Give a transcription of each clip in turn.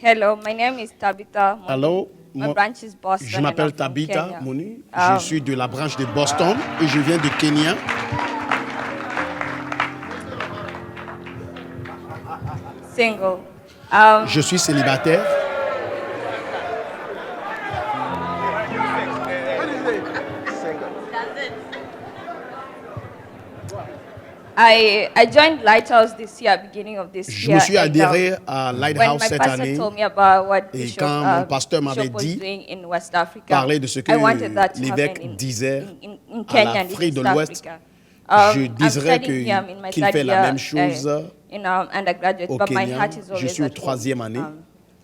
Hello, my name is Tabitha Moni. Allô, My branch is Boston. je m'appelle and I'm from Tabitha Kenya. Moni. Je suis de la branche de Boston et je viens de Kenya. Single. Je suis célibataire. I joined Lighthouse this year, beginning of this Je year. me suis and, adhéré à when Lighthouse my cette pastor année. told me about what Et Bishop, quand mon pasteur m'avait Bishop was dit, doing in West Africa, parlait de ce que I wanted that to l'évêque happen disait in à Kenya and l'Afrique de in l'Ouest, Africa. je I'm dirais studying here, I'm in my qu'il third fait la year, même chose in undergraduate, au but my Kenya. heart is Je always suis au at home. troisième année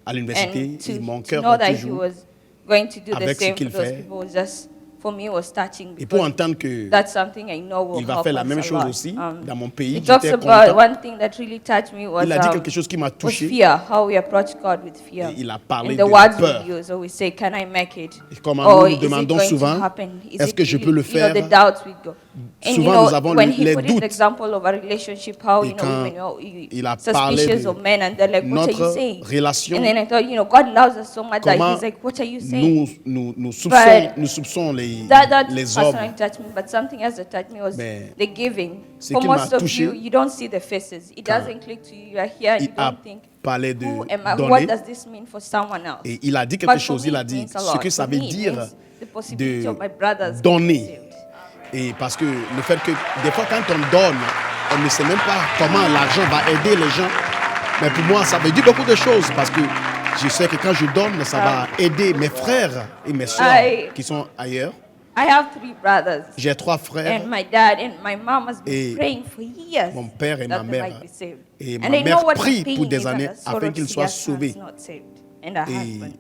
à l'université And et mon to cœur know est that he toujours. was going to do the avec ce same qu'il for those fait. people was just, for me, was touching. Et pour because entendre que that's something I know will il va help faire la us même a chose lot. aussi dans mon pays, He talks j'étais about content. one thing that really touched me was, Il a dit quelque chose qui m'a was touché. fear, how we approach God with fear. Et il a parlé and de the words peur. we use, or we say, can I make it? Et comme Or nous is it demandons going souvent, to happen? Is est-ce it que je peux le you know, the faire? doubts we go. And Souvent, you know, nous avons when he les put in doutes. the example of a relationship, how Et you know, quand women, il a parlé suspicious de of men, and they're like, what are you notre saying? relation, And then I thought, you know, God loves us so much that comment he's like, what are you saying? nous But soupçonnons les That hommes. personally touched me, but something else that touched me was Mais the giving. ce For qui m'a most of touché, you, you don't see the faces. It doesn't click to you. You are here and you Il a don't think, parlé de who am I? donner. What does this mean for someone else? Et il a dit But quelque for chose, me, il a it dit means a ce lot. que ça For veut me, it dire means the possibility de of my brothers donner. being saved. Et parce que le fait que des fois quand on donne, on ne sait même pas comment l'argent va aider les gens. Mais pour moi, ça veut dire beaucoup de choses parce que je sais que quand je donne, ça va aider mes frères et mes sœurs qui sont ailleurs. I have 3 brothers. J'ai 3 frères. And my dad and my mom has Et been praying for years mon père et that ma they mère. might be saved. Et ma And I mère know what prie pain pour des is and années the sorrow afin to qu'ils see soient our sons sauvés. not saved and our Et husband.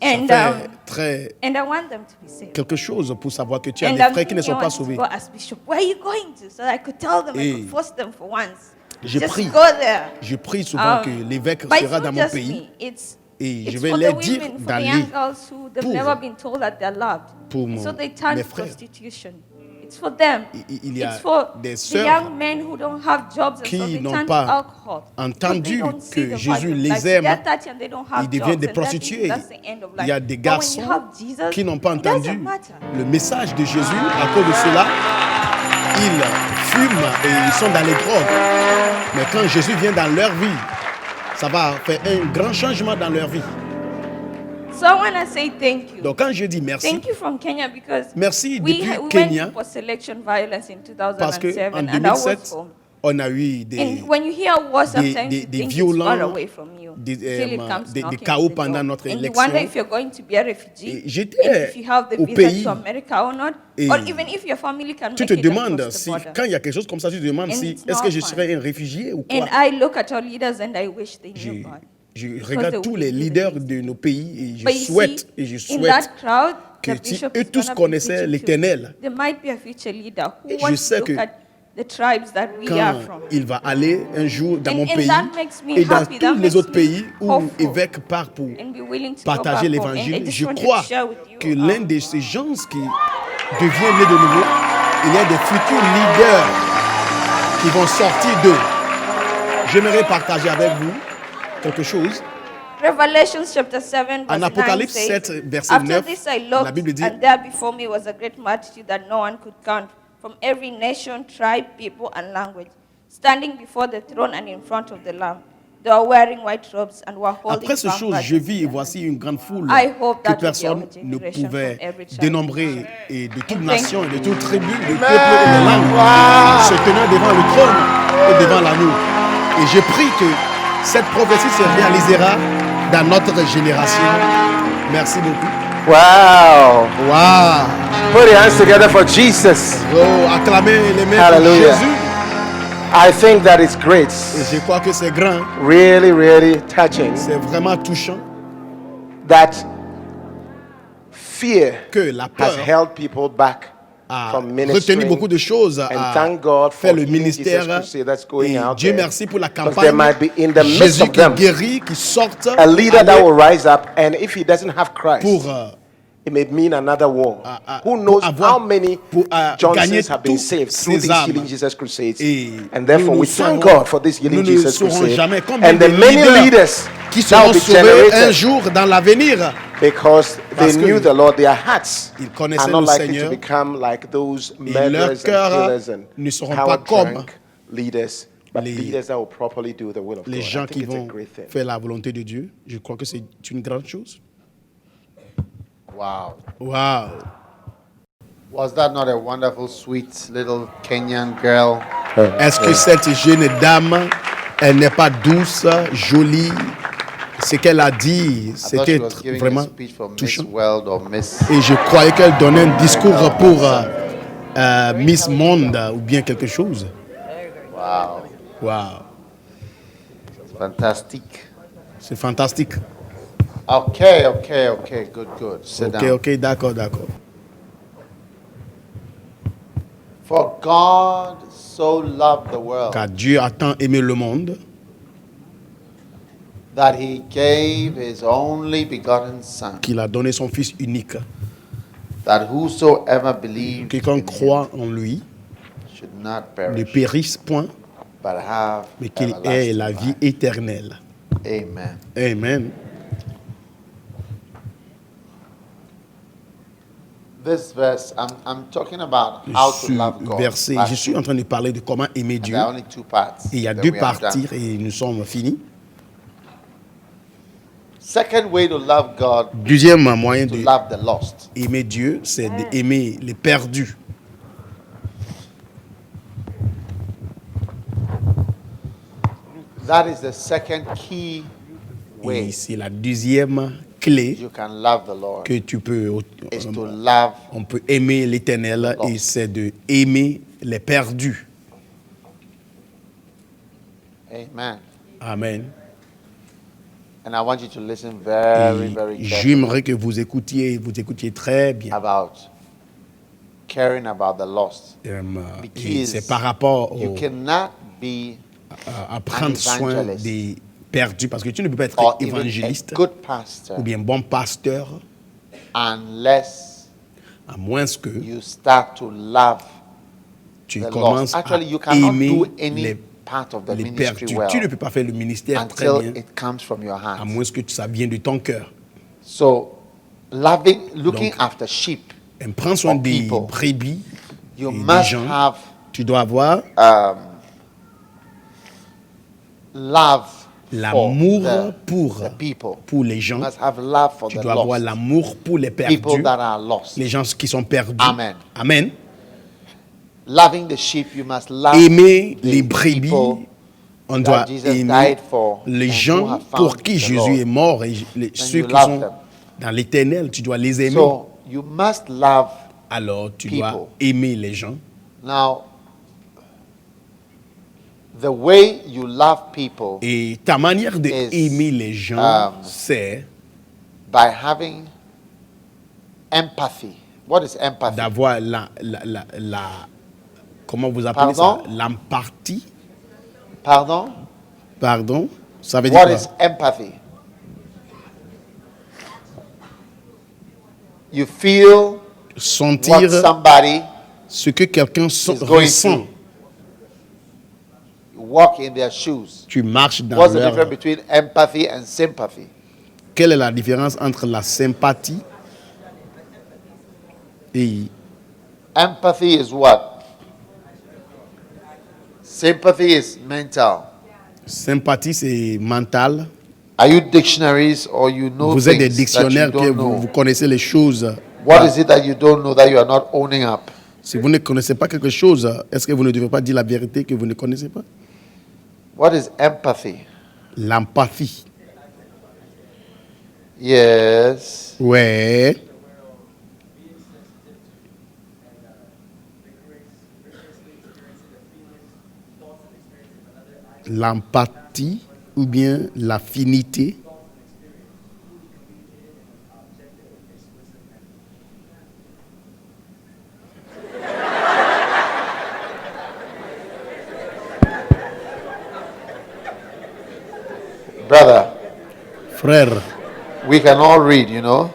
ça And, fait très and I want them to be saved. quelque chose pour savoir que tu as And des I'm frères qui ne thinking sont I pas want to sauvés. go ask Bishop, where are you going to? So that I could tell them, I Et could force them for once. je Just prie. go there. Je prie souvent que l'évêque But it's sera not dans mon just pays me. It's et je it's vais for leur the dire women, for the d'aller young girls who they've pour- never been told that they're loved. pour So they turn mes to frères. prostitution. It's for them. Il y a It's for des the sœurs young men who don't have jobs and so qui they n'ont turn to pas alcohol. entendu Because they don't see que the Jésus value of les life. aime. They're 30 and they don't have Ils deviennent jobs des and prostituées. that's the end of Il y a life. des But when you garçons have Jesus, qui n'ont pas it doesn't entendu matter. le message de Jésus. À cause de cela, ils fument et ils sont dans les drogues. Mais quand Jésus vient dans leur vie, ça va faire un grand changement dans leur vie. So I want to say thank you. Donc quand je dis merci, Thank you from Kenya because merci we depuis went Kenya, through post-election violence in parce qu'en 2007 and I was 2007, home. on a eu And when you hear war, sometimes des you think it's violents, far away from you. des, Till it comes des knocking chaos at the pendant door. notre And you élection. wonder if you're going to be a refugee, Et j'étais and if you have the au visa pays. to America or not, Et or even if your family can Tu make te it demandes across the si, border. quand il y a quelque chose comme ça, tu te demandes And si it's est-ce not que je fun. serais un réfugié ou quoi. And I look at our leaders and I wish they Je, knew God. je Because regarde they tous would les do the leaders things. de nos pays et But je you souhaite see, in that crowd, que the si bishop eux is tous gonna be connaissaient preaching to. l'Éternel, There might be a future leader who Et je wants sais to look que at the tribes that we are quand from. il va aller un jour dans mon And pays that makes me et dans happy, that tous les makes autres me pays où hopeful. évêque part pour And be willing to go partager back home. And I l'évangile, just je wanted crois to share with you, que l'un de ces gens qui devient né de nouveau, il y a des futurs leaders qui vont sortir d'eux. J'aimerais partager avec vous quelque chose. Revelation chapter 7 verse En 9 Apocalypse says, 7, verset After 9, this I la looked, Bible dit, and there before me was a great multitude that no one could count, from every nation, tribe, people, and language, standing before the throne and in front of the Lamb. They were wearing white robes and were holding après ces palm choses, branches je in vis et their voici une grande foule I hope que that will be personne our ne generation pouvait from every tribe. dénombrer et de toute And nation thank et de toute tribu, de peuple et de langue se tenant devant le trône et devant l'agneau. Et je prie que cette prophétie se réalisera dans notre génération. Merci beaucoup. Wow. Wow! Put your hands together for Jesus. Oh, acclamez les mains pour Hallelujah. Jésus. I think that is great. Et je crois que c'est grand, Really, really touching c'est vraiment touchant that fear que la has peur held people back a from retenu ministering. beaucoup de choses And à thank God faire for le Healing Jesus ministère. Crusade that's going Et out Dieu there. merci pour la Because there campagne. might be in the midst Jésus of qui them guérit, qui sorte a leader that aller will rise up, and if he doesn't have Christ, pour, it may mean another war. Who pour knows avoir- how many pour, gagner Johnsons have been tous saved through ces these âmes. Healing Jesus Crusades. Et And therefore, nous we ne thank saurons- God for this Healing nous ne Jesus saurons Crusade. jamais combien And the de many leaders leaders qui Now seront the sauvés un generators, jour dans l'avenir. because Parce they que knew the Lord, their hearts ils are connaissaient not le likely Seigneur. to become like those Et leurs murderers and cœurs killers and ne seront power pas comme drunk leaders, but les- leaders that will properly do the will of les God. I gens think qui it's a vont great thing. faire la volonté de Dieu. Je crois que c'est une grande chose. Wow. Waouh! Was that not a wonderful, sweet little Kenyan girl? Est-ce que cette jeune dame, elle n'est pas douce, jolie? Ce qu'elle a dit, I thought c'était she was giving vraiment a speech for Miss touchant. World or Miss. Et je croyais qu'elle donnait un discours pour Miss Monde ou bien quelque chose. Wow. Waouh! Fantastic. C'est fantastique. Okay. Good. Sit Ok, down. ok, d'accord, d'accord. For God so loved the world Car Dieu a tant aimé le monde that he gave his only begotten Son, qu'il a donné son Fils unique. that whosoever believes Quiconque croit en lui should not ne perish, périsse point, but have mais qu'il ait la vie everlasting éternelle. life. Amen. Amen. This verse, I'm talking about how to Ce love God. verset, Last je suis en train de parler de comment aimer week. Dieu. There are only two parts. Et il y a that deux we have done. parties et nous sommes finis. Second way to love God, Deuxième moyen to de love the lost. aimer Dieu, c'est d'aimer les perdus. That is the second key Et way c'est la deuxième clé you can love the Lord, que tu peux, is to love. on peut aimer l'Éternel et c'est de aimer les perdus. Amen. Amen. And I want you to listen very, Et very carefully j'aimerais que vous écoutiez très bien. about caring about the lost. Et Because c'est par rapport you cannot be à prendre soin evangelist des perdus, parce que tu ne peux pas être or even a évangéliste good pastor ou bien bon pasteur, unless à moins que you start to love tu the commences lost. Actually, you à cannot aimer do any les, part of the les ministry perdus. well Tu ne peux pas faire le ministère très until bien, it comes from your à heart. moins que ça vienne de ton cœur. So, looking after sheep, Et prends soin Or des people. brebis you et des must gens. have Tu dois avoir love l'amour for pour the people. les You gens. must have love for Tu the dois avoir lost. l'amour pour les People perdus, that are lost. les gens qui sont perdus. Amen. Amen. Loving the sheep, you must love Aimer the les brebis, people on that doit Jesus aimer died for les and who gens have pour found qui the Jésus Lord. est mort et ceux you qui love sont them. dans l'éternel, tu dois les aimer. So you must love. Alors tu dois people. aimer les gens. Now, the way you love people Et ta manière Is, d'aimer les gens, um, c'est by having empathy. What is empathy? d'avoir comment vous appelez Pardon? ça? L'empathie. Pardon? Pardon? Ça veut dire What quoi? is empathy? You feel what Sentir somebody ce que quelqu'un is going ressent. through. You walk in their shoes. Tu marches dans What's the leur... difference between empathy and sympathy? Quelle est la différence entre la sympathie et Empathy is what? Sympathy is mental. sympathie, c'est mental. Are you dictionaries or you know Vous êtes des things dictionnaires that que you don't vous know? connaissez les choses. What is it that you don't know that you are not owning up? Si vous ne connaissez pas quelque chose, est-ce que vous ne devez pas dire la vérité que vous ne connaissez pas? What is empathy? L'empathie. Yes. Ouais. L'empathie ou bien l'affinité. Brother, Frère, we can all read, you know.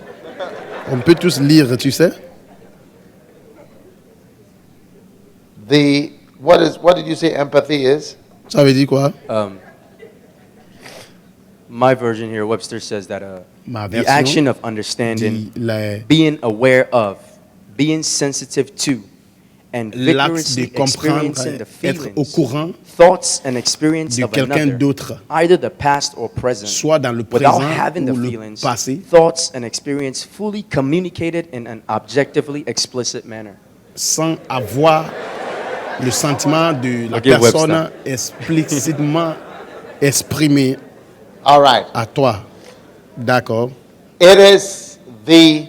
on peut tous lire, tu sais. What did you say empathy is? Ça veut dire quoi? my version here, Webster says that Ma the version action of dit understanding, being being aware of, being sensitive to, and l'acte de vigorously comprendre, experiencing the être au feelings, courant thoughts, and experience de of quelqu'un another, d'autre, either the past or present, soit dans le without présent having the ou le feelings, passé, thoughts, and experience fully communicated in an objectively explicit manner. sans avoir le sentiment de la Forgive personne explicitement exprimé All right. à toi. D'accord. It is the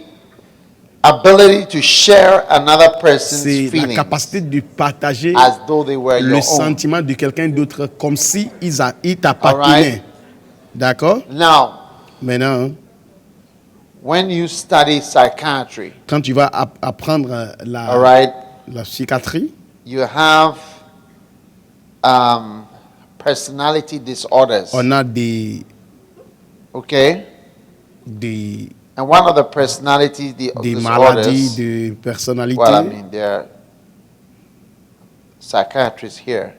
ability to share another person's C'est la feelings capacité de partager as though they were le your own. sentiment de quelqu'un d'autre comme si il t'appartenait. Alright. D'accord. Now, Maintenant, when you study psychiatry, quand tu vas apprendre all right, la psychiatrie, you have personality disorders. on a des And one of the personality maladies disorders, de personnalité. well, I mean, there are psychiatrists here.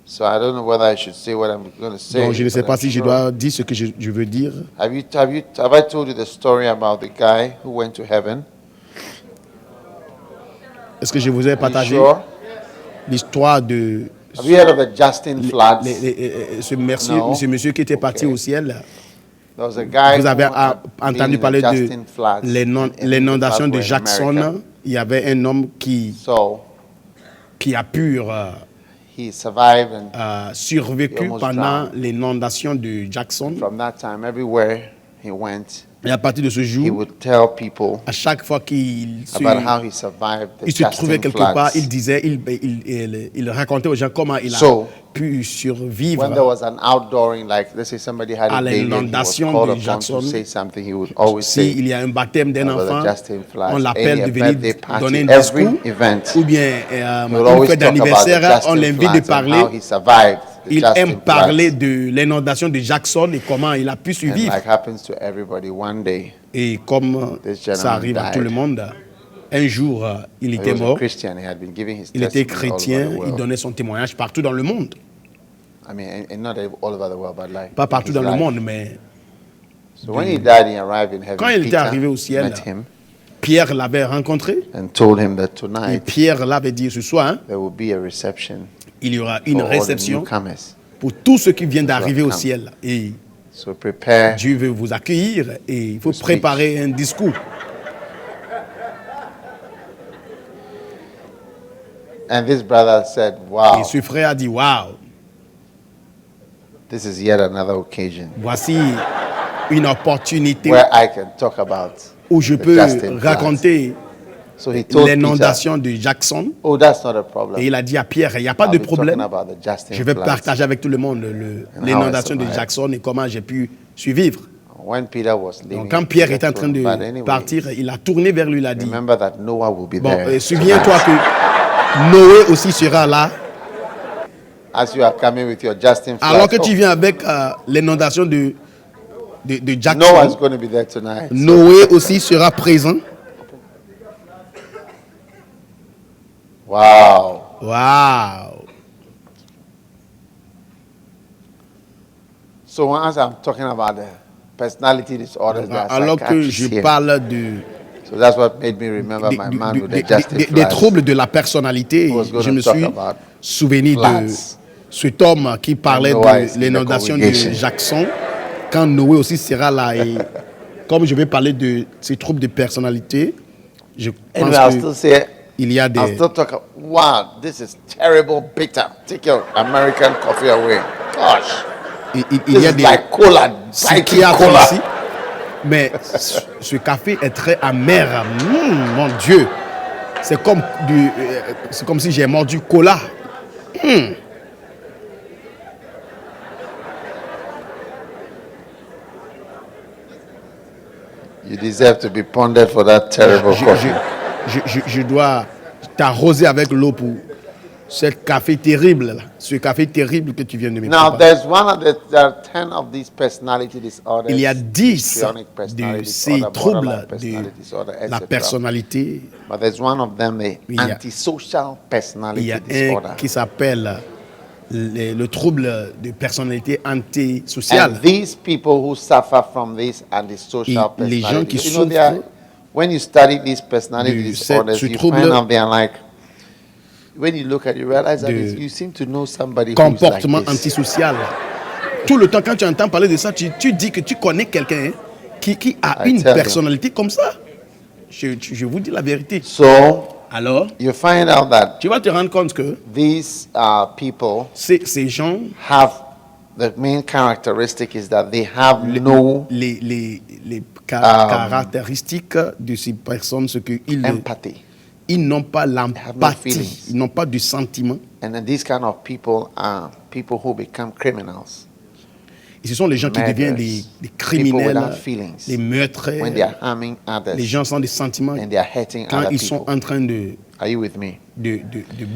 So I don't know whether I should say what I'm going to say. Donc, je ne sais but pas I'm si je sure. dois dire ce que je veux dire. Have I told you the story about the guy who went to heaven? Est-ce que je vous ai Are you partagé sure? l'histoire de Have you heard of the Justin Floods? ce No. monsieur qui était parti Okay. au ciel? There was a guy Vous avez who had entendu been in parler the de Justin Floods in l'inondation de Zimbabwe, in Jackson. America. Il y avait un homme qui a pu He survived, and survécu He almost pendant drowned. l'inondation de Jackson. from that time, everywhere he went, Et à partir de ce he jour, would tell people à chaque fois qu'il about how he survived the se trouvait Justin quelque part, Floods. il disait, il racontait aux gens comment il a So, pu survivre When there was an outdooring, like let's say somebody had à a baby and he was l'inondation called de upon Jackson. to say something, he would always say, S'il y a un baptême d'un about the enfant, Justin Floods, on l'appelle any de venir birthday party, donner un every discours, event. ou bien He would une always fête talk about the d'anniversaire, on Justin l'invite de Floods and parler. how he survived the Il Justin aime parler Floods. de l'inondation de Jackson et comment il a pu And survivre. like happens to everybody, one day Et comme This ça gentleman arrive à tout le died. monde, un jour, il he était was a mort, Christian. He had been giving his il était testimony all over chrétien, the il world. donnait son témoignage partout dans le monde. I mean, and not all over the world, but like Pas partout his dans le life. monde, mais So when he died, he arrived in heaven. quand il était Peter arrivé au ciel, met him Pierre l'avait rencontré and told him that et tonight Pierre l'avait dit ce soir, hein, there will be a reception il y aura une for all the réception newcomers. pour tous ceux qui viennent d'arriver au come. ciel. Et So prepare. Dieu veut vous accueillir et il faut speech. préparer un discours. And this brother said, "Wow, Et ce frère a dit, waouh, this is yet another occasion voici une opportunité where I can talk about où je the peux Justin Floods." raconter So he told Peter, l'inondation de Jackson. "Oh, that's not a problem. Et il a dit à Pierre, il n'y a pas I'll de be talking problème. about the Justin Je vais Floods." partager avec tout le monde how l'inondation I de survived. Jackson et comment j'ai pu survivre. When Peter was leaving, Donc quand Pierre Peter était en train told him, "But de anyway, partir, il a tourné vers lui, il a dit, remember that Noah will be bon, there. souviens-toi que Noé aussi sera là. As you are coming with your Justin Floods, Alors que tu viens avec l'inondation de Noah is Jackson, going to be there tonight. Noé aussi sera présent. Wow. Waouh! So as I'm talking about the personality disorders, there are Alors que psychiatrists je here. parle de, So that's what made me remember des- my man des- with des- the Justin des- des Floods. troubles de la personnalité, Who was gonna je me talk suis about souvenu de floods. cet homme qui parlait Noah is in de the l'inondation de congregation. Jackson, quand Noé aussi sera là. Et comme je vais parler de ces troubles de personnalité, je Anyway, pense I'll still say, qu'il y a I'll des... still talk. Wow, this is terrible, bitter. Take your American coffee away. Gosh, Il this y a is des like cola, biting psychiatres cola. ici. Mais ce café est très amer. Mon Dieu. C'est comme, c'est comme si j'ai mordu cola. You deserve to be pounded for that terrible coffee. Je dois t'arroser avec l'eau pour ce café terrible, là. Ce café terrible que tu viens de me Now, préparer. there's one of the, there are 10 of these personality disorders. Il y a 10 histrionic de personality ces disorder, troubles borderline de personality disorder, la etc. personnalité. But there's one of them, the Il y a- antisocial Il personality y a disorder. un qui s'appelle le trouble de personnalité antisociale. And these people who suffer from this antisocial Et les gens personality, qui you know, they are, souffrent when you study these personality de disorders, ce you trouble find out they are like, when you look at it, you realize that de you seem to know somebody who's like comportement this. antisocial. Tout le temps, quand tu entends parler de ça, tu dis que tu connais quelqu'un qui a I une tell you. personnalité comme ça. Je vous dis la vérité. So Alors, you find out that tu vas te rendre compte que these people ces gens, have the main characteristic is that they have no les caractéristiques de ces personnes, ce qu'ils empathy. ils n'ont pas no l'empathie, feelings. ils n'ont pas du sentiment. And then these kind of people are people who become criminals. Et ce sont les gens qui Murderers, deviennent des people criminels, without feelings, des meurtriers, when they are harming others les gens sans des sentiments and they are hurting quand other ils sont people. en train de Are you with me?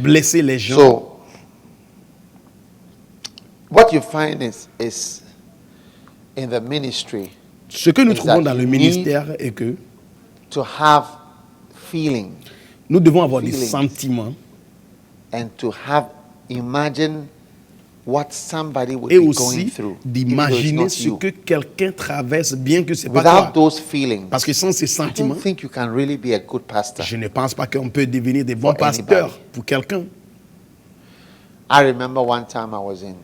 blesser les gens. So what you find is in the ministry Ce que nous is trouvons that dans le you ministère est que to have feeling nous devons avoir des Feelings. sentiments and to have imagine what somebody would et be going aussi through, even though it's d'imaginer not ce you. que quelqu'un traverse bien que c'est pas Without toi. those feelings, Parce que sans ces I sentiments, don't think you can really be a good pastor. je ne pense pas qu'on peut devenir des bons For pasteurs anybody. pour quelqu'un. I remember one time I was in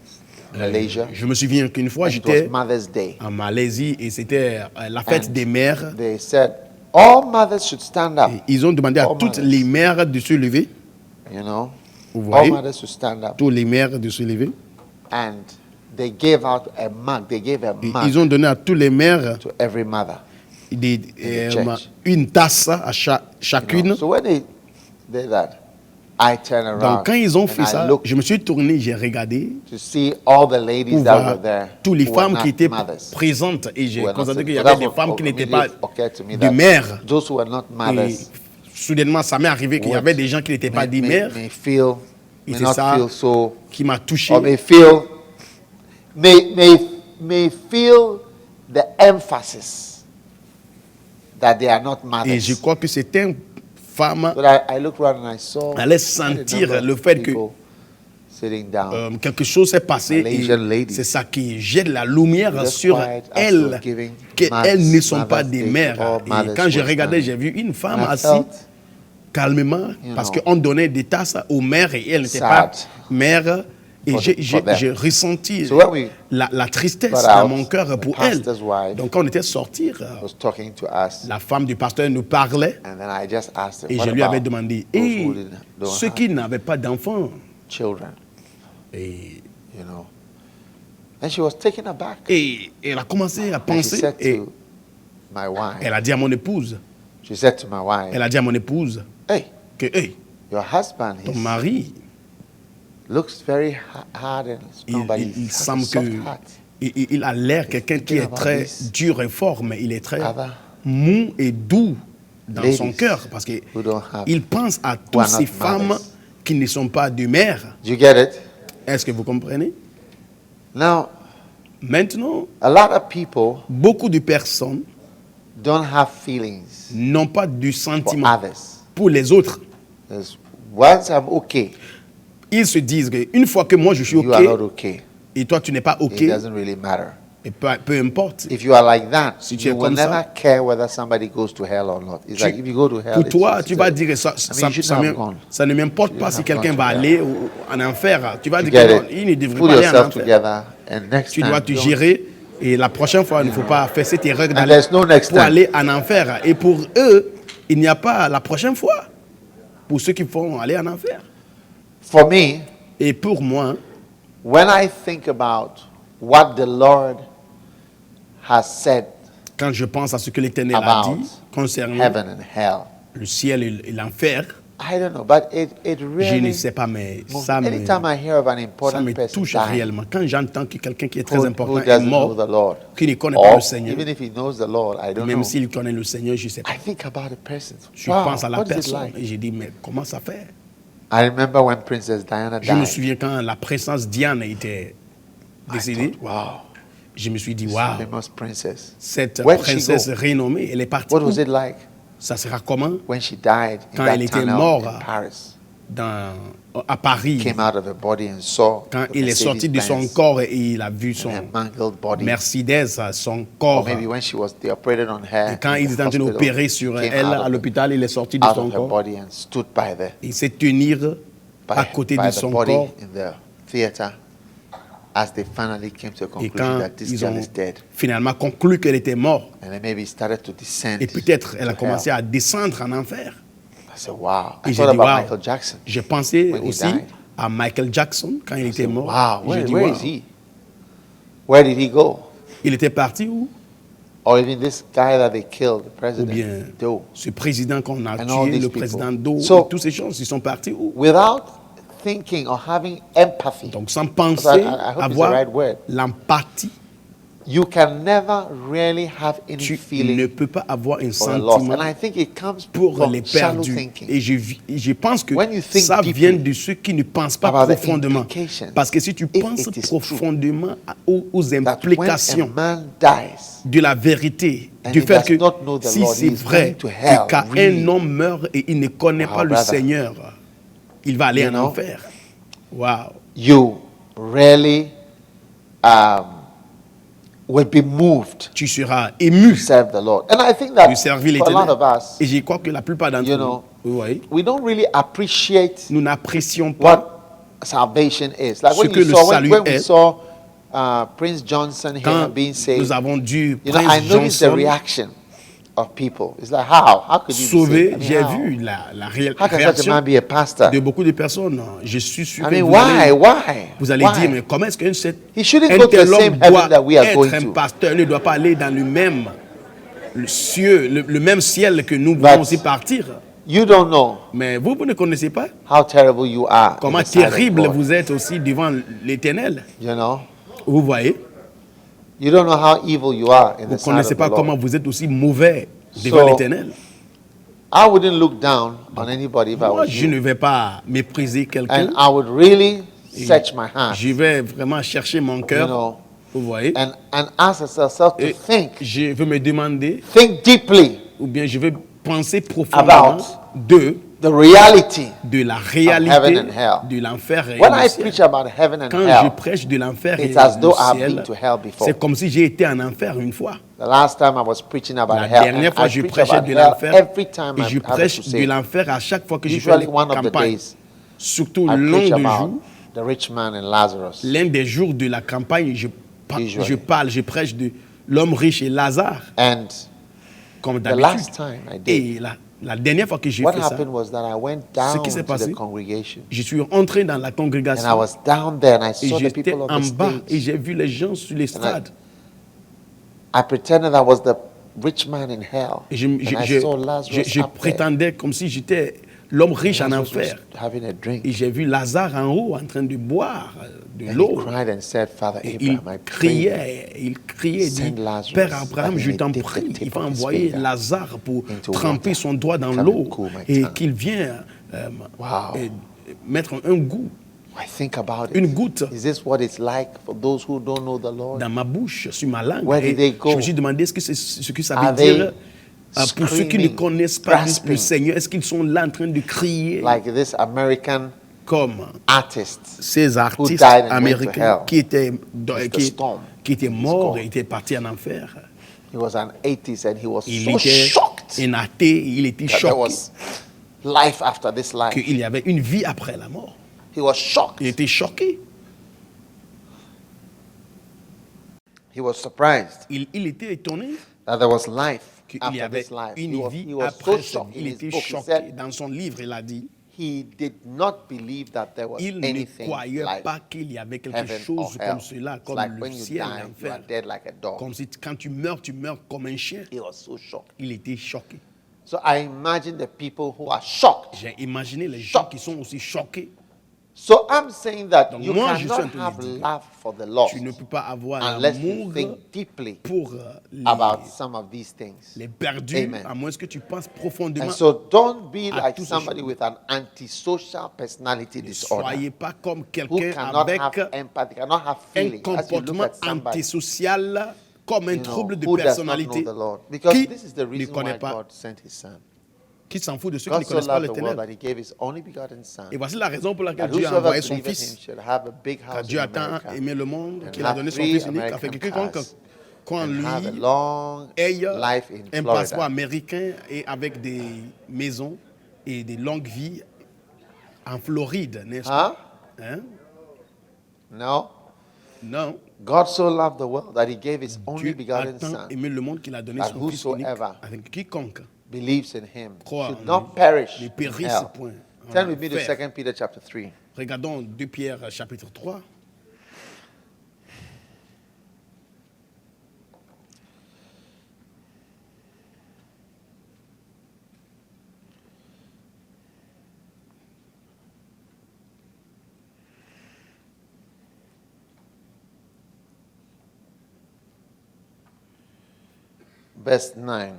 Malaysia. Je me souviens qu'une fois And it was j'étais Mother's Day. en Malaisie et c'était la fête And des mères. They said all mothers should stand up. Et ils ont demandé à All toutes mothers. les mères de se lever. You know, Vous all voyez, mothers should stand up. toutes les mères de se lever. And they gave out a mug. They gave a Et mug ils ont donné à toutes les mères to every mother. church. une tasse à you know. chacune. So when they did that, I turned around Donc quand ils ont and fait I ça, looked je me suis tourné, j'ai regardé to see all the ladies pour that voir were there. toutes les who were femmes not qui étaient mothers. présentes et j'ai Who were not constaté mothers. qu'il y So avait that des femmes qui n'étaient pas immediately occurred to me des that mères. Those who were not Et mothers soudainement, ça m'est arrivé qu'il y What? avait des gens qui n'étaient pas des mères may feel, Et may c'est not ça feel so, qui m'a touché. or may feel the emphasis that they are not Et je mothers. crois que c'était une femme But I looked around and I saw allait quite a sentir number of le fait que people sitting down. quelque chose s'est passé Malaysian et ladies. c'est ça qui jette la lumière Just sur quiet as elles, we're giving qu'elles ne sont pas Mother's des Day to mères. all Et mothers quand j'ai who are regardé, standing. j'ai vu une femme And I assise felt, calmement you parce know, qu'on donnait des tasses aux mères et elles n'étaient sad pas mères. Et for them. j'ai ressenti So when we la tristesse got dans out, mon cœur the pour elles. pastor's wife Donc quand on était sortis, was talking to us, la femme du pasteur nous parlait and then I just asked et her, what je lui avais about demandé, those et who don't ceux have qui n'avaient pas d'enfants, children, et you know? And she was taken aback. Et elle a commencé à And she penser said et to my wife, elle a dit à mon épouse, she said to my wife, elle a dit à mon épouse hey, que hey, your husband, ton mari, looks very hard and strong, but il he has a semble que soft heart. il a l'air quelqu'un qui est about très this dur et fort, mais il est très other mou et doux dans ladies son cœur parce que who don't have- il pense à are toutes ces not femmes mothers. qui ne sont pas de mères. Do you get it? Est-ce que vous comprenez? Now, Maintenant, a lot of people beaucoup de personnes don't have feelings n'ont pas du for sentiment others. pour les autres. There's, once I'm okay, Ils se disent qu'une fois que moi je suis you are not OK okay. et toi tu n'es pas OK, It doesn't really matter. et peu importe. If you are like that, Si tu es you will comme ça, never care whether somebody goes to hell or not. It's like if you go to hell, Pour toi, it's tu vas still- dire ça, I mean, you shouldn't have gone. ça ne m'importe You pas shouldn't si have quelqu'un gone va to aller en enfer. Tu vas You dire que get non, it? il ne devrait Pull pas aller en yourself enfer. together, and next Tu time, dois te don't- gérer et la prochaine fois, il ne faut pas faire cette erreur d'aller there's no next pour time. aller en enfer. Et pour eux, il n'y a pas la prochaine fois pour ceux qui vont aller en enfer. For me, Et pour moi, when I think about what the Lord has said quand je pense à ce que l'Éternel a about dit concernant heaven and hell, le ciel et l'enfer, I don't know, but it je really ne sais pas, mais moves. ça me, Anytime I hear of an ça important me person touche dying, réellement. Quand j'entends que quelqu'un qui est très who important est doesn't know mort, the Lord, qui ne connaît pas or le Seigneur, even if he knows the Lord, I don't même know. s'il connaît le Seigneur, je ne sais pas. I think about the person. Je Wow, pense à la what is it personne like? et je dis, mais comment ça fait? I remember when Princess Diana Je me died. souviens quand la princesse Diane était I décédée, thought, wow, je me suis dit, this waouh, famous princess. cette Where did she princesse go? renommée, elle est partie What où? was it like Ça sera comment? when she died in Quand that elle était tunnel morte in Paris? à Paris, came out of her body and saw quand the il est sorti de son Mercedes-Benz corps et il a vu and son her mangled body. Mercedes, son Or corps. maybe when they operated on her, Et quand in ils the étaient en train hospital, d'opérer sur came elle out à of l'hôpital, il est sorti de out son of her corps. body and stood by Il s'est tenir à côté de the son body corps. in the theater as they finally came to a Et conclusion quand that this ils girl ont is dead. finalement conclu qu'elle était morte, And then maybe started to descend. et peut-être elle a to commencé hell. à descendre en enfer. I said, wow. I Et j'ai thought dit, about wow. Michael Jackson. J'ai pensé When he aussi died. à Michael Jackson quand il I était said, mort. wow, J'ai where, dit, where wow. is he? Where did he go? Il était parti où? Or even this guy that they killed, the Ou president, bien Doe. ce président qu'on a And all tué, these le people. président Do, So- toutes ces choses, ils sont partis où? Without thinking or having empathy, Donc sans penser, I hope it's the avoir right word. l'empathie, you can never really have any tu feeling ne peux pas avoir un for the lost. sentiment And I think it comes pour from les shallow perdus. thinking. Et je pense que When you think ça deeply vient de ceux qui ne pensent pas about the profondément. implications, Parce que si tu if penses it is profondément aux That when a implications man dies, de la vérité, And du he fait does que not know the si Lord, c'est he is vrai going to hell, que quand really. un homme meurt et il ne connaît Wow, pas le brother. Seigneur, il va aller You en know? enfer. Wow. you really will be moved Tu seras ému to serve the Lord. And I think de that servir for a lot l'Éternel. of us, Et je crois que la plupart d'entre you nous, know, vous voyez, we don't really appreciate nous n'apprécions pas what salvation is. Like Ce when que you le saw, salut when we est. saw Prince Johnson here Quand being saved, nous avons dû you know, I Prince noticed the Johnson reaction of people. It's like, how could you be sauvé, saved? I mean, j'ai how? vu la How can such a réaction man be a pastor? de beaucoup de personnes. Je suis sûr I que mean, vous why? allez Why? dire, mais comment est-ce qu'un He shouldn't un go to the tel same homme heaven doit that we are être going un to. pasteur, ne doit pas aller dans le cieux, le même ciel que nous But- voulons aussi partir. You don't know Mais vous ne connaissez pas how terrible you are. in comment the sight of terrible God, vous êtes aussi devant l'Éternel. You know, Vous voyez, you don't know how evil you are in vous the ne sight connaissez of pas the comment Lord. vous êtes aussi mauvais devant So, l'Éternel. I wouldn't look down on anybody if I Moi, was je ne you, vais pas mépriser quelqu'un. and I would really search my heart, Je vais vraiment chercher mon you cœur. know, Vous voyez. and ask yourself to Et think je veux me demander, deeply ou bien je vais penser profondément About de the reality. la heaven réalité and hell. de l'enfer et When du I ciel. preach about heaven and Quand je hell, prêche de l'enfer et it's as though du I've ciel, been to hell before. c'est comme si j'ai été en enfer une fois. The last time I was preaching about La hell, dernière and fois, I je preach prêchais about de hell l'enfer every time et I je have a prêche de crusade. l'enfer à chaque fois que je fais Usually les one of the campagnes. days, Surtout I l'un preach des about jours, the rich man and Lazarus. l'un des jours de la campagne, je Usually. prêche de l'homme riche et Lazare, And comme the last d'habitude. time I did, Et la dernière fois que j'ai what fait ça, happened was that I went Ce down qui s'est to passé, the congregation, je suis entré dans la and I congrégation was down there, and I et saw the j'étais people on en the bas et stage. j'ai vu les gens sur l'estrade. I pretended I was the rich man in hell, Et je, and I saw Lazarus je up there. prétendais comme si j'étais l'homme riche en Lazarus was enfer. having a drink. Et j'ai vu Lazare en haut en train de boire de And he l'eau. cried and said, Father Et il Abraham, I pray. criait, dit, Send Lazarus Père Abraham, that he je may t'en dip the prie, tip il va of his envoyer finger Lazare pour into tremper water. son doigt dans Come and l'eau cool my et tongue. qu'il vienne Wow. mettre un goût, I think about it. une goutte Is this what it's like for those who don't know the Lord? dans ma bouche, sur ma langue. Where Et did they go? je me suis demandé est-ce que c'est ce que ça Are veut they dire pour ceux qui ne screaming, connaissent pas grasping? le Seigneur. Est-ce qu'ils sont là en train de crier Like this American comme artist ces artistes died and went to américains hell. qui étaient, Mr. Storm. qui étaient morts gone. et étaient partis en enfer? He was an atheist and he was Il so était shocked un athée, il était that there choqué was life after this life. qu'il y avait une vie après la mort. He was shocked. Il était choqué. He was surprised Il était étonné that there was life qu'il after y avait this life. une vie He was après so ça. shocked Il in his était book. He choqué. said Dans son livre, il a dit, he did not believe that there was il ne anything croyait like pas qu'il y avait quelque heaven or chose hell. comme cela, It's comme like le when you ciel et die, you are l'enfer. dead like a dog. Comme si quand tu meurs comme un chien. He was so shocked. Il était choqué. So I imagine the people who are shocked. J'ai imaginé les gens qui sont aussi choqués. So I'm saying that Donc you moi, je suis en cannot train de have dire, love for the lost Tu ne peux pas avoir unless you l'amour think deeply pour about some of these things. les perdus, Amen. à moins que tu penses profondément. And so don't be à like tous ces somebody choses. with an antisocial personality Ne disorder soyez pas comme who quelqu'un cannot avec have empathy, cannot have un feeling. As you look comportement at somebody, antisocial, comme un you know, trouble de who does not know personnalité, the Lord. Because qui this is the ne reason why connaît pas. God sent his son. qui s'en fout de ceux qui God ne so connaissent pas loved the world l'Éternel. that he gave his only begotten Son, Et voici la raison pour laquelle that Dieu a whosoever envoyé son believeth in him Fils. should have a big Car house Dieu in a tant America, aimé le monde and qu'il a have donné son 3 Fils unique, afin que American quiconque cars, croit en and have a lui long ait life in un passeport Florida. américain et avec des maisons et des longues vies en Floride, n'est-ce pas? Hein? No. Non. God so loved the world that he gave his only Dieu a begotten tant Son, aimé le monde qu'il a donné that son Fils unique, whosoever afin que quiconque believes in him croit should en not lui perish ne in périsse hell. point. en Turn with me to enfer. 2 Peter chapter 3. Regardons 2 Pierre chapitre 3. Verse 9.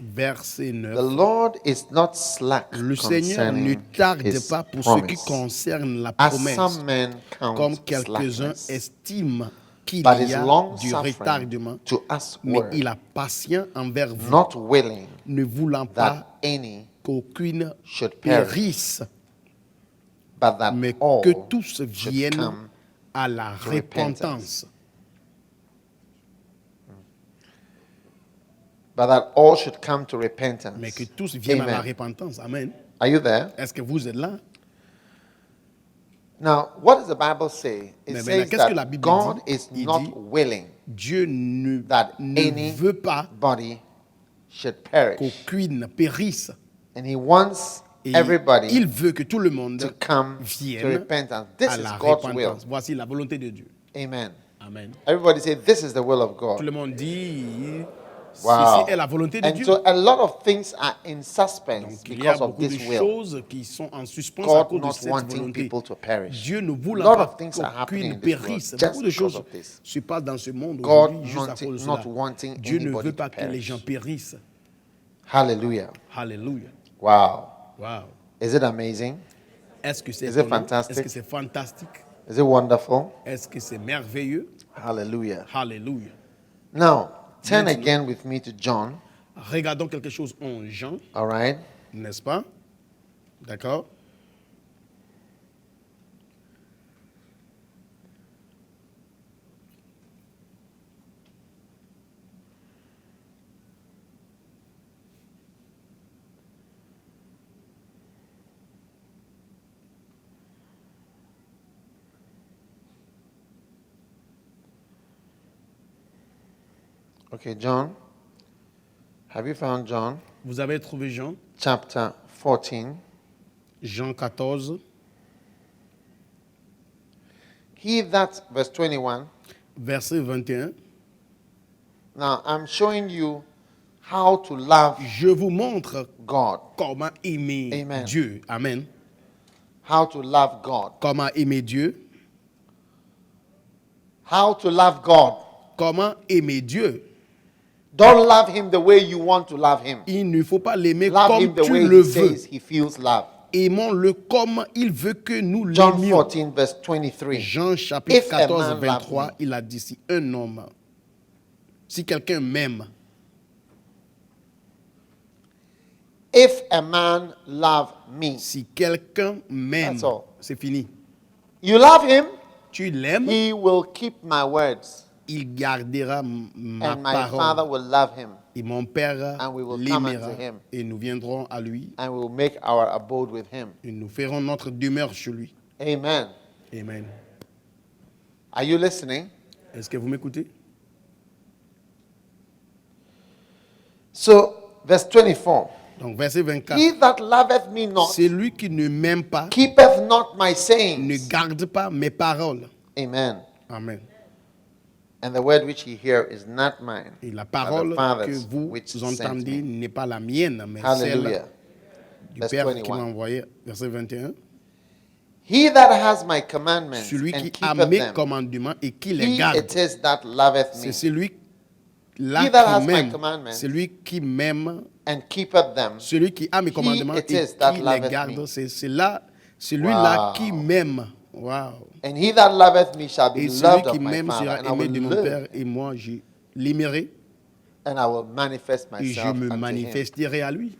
Verset 9. The Lord is not slack Le Seigneur ne concerning tarde his pas pour ce qui promise, concerne la as promesse, some men comme count quelques-uns slackness, estiment qu'il but y is a long du suffering retardement, to us mais il word, a patient envers vous, not willing ne voulant pas that any qu'aucune should perish, périsse, but that mais all que tous should viennent come à la to repentance. repentance. but that all should come to repentance. Mais que tous viennent à la Amen. repentance. Amen. Are you there? Est-ce que vous êtes là? Now, what does the Bible say? It Mais says qu'est-ce que la that Bible God dit? is Il not dit, willing Dieu ne that veut pas anybody should perish. qu'aucune périsse. And he wants Et everybody il veut que tout le monde to come to vienne repentance. This à is la God's will. repentance. Voici la volonté de Dieu. Amen. Amen. Everybody say, this is the will of Tout God. le monde dit, Wow. ceci est la volonté de And Dieu. so a lot of things are in suspense Donc il y a because of beaucoup de this will. choses qui sont en suspens à God cause de not cette wanting volonté. people to perish. Dieu ne A voulant lot pas of things are happening qu'aucune in this world périsse. just Beaucoup de because choses of this. se passent dans ce monde God aujourd'hui juste à cause de not cela. wanting Dieu ne anybody veut to pas que les perish. gens périssent. Hallelujah. Hallelujah. Wow. Wow. Is it amazing? Est-ce que c'est Is it étonnant? fantastic? Est-ce que c'est fantastique? Is it wonderful? Est-ce que c'est merveilleux? Hallelujah. Hallelujah. Now, turn Maintenant. again with me to John. Regardons quelque chose en Jean, All right. n'est-ce pas? D'accord? Okay, John. Have you found John? Vous avez trouvé Jean, Chapter 14. Jean 14, He that, verse 21. verset 21. Now, I'm showing you how to love Je vous montre God. comment aimer Amen. Dieu. Amen. How to love God. Comment aimer Dieu? How to love God. Comment aimer Dieu? Don't love him the way you want to love him. Il ne faut pas l'aimer Love comme him the tu way le he veux. says he feels love. Aimons-le comme il veut que nous John l'aimions. 14, verse 23. Jean chapitre If a 14, man love 23, me. il a dit, si un homme, si quelqu'un m'aime, If a man love me. si quelqu'un m'aime, That's all. c'est fini. You love him, Tu l'aimes, he will keep my words. il gardera ma And my Father parole. will love him. Et mon Père And we will come l'aimera. unto him. Et nous viendrons à lui. And we will make our abode with him. Et nous ferons notre demeure chez lui. Amen. Amen. Are you listening? Est-ce que vous m'écoutez? So, verse 24. Donc, verset 24. He that loveth me not Celui qui ne m'aime pas keepeth not my ne sayings. garde pas mes paroles. Amen. Amen. And the word which ye hear is not mine, Et la but parole the que Father's vous which sent entendez me. n'est pas la mienne, mais Hallelujah. celle du Verse Père qui 21. m'a envoyé. Verset 21. He that has my commandments Celui and qui a keepeth mes them, commandements et qui les he garde, it is that loveth me, c'est celui-là He that has qui my m'aime. commandments Celui qui m'aime, and keepeth them. celui qui a mes commandements et it qui is that les loveth garde, me. c'est celui-là Wow. qui m'aime. Wow. And he that loveth me shall be Et celui loved qui of my m'aime Father, sera and I aimé will de mon live, Père et moi je l'aimerai and I will manifest et je myself me unto him. manifesterai à lui.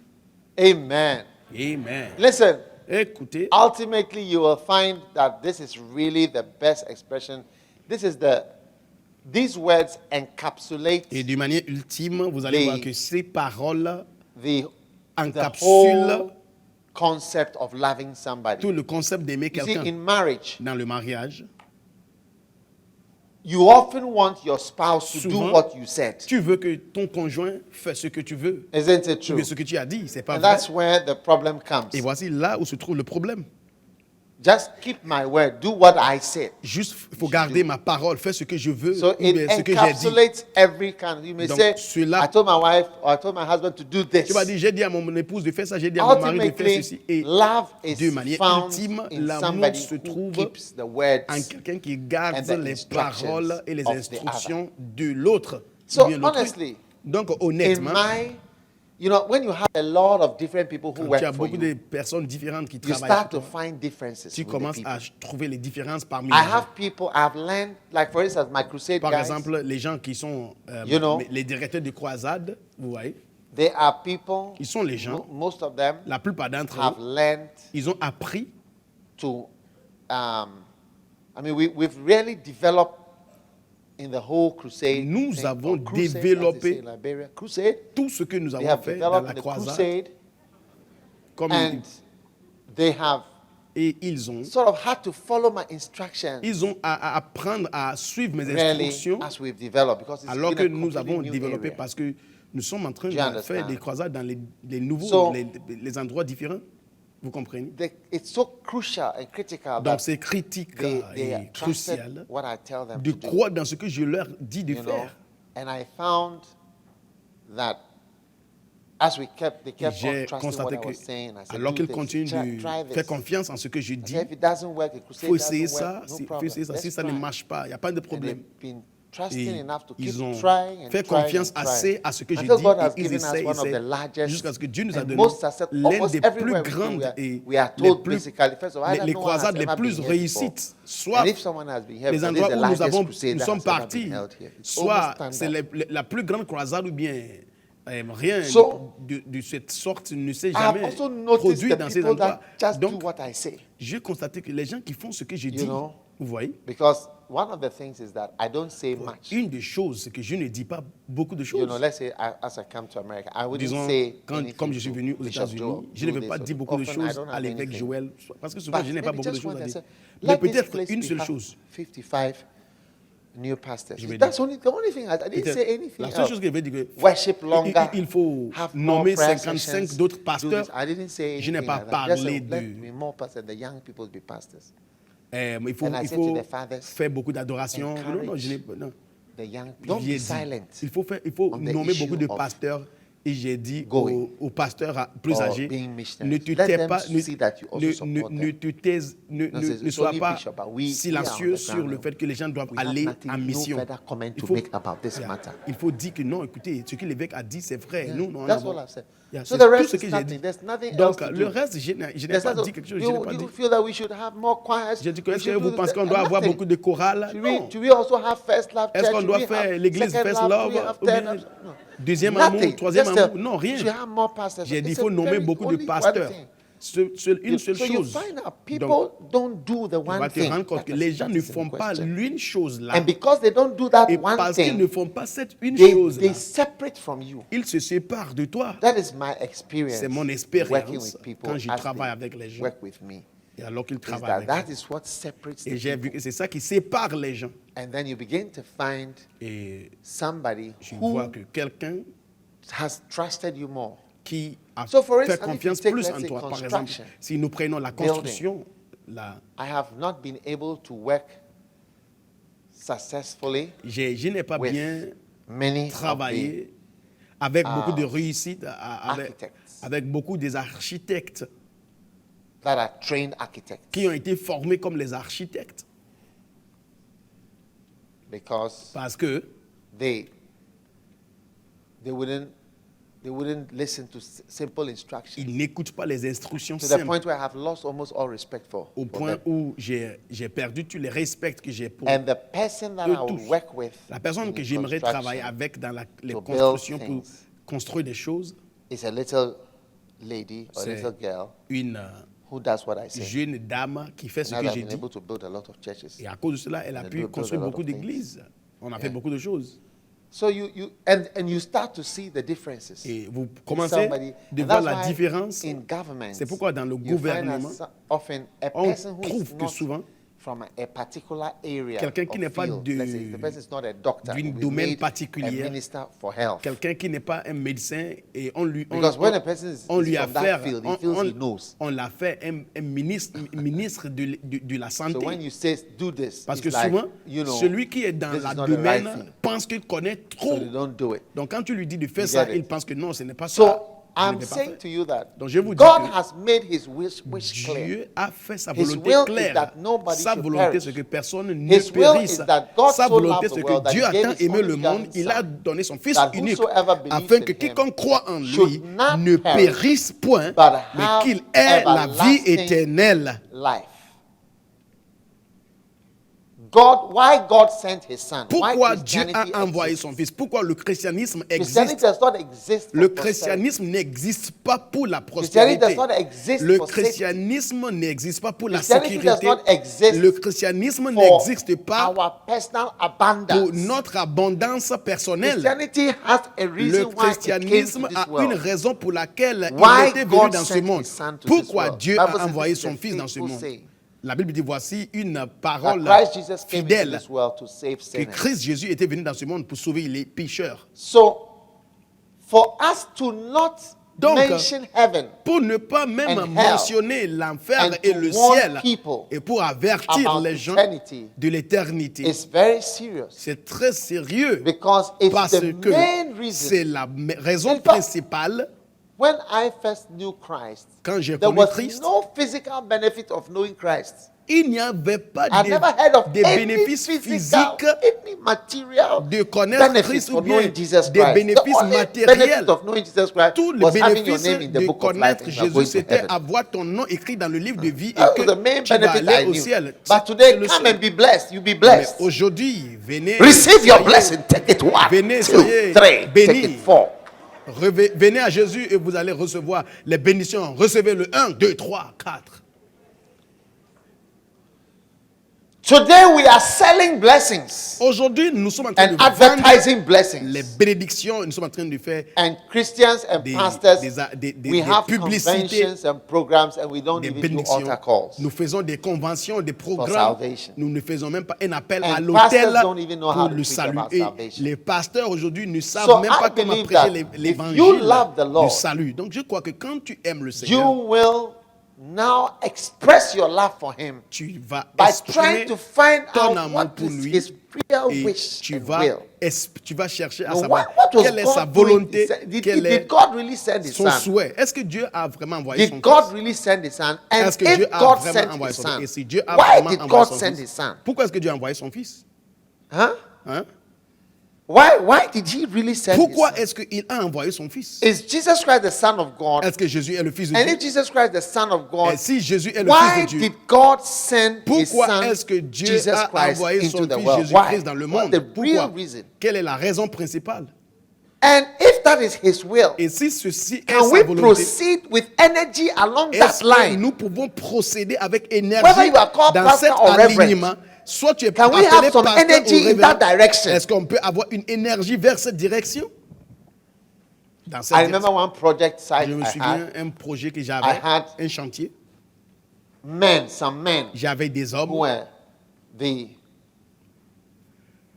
Amen. Amen. Listen, Écoutez, ultimately you will find that this is really the best expression. These words encapsulate et d'une manière ultime, vous allez Les- voir que ces paroles the encapsulent whole concept of loving somebody. tout le concept d'aimer You see, quelqu'un. in marriage, Dans le mariage, you often want your spouse to do Souvent, what you said. tu veux que ton conjoint fasse ce que tu veux. Isn't it Ou true? bien ce que tu as dit, c'est pas And vrai. that's where the problem comes. Et voici là où se trouve le problème. Just keep my word. Do what I said. Juste, il faut garder ma parole, faire ce que je veux, So ou bien it ce que j'ai dit. encapsulates every kind. You may Donc, say, cela- I told my wife or I told my husband to do this. Tu vas dire, j'ai dit à mon épouse de faire ça, j'ai dit à mon mari de faire Ultimately, ceci. Et love is de manière found ultime, in l'amour somebody se who trouve keeps the words. en quelqu'un qui and garde the les instructions paroles et les of the instructions de l'autre. So ou bien l'autre. honestly, Donc, In honnêtement, when you have a lot of different people who quand tu work as for beaucoup de you, personnes différentes qui you travaillent start pour to toi, find differences tu with the commences people. à trouver les différences parmi I les gens. have people I've learned, like for instance, my crusade Par guys, exemple, les gens qui sont You know, les directeurs de croisade, vous voyez, they are people, ils sont les gens, most of them la plupart d'entre have eux, learned ils ont appris, to, we've really developed in the whole crusade. Nous thing, avons or crusade, as they développé say in Liberia. Crusade. tout ce que nous They avons have fait dans developed la in the croisade, crusade, comme and they have et ils ont sort of had to follow my instructions. à apprendre à suivre mes Really, instructions, as we've developed, because it's alors been que a nous completely avons new développé area. parce que nous sommes en train Do de you faire understand? des croisades dans les nouveaux, So- les endroits différents. Vous comprenez? It's so crucial and critical Donc that c'est critique they et trusted crucial what I tell them de to do. croire dans ce que je leur dis de You know, faire. and I found that as they kept Et on j'ai trusting what constaté I que was saying, I said, alors do qu'ils this, continuent try de this. faire confiance en ce que je I dis, said, if it doesn't work, the il crusade faut essayer doesn't ça. work, no Il faut problem. essayer ça. Si Let's ça ne try. marche pas, il n'y a pas de And problème. they've been trusting Et enough to keep ils ont trying and fait trying confiance and trying. assez à ce que je Until dis God has et ils given us essaient, one of the largest jusqu'à ce que Dieu nous a and donné most success- l'une almost des plus everywhere we go, grandes et we are les told plus basically, first of all, les no one has croisades les ever plus been here réussites, before. soit And if someone has been here les before, this is endroits the où nous, largest avons, crusade nous that sommes has ever partis, been held here. It's soit almost c'est standard. la plus grande croisade ou bien rien So, de cette sorte ne s'est I have jamais also noticed produit the dans ces people endroits. that just do Donc, what I say. j'ai constaté que les gens qui font ce que je dis, know, vous voyez, Because one of the things is that I don't say much. une des choses, c'est que je ne dis pas beaucoup de choses. You know, let's say as I come to America, I wouldn't Disons, say comme je suis venu aux Bishop États-Unis, Joel, je ne do vais pas this dire or beaucoup de often I choses don't à have l'évêque anything. Joël, parce que souvent But je n'ai pas maybe beaucoup de just choses one à I dire. said, Mais let this peut-être place une be seule have chose. 55 new pastors. Je vais That's dire. the only thing. I didn't Peut-être say anything la seule chose else. que je vais dire, que Worship longer. il faut have more nommer prayer 55 sessions, d'autres do pasteurs. this. I didn't say Je n'ai anything pas like that. Just parlé let de- me more pastors, the young people be pastors. Il faut, And I il said to faut the fathers, faire beaucoup d'adoration. Non, non, encourage je n'ai pas. Non. The young, don't J'ai be dit, silent. il faut on the nommer issue beaucoup de of pasteurs. Et j'ai dit going aux pasteurs plus or âgés, being missionaries. ne te Let tais them pas, see that you also support them. ne It's sois only pas bishop, but we are silencieux on the sur ground le now. fait que les gens doivent We have aller nothing, en no mission. further comment Il to faut, make about this yeah, matter. il faut dire que non, écoutez, ce que l'évêque a dit, c'est vrai. Yeah, Nous, non, that's non, all I've said. yeah, So c'est the tout rest ce is que j'ai nothing. dit. There's nothing Donc, else to le do. reste, je n'ai There's pas nothing- dit quelque chose. Je you, n'ai pas you dit. feel that we should have more choirs? J'ai dit que We est-ce que should vous do pensez this? qu'on doit avoir Nothing. beaucoup de chorales? Do Non. we also have first love Est-ce church? qu'on Do doit we faire have l'église second First love? Love Do we have ou third bien love? No. deuxième amour, Nothing. troisième Just amour? Non, we rien. should have more pastors. J'ai dit, il It's a faut nommer very- beaucoup de only one pasteurs. thing. Une seule So you chose. find out people Donc, don't do the tu vas one te thing. rendre compte que That les is- gens that ne is the font pas question. l'une chose là. And because they don't do that Et one parce qu'ils ne thing, font pas cette une chose they là, separate from you. ils se séparent de toi. That is my experience. C'est mon working expérience with people quand je as travaille they avec les gens. work with me. Et alors qu'ils Is travaillent that avec that moi. is what separates Et the j'ai vu people. que c'est ça qui sépare les gens. And then you begin to find Et somebody je who vois que quelqu'un has trusted you more. qui a So for fait instance, if you confiance take, plus let's en say, toi. Par exemple, construction, si nous prenons la construction, I have not been able to work successfully je n'ai pas with bien many of the travaillé avec beaucoup de réussite, architects. avec beaucoup des architectes that are trained architects qui ont été formés comme les architectes. because Parce que they wouldn't listen to simple instructions ils n'écoutent pas les instructions to the simples. point where I have lost almost all respect for Au for point them. où j'ai perdu tous les respects que j'ai pour And the person that eux I would tous. work with La personne in que j'aimerais construction travailler avec dans les to constructions build pour things construire des choses, is a little lady or C'est little girl une who does what I say. jeune dame qui fait ce Now que that j'ai I've been dit. able to build a lot of churches. Et à cause de cela, elle a They pu build a construire lot beaucoup of things. d'églises. On a fait Yeah. beaucoup de choses. So and you start to see the differences. Et vous in commencez somebody. de And voir that's la why différence. in government, C'est pourquoi dans le you find gouvernement, often a on person who is trouve que not souvent, from a particular area quelqu'un qui or n'est pas field. Let's say the person is not a doctor, d'une who is domaine made particulier, a minister for health. quelqu'un qui n'est pas un médecin et on lui Because when a person is on lui a from that fait field, he feels he knows. on l'a fait un ministre de la So santé. when you say do this, Parce it's que like, souvent, you know, celui qui est dans this la is not the right domaine thing. pense qu'il connaît trop. So they don't do it. Donc quand tu lui dis de faire You ça, get it? il pense que non, ce n'est pas ça. So Je ne I'm vais pas saying faire. to you that Donc, je vous dis God que has made his wish clear. Dieu a fait sa His volonté will is claire. that nobody Sa should volonté, perish. c'est que personne ne His will périsse. is that God Sa so volonté, loved the c'est world que that Dieu he a gave tant his aimé only le monde, begotten il a Son, donné son Fils that unique, whosoever believes afin in que him quiconque croit en lui should not ne perish, périsse point, but mais have qu'il ait la vie everlasting éternelle. life. Why God sent his son? Pourquoi Why Dieu Christianity a envoyé exists? son Fils? Pourquoi le christianisme Christianity existe? does not exist for Le prosperity. christianisme n'existe pas pour la Christianity prospérité. does not exist Le for safety. christianisme n'existe pas pour la Christianity does sécurité. not exist Le christianisme for n'existe pas our personal pour abundance. notre abondance personnelle. Christianity has a Le reason why it came christianisme to this a une world. raison pour laquelle Why il était venu God dans ce sent monde. his son to this Pourquoi world. Dieu Bible a says envoyé this is son a Fils dans ce faithful monde. saying. La Bible dit voici une That parole Christ Jesus came into fidèle this world to save que sinners. Christ Jésus était venu dans ce monde pour sauver les pécheurs. So, for us to not Donc, mention heaven Pour ne pas même and hell mentionner l'enfer and et to le warn ciel people et pour avertir about les gens eternity de l'éternité, is very serious c'est très sérieux because it's parce the que main reason. c'est la raison In fact, principale. When I first knew Christ, Quand j'ai there connu was Christ, no physical benefit of knowing Christ. il n'y avait pas I never heard of des any bénéfices physical, physiques any material de connaître benefit Christ ou for bien knowing Jesus des Christ. bénéfices The only matériels. benefit of knowing Jesus Christ Tous les was having your bénéfices name in the de book of life connaître and you are Jésus, going to c'était heaven. avoir ton nom écrit dans le livre de vie et That que was the main tu vas benefit I aller au knew. ciel. But C'est today, le come seul. and be blessed. You be Mais blessed. aujourd'hui, venez, Receive your soyez- blessing. Take it one, Venez, two, soyez three. Take bénis. it four. Venez à Jésus et vous allez recevoir les bénédictions. Recevez le 1, 2, 3, 4. Today we are selling blessings Aujourd'hui, nous sommes en train and de vendre advertising les blessings. bénédictions. Nous sommes en train de faire And Christians and des- pastors, des we have publicités, conventions and programs, and we don't des even do bénédictions. altar calls. Nous faisons des conventions, des programmes. salvation. Nous ne faisons même pas un appel And à l'autel pastors don't even know how pour to le preach salut. about Et salvation. les pasteurs aujourd'hui ne savent So même I pas comment believe prêcher that if l'évangile you love the Lord, du salut. Donc je crois que quand tu aimes le You Seigneur, will now express your love for Him tu vas by exprimer trying to find ton out amour what pour is lui His real et wish tu and vas, will. tu vas chercher à Now, savoir what was quelle est sa God doing? volonté, Did quel est God really send His son Son? souhait. Est-ce que Dieu a vraiment envoyé son Did God Fils? really send His Son? And Est-ce que if Dieu a God vraiment sent envoyé His son Son, Fils? Et si Dieu a why vraiment did envoyé God son send Fils? His Son? Pourquoi est-ce que Dieu a envoyé son Fils? Huh? Hein? Why did He really send Pourquoi His Son? est-ce qu'il a envoyé son Fils? Is Jesus Christ the Son of God? Est-ce que Jésus est le Fils de And Dieu? if Jesus Christ the Son of God, Et si Jésus est le why Fils de Dieu, did God send His pourquoi Son, est-ce que Dieu Jesus a Christ, envoyé into son the Fils world? Jésus-Christ Why? dans le What's monde? the real Pourquoi? reason? Quelle est la raison principale? And if that is His will, Et si ceci est can sa we volonté, proceed with energy along that est-ce que line? nous pouvons procéder avec Whether énergie you are called dans pastor cet or reverend, alignement? Soit tu es can we appelé have some pasteur energy ou in révérend. that direction? Est-ce qu'on peut avoir une énergie vers cette direction? Dans cette I remember direction. one project site Je me I souviens had. un projet que I j'avais, had un chantier. Some men J'avais des hommes who were the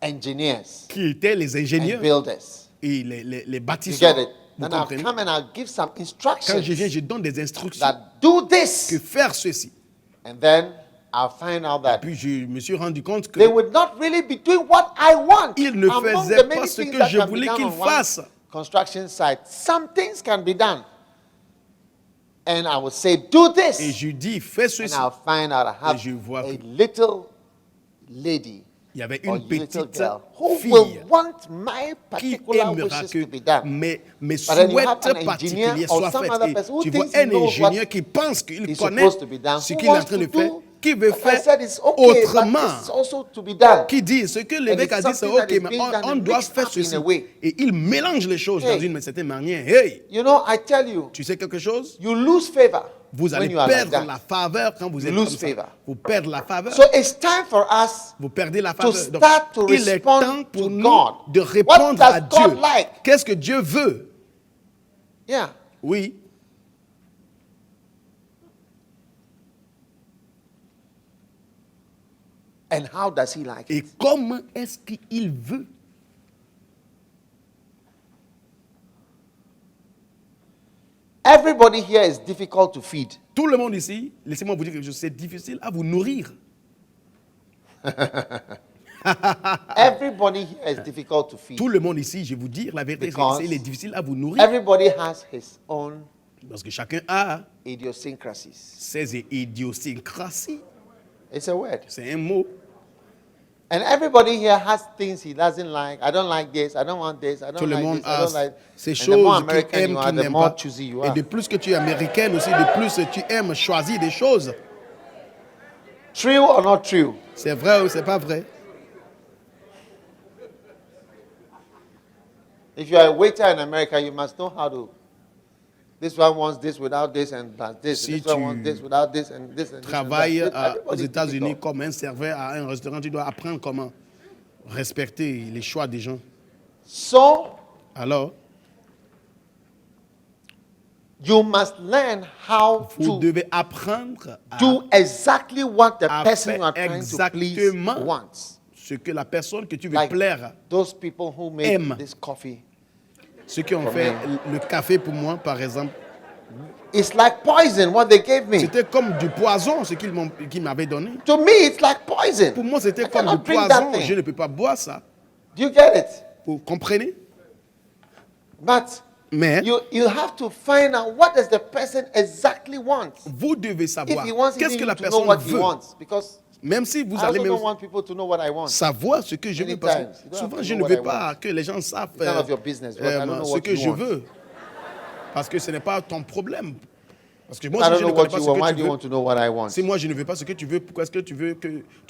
engineers qui étaient les and ingénieurs builders. et les You bâtisseurs. get it? Vous Then I'll comprenez? come and I'll give some Quand instructions je viens, je donne des instructions that do que this. faire ceci. And then I'll find out that Puis je me suis rendu compte que they would not really be doing what I want. Ils ne Among faisaient the pas many ce things que that je can be voulais done qu'ils on one fassent. construction site, some things can be done. And I would say, do et this. je dis fais And ceci. I'll find out I have Et je vois a que- little lady Il y avait or une little petite girl who fille will want my qui particular aimera wishes que to be done. mes But then you have souhaits an particuliers engineer or soient some faits. other Et person who tu vois thinks he un knows ingénieur what qui pense qu'il is connaît supposed to be done, ce who qu'il est en wants train to de faire do qui veut I faire said it's okay, but autrement, it's also to be done. qui dit ce que l'évêque a it's dit, c'est something that ok, is mais being done on and doit mixed faire up in ceci. a way. Et il mélange les choses Hey. dans une certaine manière. Hey, You know, I tell you, tu sais quelque chose? you lose favor Vous when allez you are like perdre that. la faveur quand vous êtes lose comme ça. favor. Vous perdez la faveur. So it's time for us Vous perdez la to faveur. Donc, start to il est temps respond pour to nous God. de What répondre does à Dieu. God like? Qu'est-ce que Dieu veut? Yeah. Oui. And how does he like Et it? comment est-ce qu'il veut? Everybody here is difficult to feed. Tout le monde ici, laissez-moi vous dire quelque chose, c'est difficile à vous nourrir. Everybody here is difficult to feed. Tout le monde ici, je vais vous dire la vérité, Because il est difficile à vous nourrir. Everybody has his own Parce que chacun a idiosyncrasies. ses idiosyncrasies. It's a word. C'est un mot. And everybody here has things he doesn't like. I don't like this. I don't want this. I Tout don't le like monde this. I don't a like. ces And the more choses qu'il American aime, you are, qu'il the n'aime more pas. choosy you Et are. de plus que tu es américaine aussi, de plus tu aimes choisir des choses. True or not true? C'est vrai ou c'est pas vrai? If you are a waiter in America, you must know how to. This one wants this without this and plus this. Si This one tu wants this without this and this and this. Travaille and that. aux Everybody's États-Unis difficult. comme un serveur à un restaurant, tu dois apprendre comment respecter les choix des gens. So Alors, you must learn how vous to devez apprendre à do exactly what the à person faire you are trying to please exactement wants. ce que la personne que tu veux Like plaire, those people who make aime. this coffee. ceux qui ont fait le café pour moi, par exemple, It's like poison what they gave me. c'était comme du poison ce qu'ils m'avaient donné. To me, it's like poison. Pour moi, c'était I comme cannot du drink that poison. thing. Je ne peux pas boire ça. Do you get it? Vous comprenez? But Mais you have to find out what does the person exactly want. vous devez If savoir he wants qu'est-ce que even la you to know personne what he veut. wants, because Même si vous I allez also même don't want people to know what I want. savoir ce que je veux, Many parce times, que you don't souvent have to je know ne what veux I pas want. que les gens savent It's none of your business, but I don't know ce what que you je want. veux. Parce que ce n'est pas ton problème. Parce que moi, I si don't je know ne connais what pas you ce want. Why que do tu you veux, want to know what I want? si moi je ne veux pas ce que tu veux, pourquoi est-ce que tu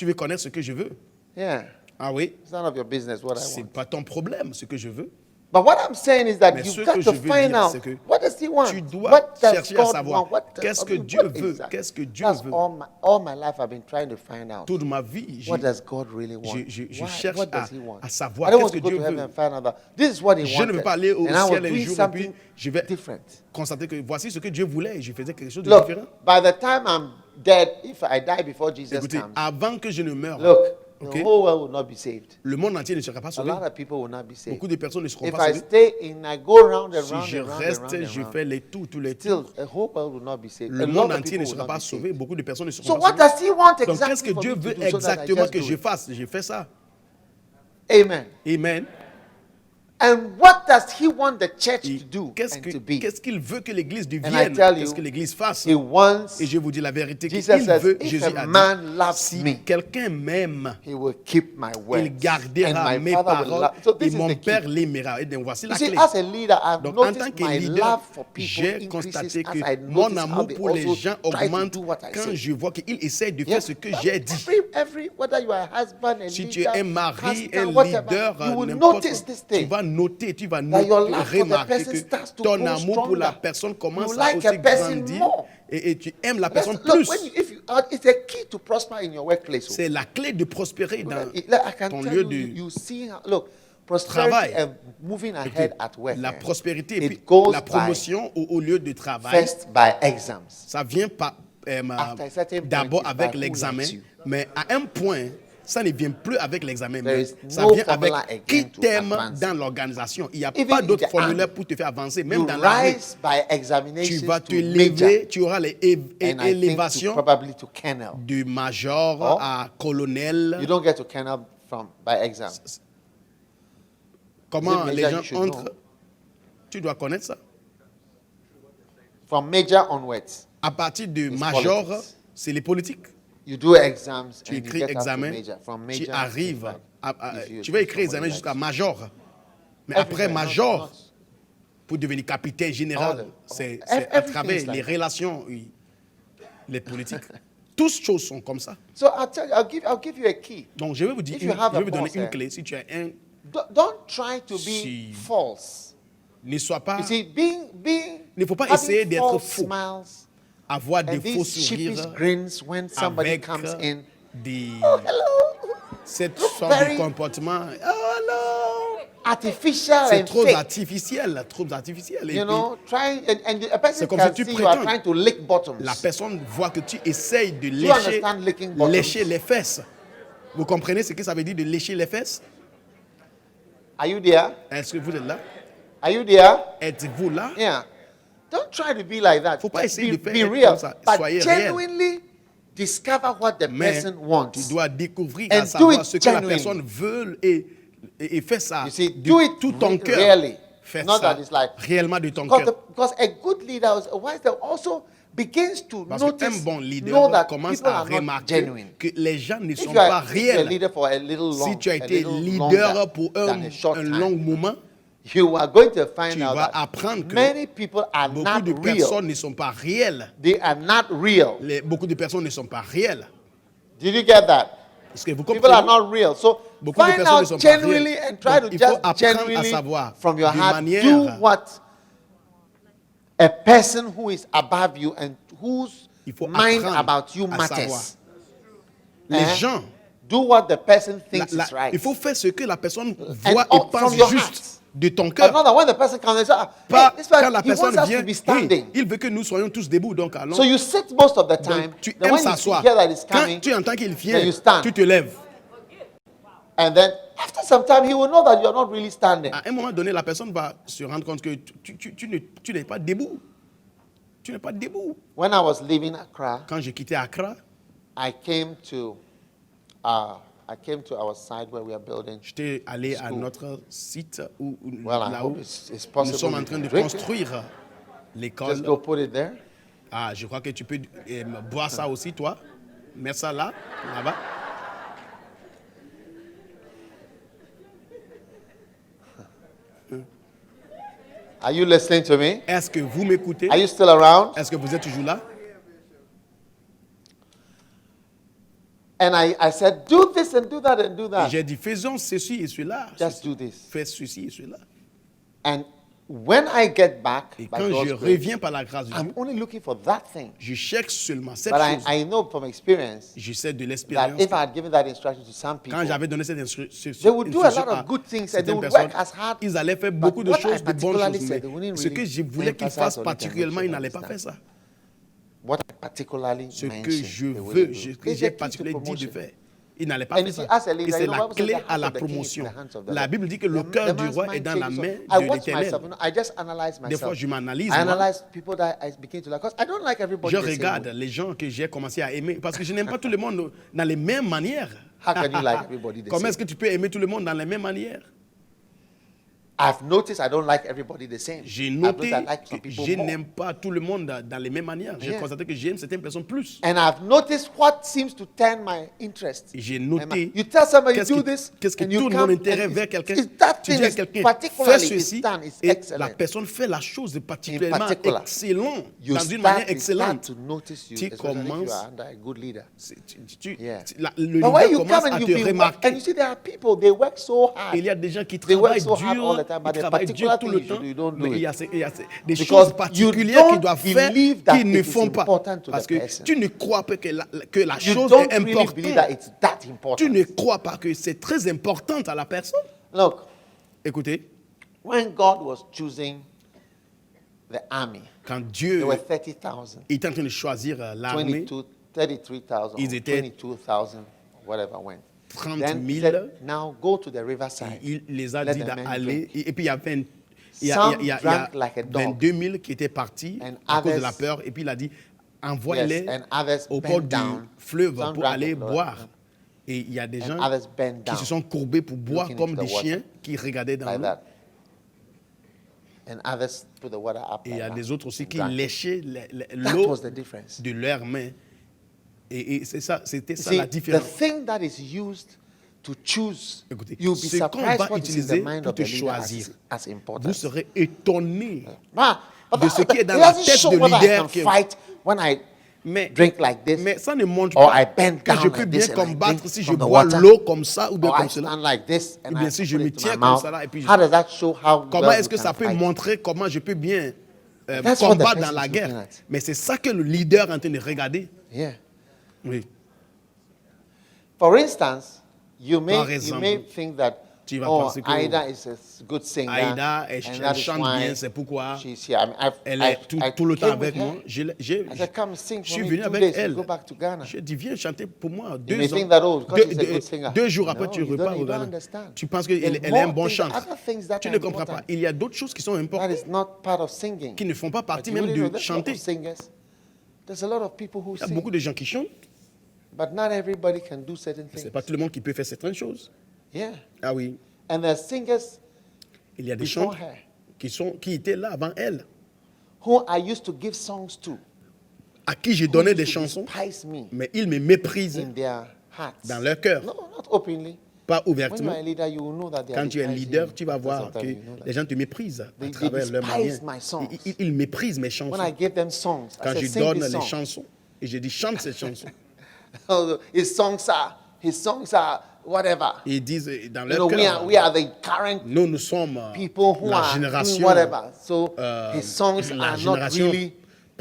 veux connaître ce que je veux? Yeah. Ah oui, It's none of your business what I c'est want. pas ton problème ce que je veux. But what I'm saying is that Mais ce you've que got je to veux find dire, out c'est que what does he want? tu dois What does chercher à God savoir want? What qu'est-ce does- que I mean, Dieu what veut, exactly? qu'est-ce que Dieu That's veut. all my life I've been trying to find out. Toute ma vie, What does God really want? je Why- cherche what does à- he want? à savoir I don't qu'est-ce want to que go Dieu to heaven veut. and find out that this is what he Je ne veux wanted. pas aller au And I was ciel un doing jour et puis something je vais different. constater que voici ce que Dieu voulait et je faisais quelque chose de Look, différent. by the time I'm dead, if I die before Jesus Écoutez, comes, avant que je ne meure, look, ok, the whole world will not be saved. le monde entier ne sera pas A sauvé. lot of people will not be saved. Beaucoup de personnes ne seront If pas I sauvées. stay in, I go round and Si round je and round and reste, round and je round, fais les tours, tous les still, tours, the whole world will not be saved. le A lot monde of entier people ne will sera not pas be sauvé. saved. Beaucoup de personnes ne seront So pas what sauvées. does he want Donc, qu'est-ce exactly que for Dieu me to veut do so that I exactement just que do je it? fasse? J'ai fait ça. Amen. Amen. And what does he want the church Et to do Qu'est-ce and to be? qu'il veut que l'Église And devienne? I tell Qu'est-ce you, que l'Église fasse? He wants, Et je vous dis la vérité, qu'il Jesus says, veut, if Jésus a a man dit, loves si me, quelqu'un m'aime, he will keep my words. il gardera And my mes Father will paroles love. So et this is mon the key. Père l'aimera. Et donc voici You la see, clé. as a leader, I've Donc en tant noticed que my leader, love for people j'ai increases constaté as I que mon notice how amour they pour les also gens try to augmente do what I quand say. je vois qu'ils essaient de Yeah. faire ce que j'ai dit. Whether you are a husband, a Si tu leader, es un mari, pastor, un whatever, leader, you will n'importe notice quoi, this tu thing. vas noter, tu vas That your noter, love for the remarquer person que starts to ton grow amour pour la stronger. personne commence You à like a aussi person grandir more. et tu aimes la personne Look, plus. it's a key to prosper in your workplace. C'est la clé de prospérer dans I can ton tell lieu you, de you see, look, prosperity travail. and moving ahead at work. la prospérité et It puis goes la promotion au lieu de travail. first by exams. Ça vient After a certain point, d'abord it's avec by who l'examen, likes you. mais à un point, ça ne vient plus avec l'examen, There mais is ça no vient avec formula again qui to t'aime advance. dans l'organisation. Il n'y a Even pas in d'autre the formulaire army, pour te faire avancer, même You dans la rue. rise by examination Tu vas te to major, lever, tu auras les and I think élévations probably to colonel. du major Oh. à colonel. You don't get to colonel by exam. Comment Is it les major gens you should entrent? know? Tu dois connaître ça. From major onwards, À partir de It's major, politics. c'est les politiques. you do exams Tu and you écris get up to examen, major. From tu major, arrives, if you- tu vas if écrire somebody examen likes jusqu'à you. major. Mais après Everywhere, major, not- pour devenir capitaine général, All c'est the- à everything travers is like les that. relations, oui, les politiques. Toutes choses sont comme ça. So I'll give you a key. Donc je vais vous dire, If you have je a vais vous donner boss, une clé. Si tu as un, Don't try to be Si- false. ne sois pas, You see, ne faut pas having essayer d'être false faux. Smiles avoir des and faux these sheepish sourires grins when somebody avec comes in. des, Oh, hello. cette Look sorte very de comportement. Oh non! Artificial C'est and trop fake. artificiel, trop artificiel. Et You puis, know, trying and a person C'est comme can si tu see you are prétends. trying to lick bottoms. la personne voit que tu essayes de you lécher, understand licking bottoms? lécher les fesses. Vous comprenez ce que ça veut dire de lécher les fesses? Are you there? Est-ce que vous êtes là? Are you there? Êtes-vous là? Yeah. Don't try to be like that. Faut pas Just essayer be, de faire be être real. comme ça. But Soyez réel. genuinely discover what the Mais person wants. tu dois découvrir And à do savoir it ce que la genuinely. personne veut et fais ça You see, de do it tout ton cœur. really. Fais Not ça that it's like réellement de ton because, cœur. because a good leader, a wise leader also begins to Parce notice, qu'un bon know leader that commence people à are not remarquer genuine. que les gens ne If sont you are, pas if you're a réels. leader for a little long, Si tu as a été little leader longer pour than a short un time, long moment, you are going to find tu out vas that apprendre que many people are beaucoup not de real. personnes ne sont pas réelles. They are not real. Beaucoup de personnes ne sont pas réelles. Did you get that? Est-ce que vous People are comprenez? not real. So Beaucoup de find personnes ne out sont pas genuinely réelles. and try Donc, to il faut just apprendre à genuinely savoir from your de heart manière- do what a person who is above you and whose Il faut mind apprendre about you à matters. savoir. Les Eh? gens, Do what the person la- thinks la- is right. il faut faire ce que la personne voit all et from pense your juste heart. de ton cœur. Another, when the person comes and says, Pas hey, this quand person, la he personne wants us vient, to be oui, standing. il veut que nous soyons tous debout, donc allons. So you sit most of the time. Donc, tu then aimes when you s'asseoir. hear that it's Quand coming, tu entends qu'il then vient, you stand. tu te lèves. and then after some time, he will know that you're not really standing. À un moment donné, la personne va se rendre compte que tu n'es pas debout. Tu n'es pas debout. When I was leaving Accra, Quand j'ai quitté Accra, I came to our side where we are building. j'étais allé à School. notre site où, Well, I là où hope it's nous possible. sommes en you train can de drink it. construire l'école. Just go put it there. Ah, je crois que tu peux boire ça aussi, toi. Mets ça là, là-bas. Are you listening to me? Est-ce que vous m'écoutez? Are you still around? Est-ce que vous êtes toujours là? And I said, do this and do that and do Et that. j'ai dit, faisons ceci et cela. Just do this. Fais ceci et cela. And when I get back, Et by quand God's je grace, reviens par la grâce de I'm Dieu, only looking for that thing. je cherche seulement cette But chose. I know from experience Je sais de that l'expérience. if I had given that instruction to some people, Quand j'avais donné cette instruction, they would do a lot of good things and they would work as hard. ils allaient faire But beaucoup de what I choses, de bonnes particularly choses. said, Mais they wouldn't ce que really je voulais qu'ils emphasize fassent on it and make particulièrement, sure ils n'allaient that pas it's faire ça. what I particularly Ce que mentioned, je they veux, wouldn't ce do. que It's j'ai the key to particulièrement dit de promotion. faire. Ils n'allaient pas And faire you see, ça. as a leader, Et c'est you know, la Bible says clé the heart à la of the king is in promotion. the hands of the La Lord. Bible dit que le The cœur du man's roi est mind dans la changes. main I de watch l'Éternel. myself, I just analyze myself. Des fois, je m'analyse, I moi. analyze people that I begin to like. Because I don't like everybody Je the same regarde way. les gens que j'ai commencé à aimer parce que je n'aime pas tout le monde dans les mêmes manières. How can you like everybody the Comment same? est-ce que tu peux aimer tout le monde dans les mêmes manières? I've noticed I don't like everybody the same. J'ai I've noté noticed I like some que people je more. n'aime pas tout le monde dans les mêmes manières. J'ai Yeah. constaté que j'aime certaines personnes plus. And I've noticed what seems to turn my interest. Et j'ai And noté you tell somebody qu'est-ce do qui- this, qu'est-ce qui and you tourne come mon intérêt and vers it's- quelqu'un. it's that Tu thing dis à is quelqu'un, fais particularly ceci, it's done, it's et excellent. la personne fait la chose de particulièrement particular. excellent, You dans une start, manière you start excellente. to notice you, Tu especially if you commences, are under a good leader. le Yeah. leader But when you commence come à and te you be and remarquer. you see there are people they work so hard. Il y a des gens qui They work travaillent so hard all dur, the time, ils but the travaillent dur particular tout thing le you temps, should do, you don't mais do il y a, it. des Because choses you particulières don't qu'ils doivent faire believe that qu'ils ne it is font pas. important to the Parce que person. tu ne crois pas que la You chose don't est really believe that importante. it's that Tu important. ne crois pas que c'est très important à la personne. Look, Écoutez, when God was choosing the army, quand there Dieu were 30,000, est en train de choisir l'armée, 33,000, Ils étaient 22,000, whatever went. 30 Then he 000, said, now go to the riverside. il les a Let dit the men d'aller. drink. Et puis il y a 20. Il y a, Some il y a- il y a drank like a dog. 22 000 qui étaient partis And à cause de la others- peur. Et puis il a dit, envoie-les Yes, and others au bent bord du down. fleuve Some pour drank aller the blood. boire. Et il y a des And gens others bent qui down se sont courbés pour boire looking comme into des the water. chiens qui regardaient dans like l'eau. that. And others put the water up Et il y like a that des autres aussi and qui drank it. léchaient That l'eau was the difference. de leurs mains. Et c'est ça, c'était ça See, la the différence. thing that is used to choose, Écoutez, you'll be ce qu'on surprised va what is in the utiliser mind pour of te the leader choisir, as important. vous serez étonné But de ce qui est dans it la doesn't tête show de whether I leader can que- fight when I drink like this, Mais ça ne montre or pas I bend que down je peux like bien this and I combattre drink si je from the bois water, l'eau comme ça ou bien or I comme cela. stand like this and Ou bien I si je put me it to tiens my comme mouth. ça et puis How does that show how Comment well est-ce que we ça can peut fight? montrer comment je peux bien That's what the combattre person dans la is guerre? looking at. Mais c'est ça que le leader est en train de regarder. Yeah. Oui. For instance, you Par may exemple, think that tu vas oh, penser que Aida is a good singer. Aïda, elle and that is chante why bien, c'est pourquoi she's here. I mean, elle est tout le temps came with avec moi. her. Je I said, come sing je for suis me venu 2 avec days elle. and go back to Ghana. Je dis, viens chanter pour moi You may 2 think ans. that, oh, because she's a good singer. 2 jours après, No, tu you repars don't- au you don't Ghana. understand. Tu penses qu'elle There's est more un bon things, chanteur. other things that Tu are ne comprends pas. important. Il y a d'autres choses qui sont That importantes, is not part of singing. qui ne font pas But partie you même wouldn't know, de there's a lot chanter. of singers. There's a lot of people who Il y a sing, beaucoup de gens qui chantent. but not everybody can do certain Ce things. n'est pas tout le monde qui peut faire certaines choses. Yeah. Ah oui. And there's singers Il y a des before chants her qui étaient là avant elle, who I used to give songs to. à qui j'ai Who donné used des to chansons, despise me mais ils me méprisent in their hearts. dans leur cœur, No, not openly. pas When you ouvertement. are a leader, you will know that they are Quand tu es un despising leader, you. tu vas voir que Sometimes you know that. les gens te méprisent à They travers leur manière. despise my songs. Ils méprisent mes When I chansons. gave them songs, I Quand said, je sing donne this les song. chansons, et je dis chante ces chansons, his songs are whatever. et ils disent dans You leur know, cœur, we are the current nous sommes people who la are doing génération, whatever. So euh, his songs la are not génération really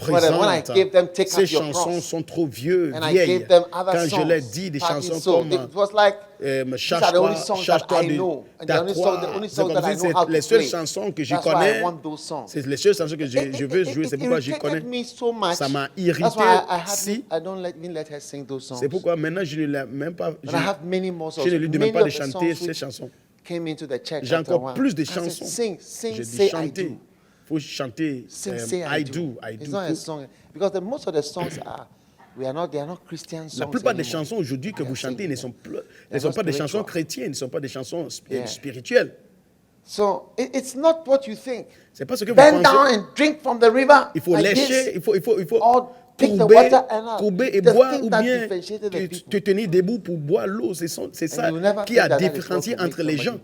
whatever. When I présente. gave them Take Ces Up Your chansons Cross, sont trop vieilles, and I vieilles. gave them other Quand songs, je leur dis des Party chansons Soul, comme it was like these are the only songs that charge-toi I de know, and the ta only croix. songs C'est that comme I si know how c'est les to seules play. chansons que je That's why I connais. want those songs. C'est les seules chansons que je veux jouer. C'est pourquoi je irritated connais. me so much. Ça m'a That's irrité. why Si, I don't even let her sing those songs. c'est pourquoi maintenant je ne l'ai même pas. But I have many more songs. Je ne lui demande Many pas de of the chanter songs ces which chansons. came into the church J'ai after a encore while. plus de I said, chansons. sing, Je dis say I chanter. do. Il faut chanter. Sing, say I do. It's not a Faut- song because most of the songs they are not Christian songs. La plupart des anymore. chansons aujourd'hui que They vous are chantez ne sont, singing. ne sont not pas des chansons spiritual. chrétiennes, ne sont pas des chansons Yeah. spirituelles. So it's not what you think. C'est pas ce que vous Bend down pensez. and drink from the river. Il faut like lécher, this. il faut Or take the courber, water and courber et the boire thing ou that bien differentiated the te people. tenir debout pour boire l'eau. C'est ça And you never qui think a that that is what différencié will make entre les somebody gens.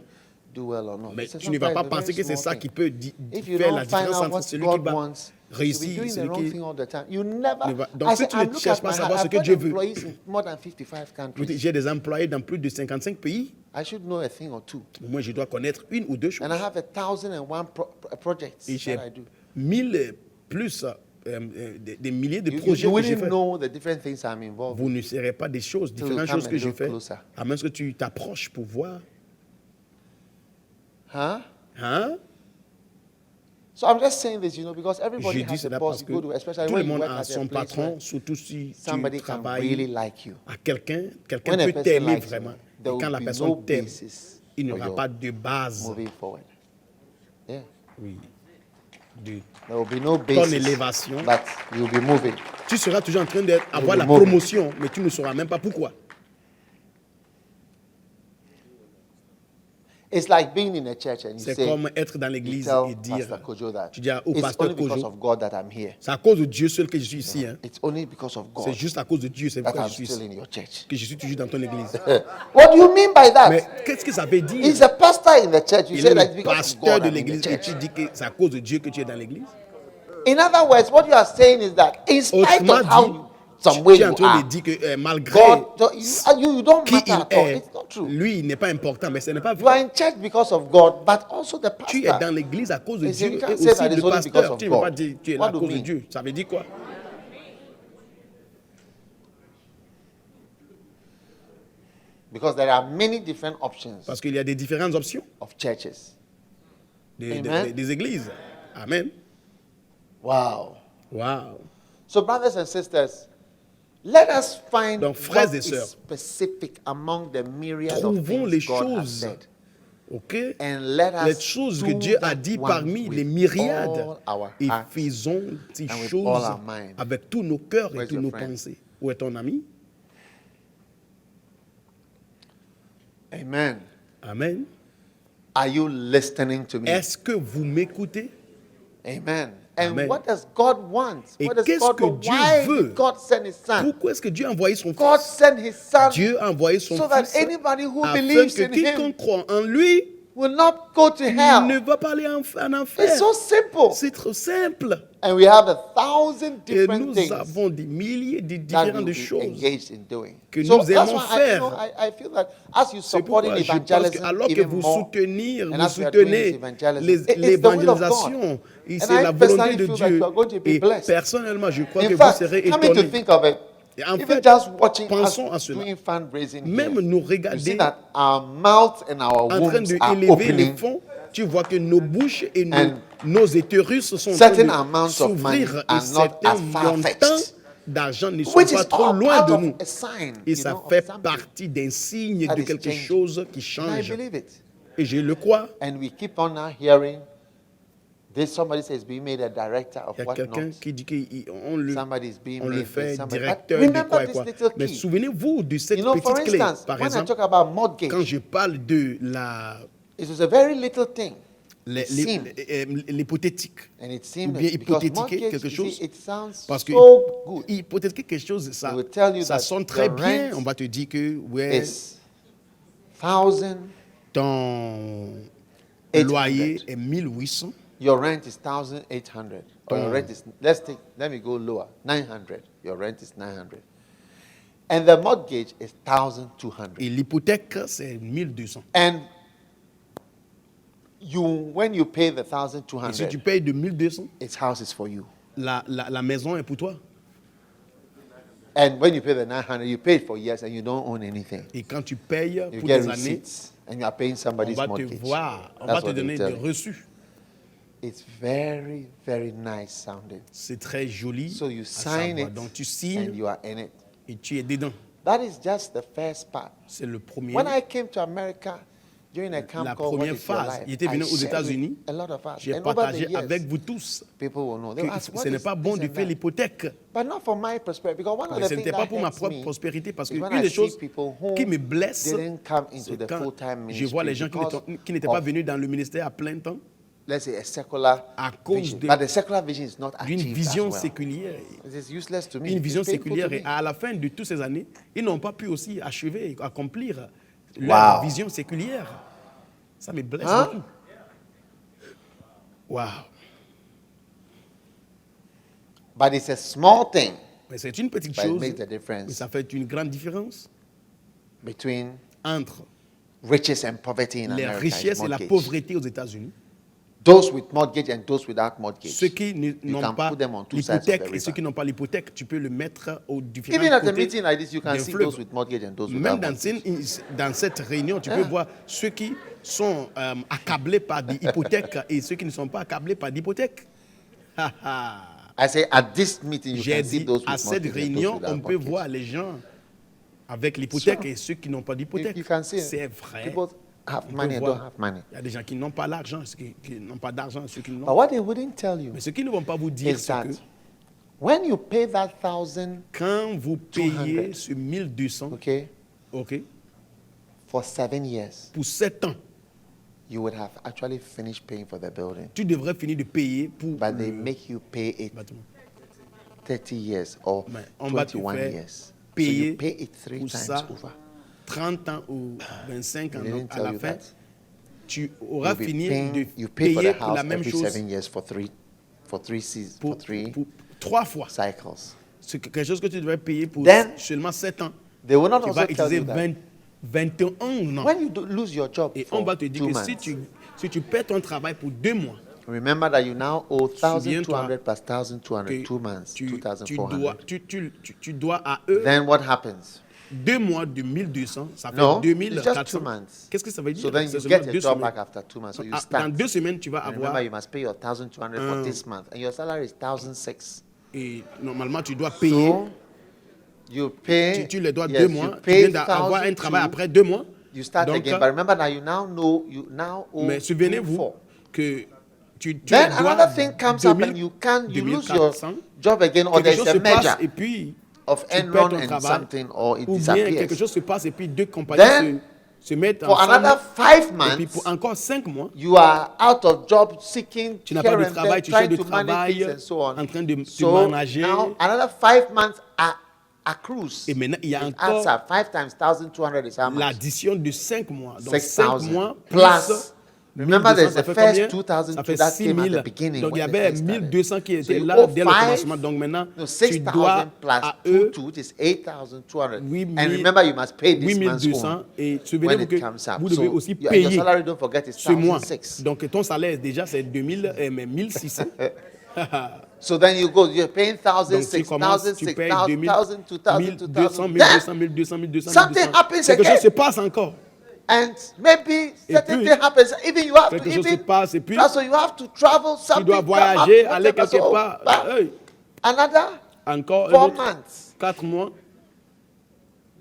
do well or not. Mais It's a tu ne vas pas very penser que c'est small ça thing. qui peut If you faire don't la find différence out entre what celui qui God va wants, you'll be réussir doing et the celui wrong qui... thing all the time. You never. Donc, I si said, tu I ne look cherches at pas à my savoir heart. ce I've que got Dieu veut. employees in more than 55 countries. J'ai des employés dans plus de 55 pays. I should know a thing or two. Moi, je dois connaître une ou deux choses. And I have 1,001 projects Et j'ai that I do. 1000 plus des milliers de You projets que j'ai wouldn't fait. know the different things I'm involved Vous in. ne serez pas des choses, Till you différentes come choses a que je little fais. closer. À moins que tu t'approches pour voir. Huh? Hein? So I'm just saying this, because everybody Je dis has a cela boss parce you go to, que especially tout le when you monde work a at a son place patron, where surtout si tu somebody can really travailles like you. à quelqu'un. Quelqu'un When a peut person t'aimer likes you, vraiment. there Et quand will la be personne no t'aime, basis il n'y for aura your pas de base. moving forward. Yeah. Oui. De There will be no ton basis, élévation. but you'll be moving. Tu seras toujours en train d'avoir be la moving. promotion, mais tu ne sauras même pas pourquoi. It's like being in a church and you C'est say, comme être dans you l'église tell et dire, Pastor Kojo that tu dis au it's pasteur only because Kojo, of God that I'm here. c'est à cause de Dieu seul que je suis ici. Hein. It's only because of C'est God juste à cause de Dieu, c'est that pourquoi I'm je suis still ici. in your church. Que je suis toujours dans ton église. What do you mean by that? Mais qu'est-ce que ça veut dire? He's a pastor in the church. You Il say est that it's le because of pasteur God de I'm in the l'église et church. tu dis que c'est à cause de Dieu que tu es dans l'église. In other words, what you are saying is that in spite Autrement of how dit, some way tu es en you train are, de dire que malgré God, you don't qui matter il at all. est, It's not true. lui il n'est pas important, mais ce n'est pas You are vrai. in church because of God, but also the Tu es dans pastor. l'église à cause de You see, Dieu you et can't aussi say that le it's only because pasteur. of Tu ne peux pas God. dire tu es là What à do cause you de mean? Dieu. Ça veut dire quoi? Because there are many different options Parce qu'il y a des différentes options of churches. des églises. Amen. Wow. Wow. So, brothers and sisters, let us find Donc, frères what et is sœurs, specific among the myriad of Trouvons les things God has choses, said. ok? And let us Les choses que do Dieu a that dit one parmi with les myriades. all our Et hearts. faisons ces and with choses all our mind. avec tous nos cœurs et Where's tous your nos friend? pensées. Où est ton ami? Amen. Amen. Are you listening to me? Est-ce que vous m'écoutez? Amen. And Amen. what does God want? Et What does qu'est-ce God que want? Dieu Why veut? did God send His Son? Pourquoi est-ce que Dieu a envoyé son God Fils? sent His Son Dieu a envoyé son so that Fils anybody who afin believes que in Him quiconque croit en lui will not go to ne hell. va pas aller en enfer. It's so simple. C'est trop simple. And we have 1,000 Et different nous things avons des milliers de that différentes we choses. engaged in doing. que So nous that's aimons why faire. I feel that as you C'est supporting pourquoi je pense evangelism que alors que even vous more, soutenez, and vous as we are doing soutenez this evangelism, it's the will of l'évangélisation, et And c'est I la volonté personally de feel that Dieu. you are going to be Et blessed. personnellement, je crois In que fact, vous serez coming to étonnés. think of it, Et en even fait, just watching us pensons à cela. doing fundraising Même here, nous you see regarder that our mouths and our en train wombs are d'élever les opening. fonds, tu vois que nos bouches et And nos utérus sont en certain train amounts de of money s'ouvrir et are not certains as far-fetched. montants d'argent ne sont Which pas is trop all loin part de of nous. a sign, Et you ça know, of fait something partie d'un signe that de is quelque changing. chose qui And I change. believe it. Et je le crois. And we keep on now hearing this. Somebody says being made a director of Il y a what quelqu'un not. qui dit qu'on le, Somebody is being on le made fait somebody. But directeur de remember quoi et this quoi. little Mais key. souvenez-vous de cette You know, for petite clé. instance, Par when I exemple, talk about mortgage, quand je parle de it was a very little thing. l'hypothétique, And it ou seemed bien because hypothétiquer mortgage, quelque you chose, see, it sounds parce que so good. hypothétiquer quelque chose, They will tell you ça that sonne très your bien. rent On va te dire que ouais, It's 1,000. ton 800. loyer est 1800. Your rent is 1,800. Or your Oh. rent is, let me go lower, 900. Your rent is 900. And the mortgage is 1,200. Et l'hypothèque, c'est 1200. And when you pay the Et si 1,200, tu payes de 1200, its house is for you. la maison est pour toi. And when you pay the 900, you pay it for years and you don't own anything. Et quand tu payes You pour get des années, receipts and you are paying on somebody's va te mortgage. voir, on That's va te what they donner tell des you. reçus. It's very, very nice sounding. C'est très joli. So you à sign savoir. it Donc tu and signes you are in it. et tu es dedans. That is just the first part. C'est le premier. When I came to America during a camp La called What première is Your phase, Life, il était venu I aux shared États-Unis. with a lot of us. J'ai And over partagé the years, avec vous tous people will know. They que will ask, what ce n'est is pas bon this de and faire that? l'hypothèque. But not for my prosperity, because one of Mais the ce things n'était pas that pour ma hurts propre me prospérité, parce is when qu'une I des see choses people who qui me blesse, didn't come into c'est the quand full-time je vois les ministry gens because qui n'étaient pas of, venus dans le ministère à plein temps, let's say, a secular à cause vision. de- But the secular vision is not d'une achieved vision as well. séculière. It is useless to me. Une vision It's painful séculière. to Et me. à la fin de toutes ces années, ils n'ont pas pu aussi achever, accomplir leur Wow. vision séculière. Ça me blesse Hein? beaucoup. Wow. But it's a small thing Mais c'est une petite But it chose, makes a difference. mais ça fait une grande différence between entre riches and poverty in les America. is richesses et la mortgage. pauvreté aux États-Unis. Those with mortgage and those without mortgage. Ceux qui You n'ont can pas put them on two sides of the l'hypothèque et ceux river. qui n'ont pas l'hypothèque, tu peux le mettre aux différents Even at a côtés meeting like this, you can d'un see fleuve. those with mortgage and those Même without mortgage. dans cette réunion, tu peux voir ceux qui sont accablés par des hypothèques et ceux qui ne sont pas accablés par d'hypothèques. Ha, ha. I say at this meeting, you J'ai can see dit, those à with cette mortgage and those réunion, without on peut mortgage. voir les gens avec l'hypothèque Sure. et ceux qui n'ont pas You, d'hypothèque. you can see C'est vrai. people have On peut money and voir. don't have money. Il y a des gens qui n'ont pas l'argent, ceux qui n'ont pas d'argent, ceux qui But n'ont. what they wouldn't tell you Mais ce qu'ils ne vont pas vous dire, is c'est that que when you pay that 1,000, quand vous payez 200, ce 1200, okay, ok, for 7 years, pour 7 ans, you would have actually finished paying for the building. tu devrais finir de payer pour But they le make you pay it bâtiment. 30 years or Mais on va te 21 faire years. So payer you pay it 3 pour times ça over. 30 ans ou 25 ans. They Donc, didn't à tell la you fin, that. tu auras You'll be fini paying- de you pay for payer the pour la house même every chose 7 years for three seasons, for three pour 3 fois. cycles. C'est quelque chose que tu devrais payer pour Then- seulement 7 ans. They will not Tu also vas tell utiliser you that 21 ans. when you lose your job Et for on va te dire 2 que months, si tu perds ton travail pour 2 mois, remember that you now owe Souviens-toi 1,200 plus 1,200, que 2 months, tu 2,400. tu dois à eux Then what happens? 2 mois de 1200, ça fait No, it's just 2 2400. months. Qu'est-ce que ça veut dire? So then C'est you seulement get your 2 job semaines. back after 2 months. So you Dans start. 2 semaines, tu vas And avoir remember, you must pay your 1,200 for this month, and your salary is 1,600. et normalement tu dois payer. So you pay. Tu les dois yes, 2 you mois. Tu pay viens d'avoir un 1,200. travail après 2 mois. You start Donc, again, but remember that you now owe mais souvenez-vous 2,400. que tu Then dois another thing comes up 2000, and you lose your 2400. job again, or Quelque there's chose a se passe merger et puis of tu perds Enron ton and travail. something, or it Ou bien quelque disappears. chose se passe et puis 2 compagnies Then, se mettent For ensemble. another 5 Et puis months, pour encore 5 mois, you are out of job seeking tu n'as here pas de and travail, there, tu cherches trying de to manage travail, things and so on. en train de te So manager. now another 5 months accrues. Et maintenant, il y a It encore adds up. 5 times 1,200 is how much? l'addition de 5 mois. Donc 6,000 5 mois plus Remember, 1200, there's ça the fait first combien? 2,000 Ça fait that came at 6000. the beginning. Donc il y when they avait first started. 1200 qui So étaient you là owe dès le 5, commencement. Donc maintenant, no, tu dois 6,000 plus à 2, eux 2 is 8,200. 8 And remember, you must pay this month's 8200 own et when souvenez-vous it que comes up. vous devez So aussi your payer salary, don't forget, is ce mois. 1,600. Donc ton salaire déjà c'est 2000 mais 1600. So then you go, you're paying Donc 1,600, tu commences, 1,600, tu payes 1,000, 2000, 2,000, 1200, 2,000. 1200, 1200, 1200, Something 1200. happens Quelque again. chose se passe encore. And maybe certain puis, thing happens. Even you have to quelque chose se even, passe et puis, so you have to travel Tu something. dois come voyager, up, aller whatever. quelque So, part. Hey, another encore 4 un autre, months. 4 mois.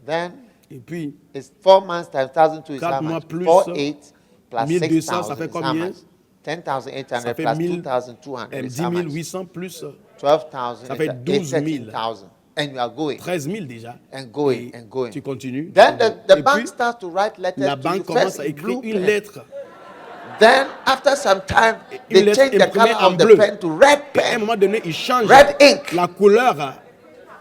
Then Et puis, it's 4 months times 1,200 is 4 how mois much? plus 4,800 plus 1200, 6,000 ça fait is how combien? much? 10,800 ça fait plus 1000, 2,200 is how 10 much? 800 plus 12,000 ça fait 12 000. 13,000. And you are going 13 000 déjà. and going Et and going. tu continues. Then the Et bank puis, starts to write letters la to banque you commence first à in écrire blue une pen. lettre. Then after some time, Une they lettre change the imprimée color en of the bleu. pen to red Et à un pen. moment donné, il change Red ink. la couleur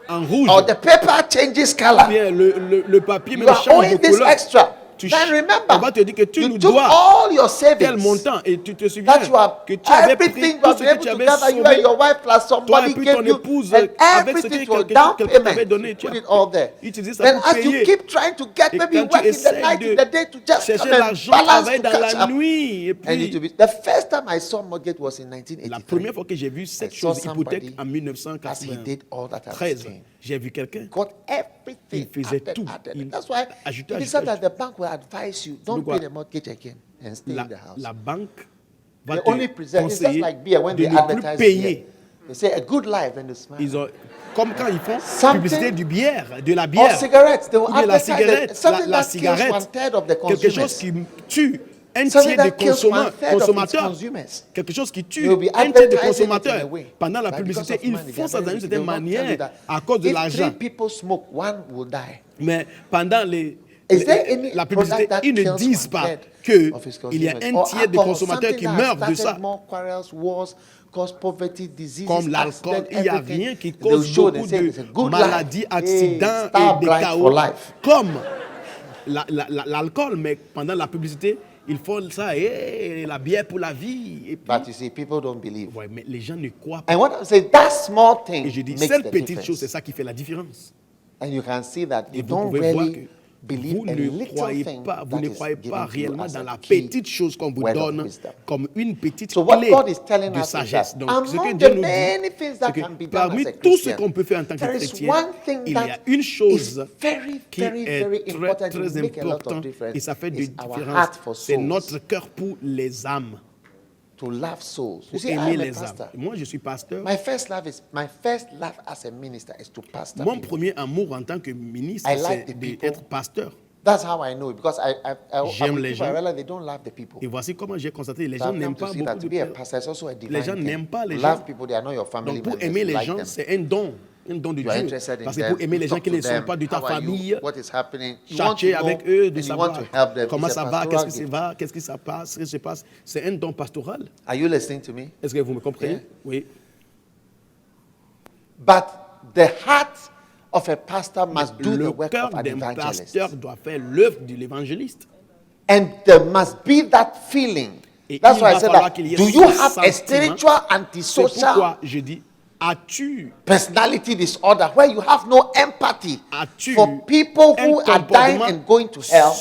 en rouge. Or the paper changes Ou color. bien le papier You même are change owing de this couleur. extra. Tu Then on va te dire que remember, tu you nous took dois all your tel savings montant et tu te souviens that you have, que tu avais pris everything you tout have ce been que tu able to avais gather, you and sauvé, your wife plus toi somebody et puis gave ton you, épouse, and avec ce que everything to quelqu'un down t'avait payment. donné, You tu put as it all there. utilisé ça Then pour as you payer. keep trying to get, Et maybe quand tu work in the essaies night, in de the day to just chercher come and l'argent, balance travailler to dans catch la up. nuit. Et And it will puis, be, the first time I saw mortgage was in la 1983. première fois que j'ai vu cette I saw chose hypothèque somebody, en as he did all that I was 1993, saying, j'ai vu quelqu'un. got everything Il faisait added, tout. added. Il That's why ajoutait, it is ajoutait, said that the bank will advise you, don't pourquoi? pay the mortgage again and stay in the house. La banque va They te only present, it's just conseiller like beer when de they ne plus advertise payer. beer. They say a good life and they smile. Ils ont, comme quand ils font Something- publicité du bière, de la Or bière, cigarettes, they will ou bien la advertise cigarette, it. Something la that kills cigarette, 1/3 of the quelque chose consumers. qui tue un Something tiers des that kills 1/3 of its consommateurs, consumers. quelque chose qui tue They will be un tiers des advertising it in a consommateurs. way. Pendant la But because publicité, of ils money, font they are ça dans very une wicked. They certaine will not tell you manière that à cause de if l'argent. 3 people smoke, 1 will die. Mais pendant Is there any la publicité, product that ils ne kills disent pas 1/3 qu'il of its y a consumers? un Or tiers des alcohol, consommateurs something qui that has meurent de started ça. more quarrels, wars, cause poverty, diseases, Comme l'alcool, accidents, il n'y a everything. rien qui They'll cause show, they beaucoup say it's a de good maladies, life. accidents Hey, et star des bright chaos, for life. comme l'alcool. Mais pendant la publicité, ils font ça, et la bière pour la vie. Et puis, But you see, people don't believe. ouais, mais les gens ne croient pas. And what I'm saying, that small thing Et je dis, makes cette the petite chose, c'est difference. ça qui fait la différence. And you can see that Et you vous don't pouvez voir que really believe vous a ne little croyez thing pas, vous that ne is croyez given pas to you réellement as dans a la key petite chose qu'on vous word of donne wisdom. comme une petite So what clé God is telling de us is sagesse. that Donc, ce que among Dieu the nous many dit, things c'est that que can be done parmi as a tout ce Christian, qu'on peut faire en tant que there is chrétien, one thing il y a that une is chose very, qui very, est very très, important to très make a lot of important difference. et ça fait de Is our différence. heart for C'est souls, notre cœur pour les âmes, to love souls. You pour see, I aimer am a les âmes. pastor. Moi, je suis pasteur. My first love as a minister is to pastor Mon people. premier amour en tant que ministre, I like c'est the people. d'être pasteur. That's how I know it, because J'aime with les people, I gens. realize they don't love the people. Et voici comment j'ai constaté, les So gens I've n'aiment come to pas see that beaucoup to de be a personnes. pastor is also a divine Les gens thing. n'aiment pas les Love gens. people, they are not your family Donc, pour members. aimer You les like gens, them. c'est un don de You are Dieu. interested in Parce que them. pour aimer You les gens talk qui to ne sont them. pas de ta How are you? famille, What is happening? You want to chercher know avec eux, de and you want savoir to help them. comment It's ça a va, pastoral qu'est-ce qui gift. va, qu'est-ce qui se passe. C'est un don pastoral. Are you listening to me? Est-ce que vous me comprenez? Yeah. Oui. But the heart of a pastor must do the Le work cœur of an d'un evangelist. pasteur doit faire l'œuvre de l'évangéliste. And there must be that feeling. Et That's il why I va said falloir that. qu'il y ait Do ce you have a sentiment. spiritual C'est antisocial pourquoi je dis, as-tu personality disorder where you have no empathy as-tu for people un who are dying comportement and going to hell?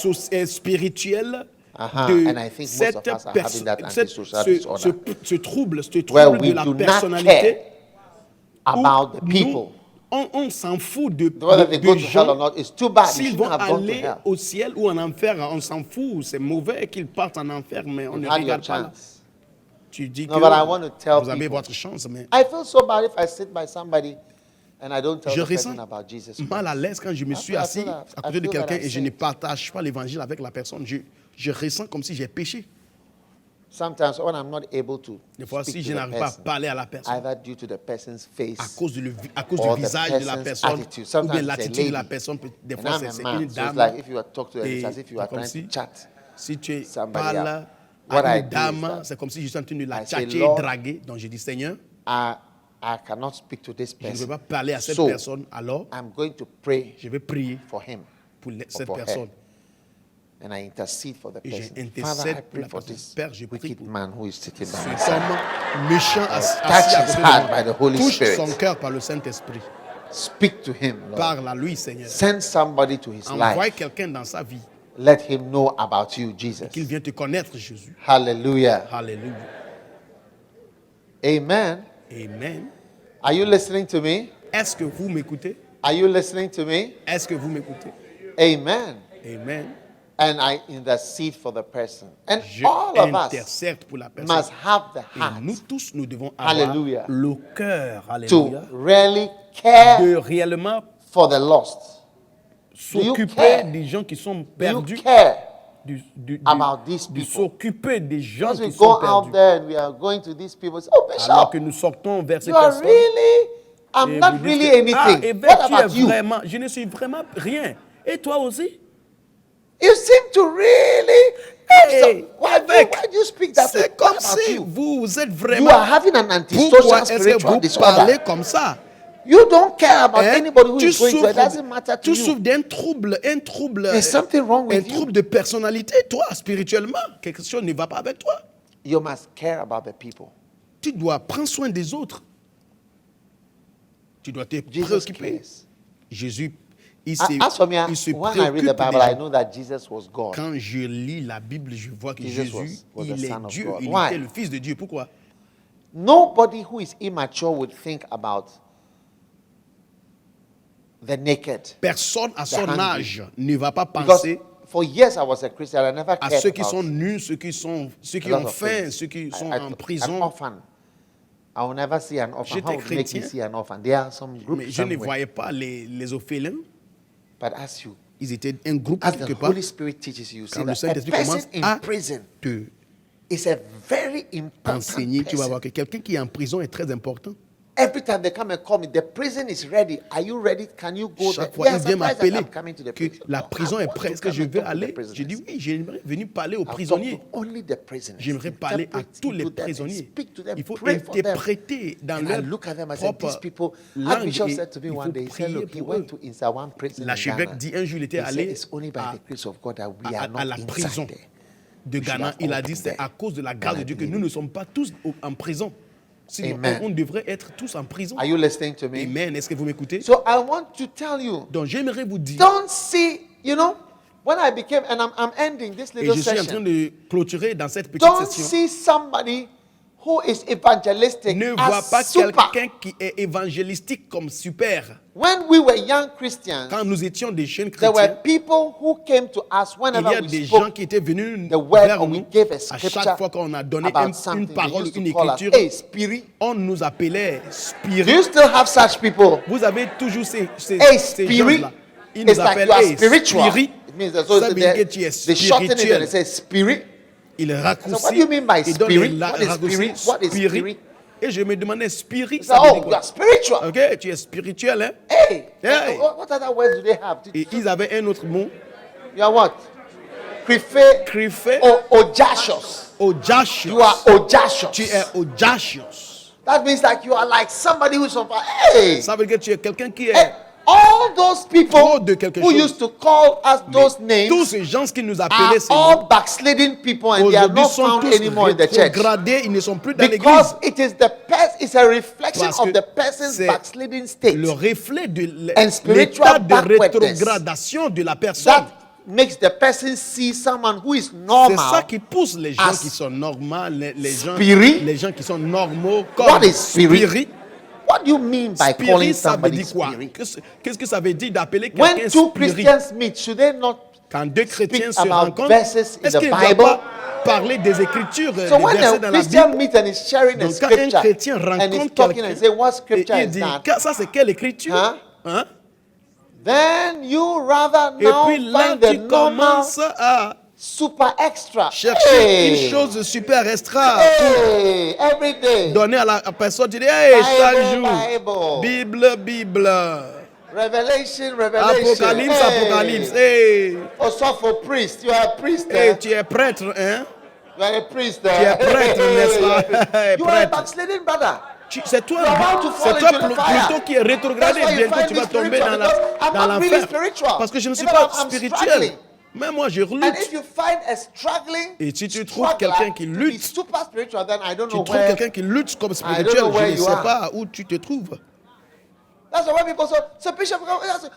spirituel Uh-huh. de And I think most cette of us are having that antisocial ce disorder. trouble Where de we la do not personnalité care où about the nous, people. on s'en fout de Whether they go de to hell or gens. not, it's too bad. They S'ils shouldn't vont have gone to aller hell. au ciel ou en enfer, on s'en fout. C'est mauvais qu'ils partent en enfer, mais on You've ne had your regarde pas là. chance. Tu dis No, but I want to que tell vous avez people. votre chance, mais I feel so bad if I sit by somebody and I don't tell je the person ressens about Jesus mal à Christ. l'aise quand je me I suis feel assis that- à I côté de feel that quelqu'un I et je ne sinned. partage pas l'évangile avec la personne. Je ressens comme si j'ai péché. Sometimes when I'm not able to Des fois, speak si to je the n'arrive pas à person, parler à la personne, either due to the person's face, à cause du or the visage de la person's personne, attitude. ou bien Sometimes it's a l'attitude de la lady, personne, des and fois I'm c'est a une man, so it's dame. like if you are talking to her, Et it's as if you are comme trying si- to chat. Si tu somebody parles else. What à I une do is dame, that c'est comme si je suis en train de la I say, tchatcher, Lord, draguer. Donc je dis, Seigneur, I cannot speak to this je ne peux person. pas parler à cette So, personne, alors I'm going to pray je vais prier for him pour cette for her. personne. and I intercede for the Et person. j'intercède Father, I pour pray la for personne. this Père, je prie wicked pour man who is sitting by my cet side. homme méchant assis Touch à his côté heart de moi. by the Holy Touche Spirit. son cœur par le Saint-Esprit. Speak to him, Lord. Parle à lui, Seigneur. Send somebody to his Envoie life. quelqu'un dans sa vie Let him know about you, Jesus. qu'il vienne te connaître, Jésus. Hallelujah. Alléluia. Amen. Amen. Are you listening to me? Est-ce que vous m'écoutez? Are you listening to me? Est-ce que vous m'écoutez? Amen. Amen. And I intercede for the person. And Je all of us intercède pour la personne. must have the Et heart nous tous, nous devons avoir Hallelujah. le cœur, to alléluia, really care de réellement for the lost. Do you s'occuper care? des gens qui sont Do you perdus, care de about these de people? s'occuper des gens As we qui sont go out perdus. there and we are going to these people, say, oh, Alors que Bishop, nous sortons vers ces you are personnes, really, I'm et not vous dites really que, anything. et ben, What tu es about you? vraiment, je ne suis vraiment rien. Et toi aussi? You seem to really. Hey, why do you speak that way? C'est comme What about si you? vous êtes You vraiment. are having an antisocial Pourquoi est-ce que spiritual vous disorder. parlez comme ça? You don't care about Hein? anybody who Tu is going to. It souffres, doesn't matter to tu you. souffres d'un trouble, There's something wrong un with you. trouble de personnalité, toi, spirituellement. Quelque chose ne va pas avec toi. You must care about the people. Tu dois prendre soin des autres. Tu dois te Jesus préoccuper. cares. Jésus, il As for me, il se when I read the préoccupe Bible, des I gens. know that Jesus was God. Quand je lis la Bible, je vois que Jesus Jésus, was the il est Son of Dieu. God. Il Why? était le Fils de Dieu. Pourquoi? Nobody who is immature would think about the naked. Personne à son hungry. âge ne va pas Because penser for years I was a Christian, I never à cared ceux qui about sont nus, ceux qui a lot ont of faim, things. ceux qui sont I- en An prison. orphan. I will never see an orphan. J'étais How would make me chrétien, see an orphan? There are some groups Mais je ne somewhere. voyais pas les orphelins. But as you, Ils étaient un groupe as quelque the part. Holy Spirit teaches you, see Quand le that a Saint-Esprit person commence in à prison te is a very important enseigner, tu vas person. voir que quelqu'un qui est en prison est très important. Every time they come and call me, the prison is ready. Are you ready? Can you go there? Chaque fois, They are il vient surprised that m'appeler I'm coming to the que prison. la No, prison I est want prête. to Est-ce que come je and vais talk to the aller? prisoners. J'ai dit oui, j'aimerais venir parler aux I'll talk prisonniers. to only the prisoners. J'aimerais parler à Interpret tous les to them and prisonniers. speak to them, Il faut pray for them. interpréter dans And I leur look at them and say, these propre people, langue. Archbishop Et said to me il one faut day, he said, prier look, he pour went eux. to inside one prison in L'archevêque Ghana. dit un jour, il était He said, allé it's only by the grace of God that we are à not la prison inside there. de We should Ghana. have Il a all dit been c'est there. à cause de la grâce And de I Dieu que believe nous ne it. sommes pas tous en prison. Sinon, Amen. on devrait être tous en prison. Are you listening to me? Amen. Est-ce que vous m'écoutez? So I want to tell you, Donc, j'aimerais vous dire, don't see, you know, when I became, and I'm ending this et little je suis en train session, de clôturer dans cette petite don't session, see somebody who is evangelistic ne vois pas as super. quelqu'un qui est évangélistique comme super. When we were young Christians, Quand nous étions des jeunes there were chrétiens, people who came to us il y whenever a we des gens spoke qui étaient venus the word vers or we nous gave a à scripture chaque fois qu'on a donné about une something. They parole, used une to call us, écriture. hey, Spirit. On nous appelait Do spirit. you still have such people? Vous avez toujours ces Hey, ces Spirit. gens-là. Ils It's nous like appellent you are hey, spiritual. spirit. It means that so Ça veut dire que tu es they shorten it and spirituel. they say Spirit. Il So raccourcit. what do you mean by il donne spirit? les What is raccourcis, spirit? What is spirit? Et je me demandais, spirit, It's ça like, veut oh, dire you quoi? are spiritual. Ok, tu es spirituel, hein? Hey, Hey. what other words do they have? Et ils avaient un autre mot, You are what? Prefer Criffé, audacious. audacious. You are audacious. Tu es audacious. That means like you are like somebody who's on fire. Hey, Ça veut dire que tu es quelqu'un qui hey, est... all those people Trop de quelque who chose. used to call us those Tous names ces gens qui nous are appelaient ces all noms, backsliding people and they are aujourd'hui not sont found tous anymore in the church. rétrogradés, ils ne sont plus dans Because l'église. it is it's a reflection Parce of que the person's c'est backsliding state Le reflet de And spiritual l'état de backwardness. rétrogradation de la personne. that makes the person see someone who is C'est ça normal. qui pousse les gens as qui sont normaux, spirit. les gens qui sont normaux What comme is spirit? spirit. What do you mean by calling Spirit, ça veut somebody dire quoi? spirit? Qu'est-ce que ça veut dire d'appeler When quelqu'un two spirit? Christians meet, should they not? Quand deux chrétiens se about rencontrent, verses in est-ce the qu'ils ne doivent Bible? pas parler des Écritures, So des when versets a dans la Christian Bible? meets and is sharing a Donc quand un scripture chrétien and is rencontre talking and quelqu'un say, what et scripture il is dit, that? ça c'est quelle écriture? Hein? Hein? Then you rather Et now puis là, find the tu normal commences à super extra. chercher Hey! une chose super extra Hey, every day. pour donner à la personne. Tu dis, hey, chaque jour, Bible. Bible, Revelation. Apocalypse, Apocalypse. Hey, Also for priest, you are a priest. hey, tu es prêtre, hein? You are a priest. Tu es prêtre, n'est-ce pas? Hey, You are a prêtre. backsliding brother. C'est toi, You are about to fall c'est toi into the fire. plutôt qui est rétrogradé. That's why you Bientôt find tu me vas tomber spiritual, dans because I'm dans not really l'enfer. spiritual. Parce que je ne suis Even pas I'm spirituel. struggling. Mais moi, je And if lutte. you find a struggling, Et si tu trouves struggler quelqu'un qui to be lutte, super spiritual, then I don't tu know trouves where. quelqu'un qui lutte comme I don't spirituel, know where je ne you sais are. pas où tu te trouves. That's why people say, so Bishop,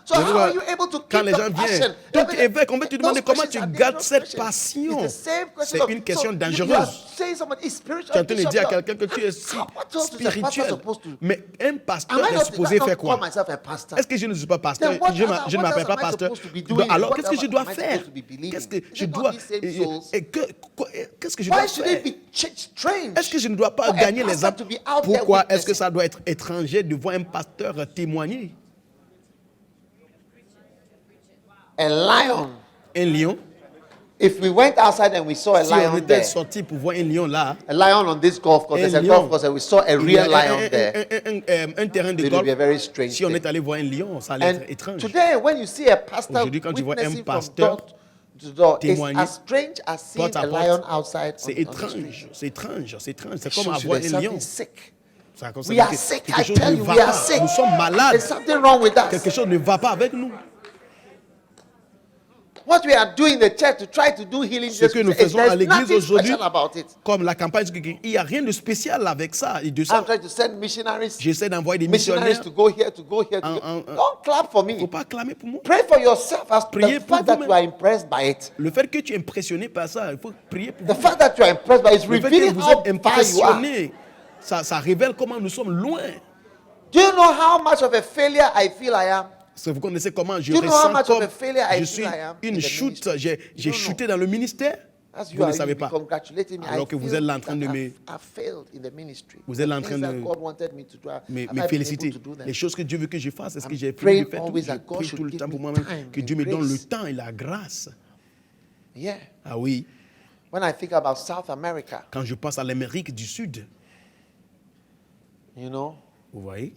so Je how vois, are you able to quand keep les the gens passion? viennent, donc évêque, on va te Those demander comment questions tu are gardes dangerous cette questions. passion. It's the same question C'est of- une question so you are dangereuse. saying someone is spiritual. Tu es en train de Bishop, dire à no. quelqu'un que tu es si What else is a pastor spirituel. supposed to- Mais un Am pasteur I est not, supposé did I faire not call quoi? myself a pastor? Est-ce que je ne suis pas pasteur? Then what Je else- je ne what m'appelle else pas am I pasteur. supposed to be doing? Alors, What qu'est-ce que else je dois am I faire? supposed to be believing? Qu'est-ce que Is je it not dois these same et- souls? et qu'est-ce que je Why dois should faire? it be strange? Est-ce que je ne dois pas for a gagner les pastor âmes? to be out there Pourquoi est-ce que witnessing? ça doit être étranger de voir un pasteur témoigner? A lion. Un lion? If we went outside and we saw a Si on lion était there, sorti pour voir un lion là, a lion on this golf course, Un there's a lion. golf course, and we saw a il y a real lion there. un terrain de It would be a golf. very strange Si on thing. est allé voir un lion, ça allait And être étrange. today, when you see a pastor Aujourd'hui, quand tu vois un witnessing from pasteur door to door, it's témoigner, as strange as seeing porte à a porte, lion outside C'est on the street. étrange, c'est étrange, c'est étrange. C'est It comme shows you avoir there's un lion. something sick. Ça We concerne are que sick. quelque I chose tell ne you, va we are pas. sick. Nous sommes malades. There's something wrong with Quelque us. chose ne va pas avec nous. What we are doing in the church to try to do healing, Ce que nous faisons à there's l'église nothing aujourd'hui, special about it. comme la campagne, il n'y a rien de spécial avec ça. Et de ça, I'm trying to send missionaries, j'essaie d'envoyer des missionaries missionnaires. to go here, to go here. To Un- go. un- Don't clap for Il ne me. faut pas acclamer pour moi. Pray for yourself as Priez the pour fact that vous-même. you are impressed by it. Le fait que tu es impressionné par ça, il faut prier pour The vous. fact that you are impressed by it is Le fait que revealing vous how êtes far you are. impressionné, ça révèle comment nous sommes loin. Do you know how much of a failure I feel I am? Parce que vous connaissez comment je Do you know how ressens much of comme a failure I je feel suis I am in une the chute. ministry? J'ai No, no. chuté dans le ministère. As you Vous ne are, savez you be pas. congratulating me. Alors I que vous feel êtes là en train de that me- I've failed in the ministry. Vous êtes là en The train things that de God wanted me to do, have me I been féliciter. able to do them? Les choses que Dieu veut que je fasse, est-ce que I'm j'ai pu praying les faire? always Je that God prie should tout le give temps me pour moi-même. time Que and Dieu me donne le grace. temps et la grâce. Yeah. Ah oui, When I think about South America, quand je pense à l'Amérique du Sud, you know, vous voyez,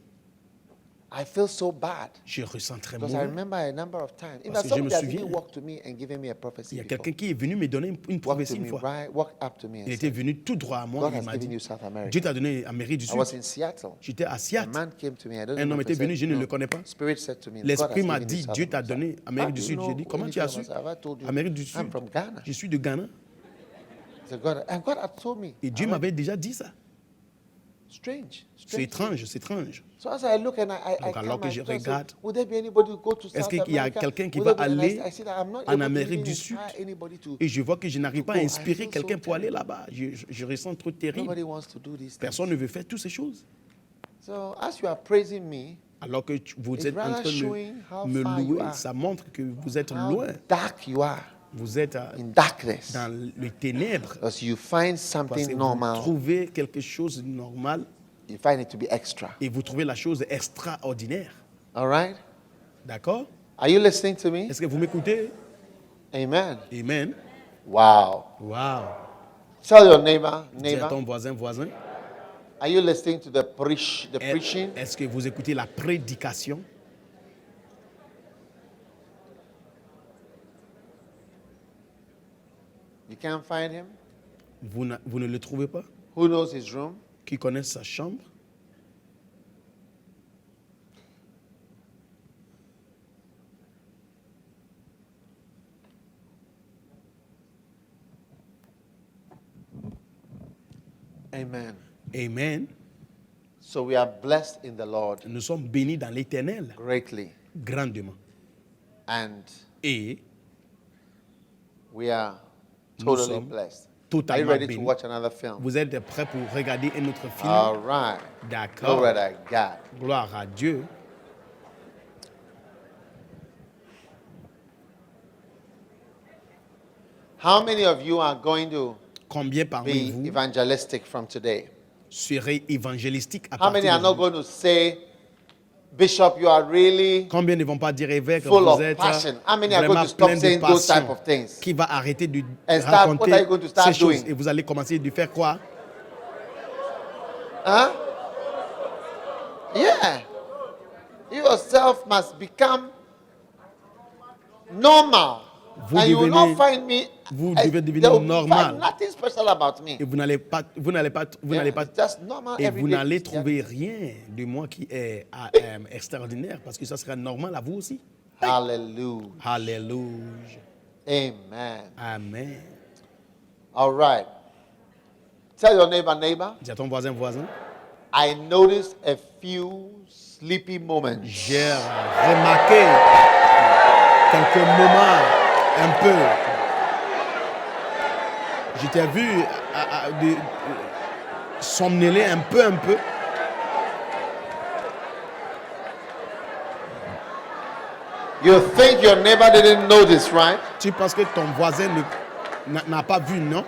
I feel so bad. je ressens très Because I mauvais. remember a number of times. In Parce fact, que je me somebody has souviens. even walked to me and given me a prophecy Il y a before. quelqu'un qui est venu me donner une Walked prophétie to une me, fois. right, walked up to me and Il était said, venu tout droit à moi God et il has m'a given dit, you South America. Dieu t'a donné l'Amérique du I Sud. was in Seattle. J'étais à A Seattle. man came to me. I don't Un know homme if était I said, venu, je ne no. le connais pas. Spirit said to me, God L'Esprit has m'a given you dit, South Dieu t'a America. donné How Amérique do du you Sud. know J'ai dit, comment tu as su? anything about- Have I told you? Amérique du I'm Sud. from Ghana. Je suis de Ghana. So God, and God had told me. Et Dieu I went, m'avait déjà dit ça. Strange. C'est étrange, c'est étrange. So as I look and I Donc, alors come que and je just say, regarde, would there be anybody who go to est-ce South qu'il y a America? quelqu'un qui Would va there be- and aller I said, I'm not en able to Amérique even du Sud? inspire anybody to- Et je vois que je n'arrive pas à go. I inspirer feel so quelqu'un pour aller terrible. là-bas. Je ressens trop terrible. Nobody wants to do these things. Personne ne veut faire toutes ces choses. So as you are praising me, Alors que vous It's êtes en rather train showing how de me far you louer, are. ça montre que vous êtes how loin. dark you are Vous êtes in darkness. dans les ténèbres. Because you find Parce que something vous normal, trouvez quelque chose de normal you find it to be extra. et vous trouvez la chose extraordinaire. All right? D'accord? Are you listening to me? Est-ce que vous m'écoutez? Amen. Amen. Wow. Wow. Tell your neighbor, Dis à ton neighbor, voisin. are you listening to the preaching? Est-ce que vous écoutez la prédication? You can't find him? Vous ne le trouvez pas? Who knows his room? Qui connaît sa chambre? Amen. Amen. So we are blessed in the Lord Nous sommes bénis dans l'éternel, greatly. grandement. And Et we are Nous totally sommes blessed. Are you totalement ready to bénis. watch another film? Vous êtes prêts pour regarder un autre film? All right. D'accord. Glory to God. Gloire à Dieu. How many of you are going to Combien parmi be vous evangelistic from today? serez évangélistiques à How many partir are not d'aujourd'hui? going to say, Bishop, you are really Combien ne vont pas dire évêque, full vous of êtes passion? How many are going vraiment to stop plein de saying those type passion? of things? Qui va arrêter de And start- what raconter are you going to start ces choses doing? et vous allez commencer de faire quoi? Huh? Yeah. You yourself must become normal. Vous and you will devenez- not find me. vous I- devez devenir there will be normal. nothing special about me. Et vous n'allez pas, Yeah, it's just normal et every vous day n'allez Christian. trouver rien de moi qui est extraordinaire parce que ça sera normal à vous aussi. Hallelujah. Alléluia. Amen. Amen. All right. Tell your neighbor, Dis à ton voisin, I noticed a few sleepy moments. j'ai remarqué quelques moments un peu. Je t'ai vu somnoler un peu. You think your neighbor didn't notice, right? Tu penses que ton voisin n'a pas vu, non?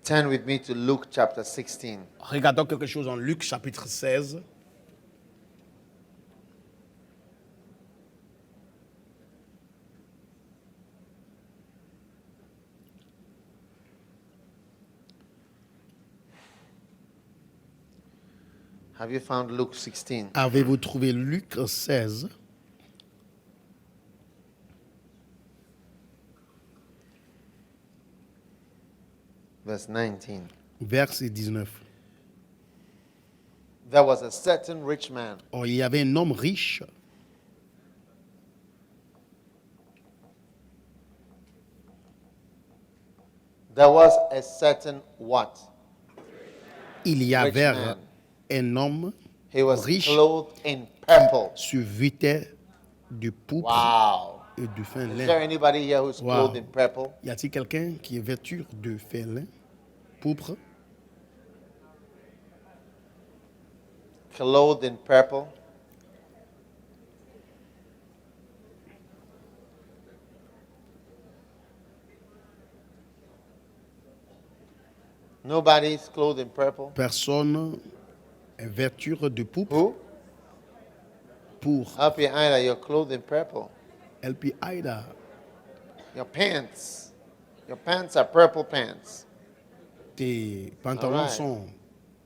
Turn with me to Luke chapter 16. Regardons quelque chose en Luc chapitre 16. Have you found Luke 16? Avez-vous trouvé Luc 16? Verse 19. Verset 19. There was a certain rich man Oh, il y avait un homme riche. There was a certain what? Il y Rich avait man. un homme He was riche clothed in purple. se vêtait de pourpre Wow. et de fin Is there lin. anybody here who's Wow. clothed in purple? Y a-t-il quelqu'un qui est vêtu de fin lin, pourpre? Clothed in purple. Nobody's clothed in purple. Personne est vêtu de pourpre Who? pour Up your eye, you're clothed in purple. LP Aida. Your pants. Your pants are purple pants. Tes pantalons Alright. sont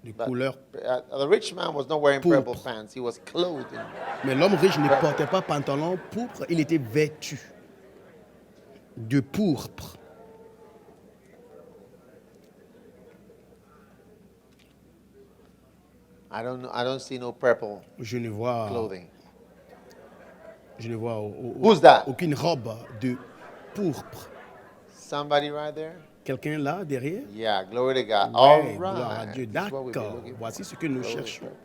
de But, couleur. the rich man was not wearing Pourpre. purple pants. He was clothed in. Mais l'homme riche ne portait pas pantalon pourpre, il était vêtu de pourpre. I don't see no purple Je ne vois, clothing. je ne vois Who's that? aucune robe de pourpre. Somebody right there? Quelqu'un là derrière? Yeah, glory to God. Ouais, All gloire à right. Dieu. This is what we've been D'accord. looking for. Voici ce que nous Glory to cherchons. God.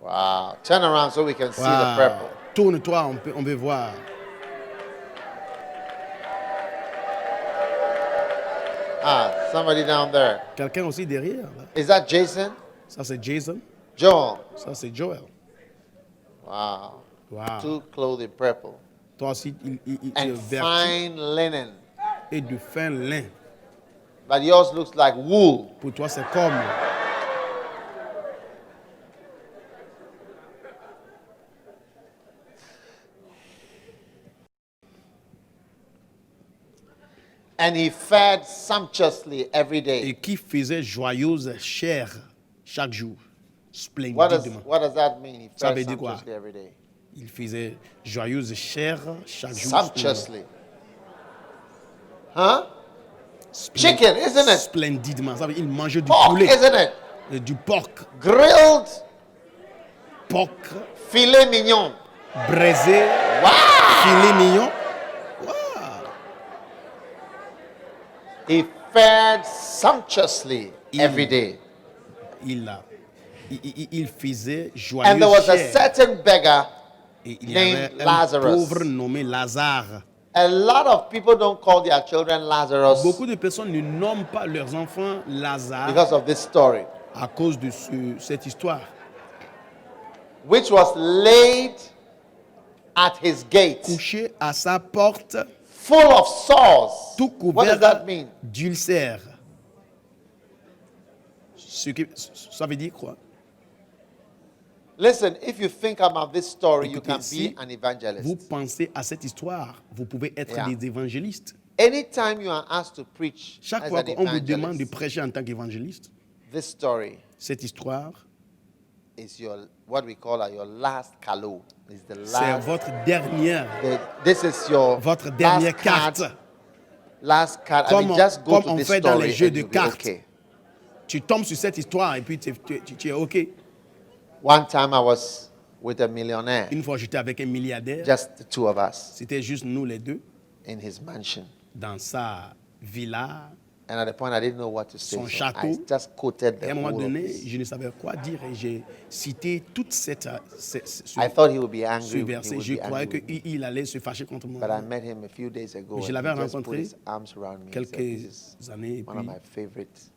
Wow. Turn around so we can see the Wow. purple. Tourne-toi, on peut voir. Ah, somebody down there. Quelqu'un aussi derrière. Là. Is that Jason? Ça c'est Jason. Joel. Ça c'est Joel. Wow. Wow. Two clothed in purple. Toi aussi, il est And vêtu fine linen. et de fin lin. But yours looks like wool. Pour toi, c'est comme And he fed sumptuously every et day. qui faisait joyeuse chair chaque jour, What splendidement. does that mean? He Ça fed veut dire quoi? sumptuously every day. Il faisait joyeuse chair chaque jour. Sumptuously. Huh? Splendid- Chicken, isn't it? Splendidement. Ça veut dire il mangeait du Pork, poulet, isn't it? du porc, Grilled porc filet mignon. braisé, Wow! filet mignon. He fed sumptuously every day. Il faisait And there joyeuse was a chair. certain beggar Et il y named avait un Lazarus. pauvre nommé Lazare A lot of people don't call their children Lazarus Beaucoup de personnes ne nomment pas leurs enfants Lazare because of this story, à cause de cette histoire, which was laid at his gate, couché à sa porte, full of sores. tout What does that couvert mean? d'ulcères. Ça veut dire quoi? Listen, if you think about this story, you Écoutez, can si be an evangelist. vous pensez à cette histoire, vous pouvez être Yeah. des évangélistes. Anytime you are asked to preach Chaque as fois an qu'on vous demande de evangelist, prêcher en tant qu'évangéliste, this story cette histoire, is what we call your last calo. Is the c'est last. votre dernière, This is your votre dernière last carte. card. Last card. I Comme mean, just go comme to on this fait dans story les jeux and de you'll be cartes. okay. Tu tombes sur cette histoire et puis tu es OK. One time I was with a millionaire, Une fois, j'étais avec un milliardaire. just the two of us C'était juste nous les deux in his mansion. dans sa villa. And at the point I didn't know what to say. Son So I château. just quoted Et à the un moment whole of donné, this. je ne savais quoi dire et j'ai cité toute ce I thought he would be ce angry. He verset. would Je be croyais angry with me. qu'il allait se fâcher contre moi. But I met him a few days ago. Mais je And l'avais he just put rencontré his arms around me. He said, "This is quelques années et one of puis my favorite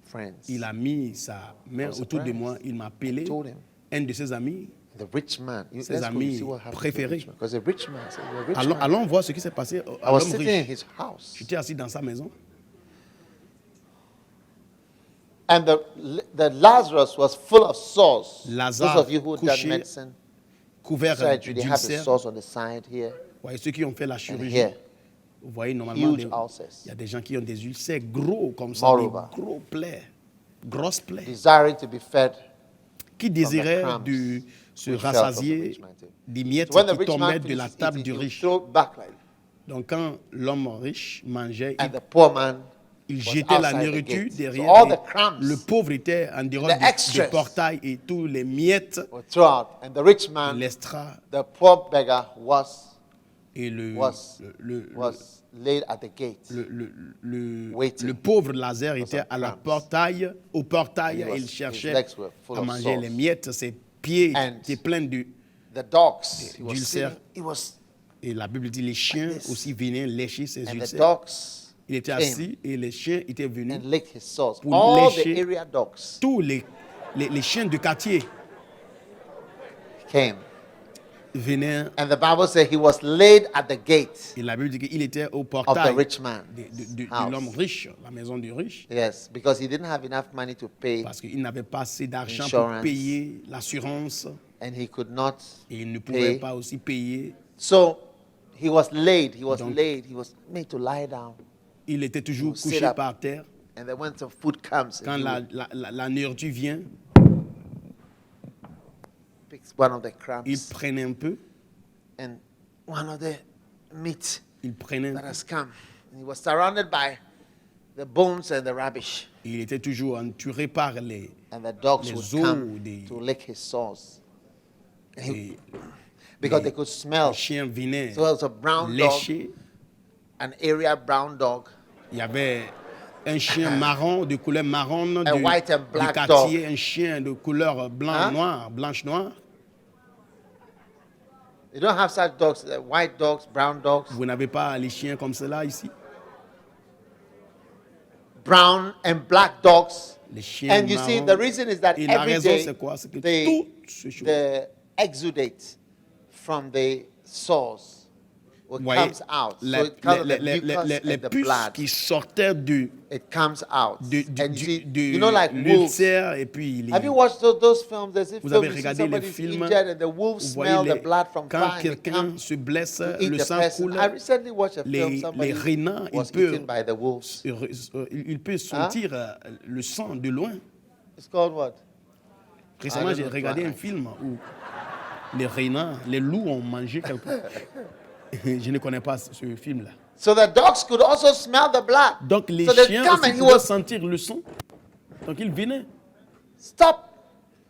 friends." il a mis sa main was autour de surprised. moi. Il m'a appelé I told him. un de ses amis. The rich man. Ses Let's go amis see what happened to the préférés. rich man. Because the rich man said, "You're a rich Allons, man." allons voir ce qui s'est passé I à was l'homme sitting in riche. his house. J'étais assis dans sa maison. And the Lazarus was full of sores. Lazare Those of you who done couché, medicine, couvert surgery, they have the d'ulcères. sores on the side here Vous voyez, ceux qui ont fait la and chirurgie, here. vous voyez normalement, Huge il ulcers. y a des gens qui ont des ulcères gros comme ça, Moreover. des gros plaies, grosses plaies, Desiring to be fed. qui désiraient crumbs de se which fell from the rassasier rich man too. des miettes So when the qui rich tombaient man de la finishes table eating, du he riche. throw it back like that. Donc quand l'homme riche mangeait, And the poor man il was jetait la outside the nourriture gate. So derrière. all et the crumbs le pauvre était en dehors the du extras portail et tous les miettes, were thrown out. And the rich man, l'estra the poor beggar, was et was laid at the gate. Waiting le pauvre Lazare for était some à la crumbs. portail, au portail, And he et il was- cherchait his legs were full à of manger sores. les miettes, ses pieds And étaient pleins de... The dogs, he was d'ulcères. sitting, he was, Et la Bible dit les chiens this. aussi venaient lécher ses and the ulcères. dogs Il était came assis et les chiens étaient venus. and licked his sores. pour All the lécher. area dogs Tous les chiens de quartier came. venaient. And the Bible said he was laid at the gate Et la Bible dit qu'il était au of the portail rich man. de house. l'homme riche, la maison du riche. Yes, because he didn't have enough money to pay Parce qu'il n'avait pas assez d'argent Insurance. pour payer l'assurance. and he could not Et il ne pouvait pay. pas aussi payer. So he was laid, he was Donc- laid, he was made to lie down. Il était toujours Sit couché up. par terre. And then when some food comes, Quand he la, would la nourriture vient, pick one of the il crumbs prenait un peu. and one of the meat Il prenait un that peu. has come. And he was surrounded by the bones and the rubbish. Il était toujours entouré par les... And the dogs Les would os come des- to lick his sores. And he- les- because les- they could smell. les chiens venaient So it was a brown dog, lécher. an area brown dog, Il y avait un chien marron, de couleur marron A du, white and du black quartier, un chien de couleur Hein? blanche-noire. You don't have such dogs, white dogs, brown dogs, Vous n'avez pas les chiens comme cela ici. brown and black dogs. Les chiens And you see, marrons. the reason is that Et la every raison, day c'est quoi? C'est que they, toutes ces choses, the exudate from the sores what vous voyez, comes out. la- So it comes les, the les- mucus les- les and the puces blood. qui sortaient de, It comes out. de, And you see, de you know, like wolves. l'ulcère et puis les, Have you watched those films? There's a vous film avez you see regardé les somebody's films, injured and the wolves vous voyez smell the les- blood from quand fire. They quelqu'un come se blesse, to eat le the sang person. coule, I recently watched a film. les Somebody renards, was ils peuvent- eaten by the wolves. il peut sentir le sang de loin. It's called what? Récemment, I don't j'ai know, regardé un Twilight. film où les renards, les loups ont mangé quelqu'un. Je ne connais pas ce film-là. So the dogs could also smell the blood. Donc les so they chiens come aussi and he pouvaient was sentir le sang. Donc ils venaient. stop.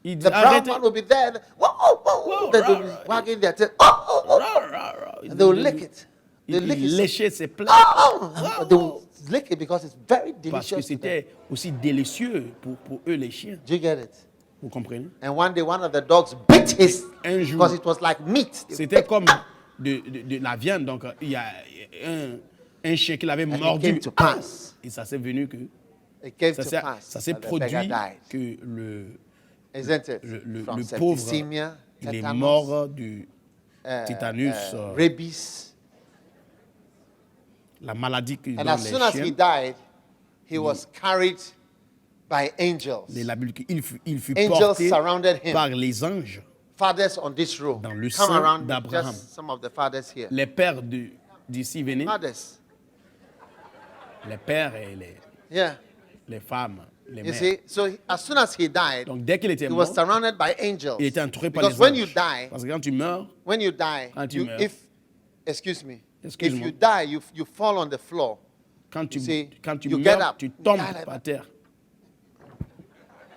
Ils The disaient brown arrêtez. man will be there. And, whoa, whoa, whoa, Whoa, They will rah, be rah. wagging their tail. Oh, oh, oh. Rah, rah, rah. And they will lick it. They Ils lick it. léchaient ses plats Oh, oh. They will lick it because it's very parce que delicious. to them. c'était aussi délicieux pour eux les chiens. Do you get it? Vous comprenez? And one day, one of the dogs bit his Un jour, because it was like meat. They c'était bit- comme de la viande. Donc, il y a un chien qui l'avait And it mordu. came to pass. Et ça s'est venu que It came ça to s'est pass ça s'est that the beggar produit died. que le Isn't it? From pauvre, septicemia, il est tetanus, mort du tétanus, rabies. la maladie que And dans as soon as he les chiens. died, he was carried by angels. Il fut Angels porté surrounded him. par les anges. Fathers on this row. Dans le Come sein around, d'Abraham. just some of the fathers here. Les pères d'ici venaient, Fathers. les pères et Yeah. les femmes, les You mères. see, so as soon as he died, Donc dès qu'il était he mort, was surrounded by angels. il était entouré par Because les when anges. you die, Parce que quand tu meurs, Quand tu meurs. excuse me, Excuse-moi. if you die, you fall on the floor. quand tu see, you meurs, get up. tu tombes Die like par that. terre.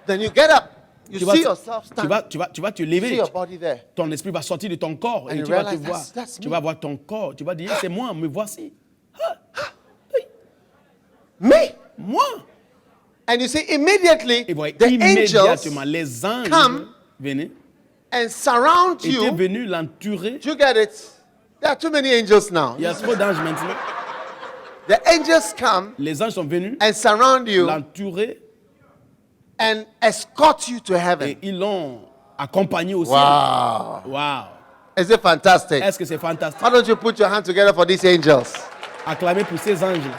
Then you get up. You Tu see vas, yourself tu, stand. vas, tu, vas, tu vas te You see lever. your body there. Ton esprit va sortir de ton corps And et you tu vas te realize voir. that's Tu me. vas voir ton corps. Tu vas dire, c'est moi, me voici. Me. Moi. And you see, immediately, Et voilà, the angels immédiatement, les anges come venaient, and surround étaient you. venus l'entourer. Do you get it? There are too many angels now. Il y a trop d'anges maintenant. The angels come Les anges sont venus and surround you l'entourer and escort you to et heaven. ils l'ont accompagné au ciel. Wow. Wow. Is it fantastic? Est-ce que c'est fantastique? Why don't you put your hand together for these angels? Acclamer pour ces anges-là.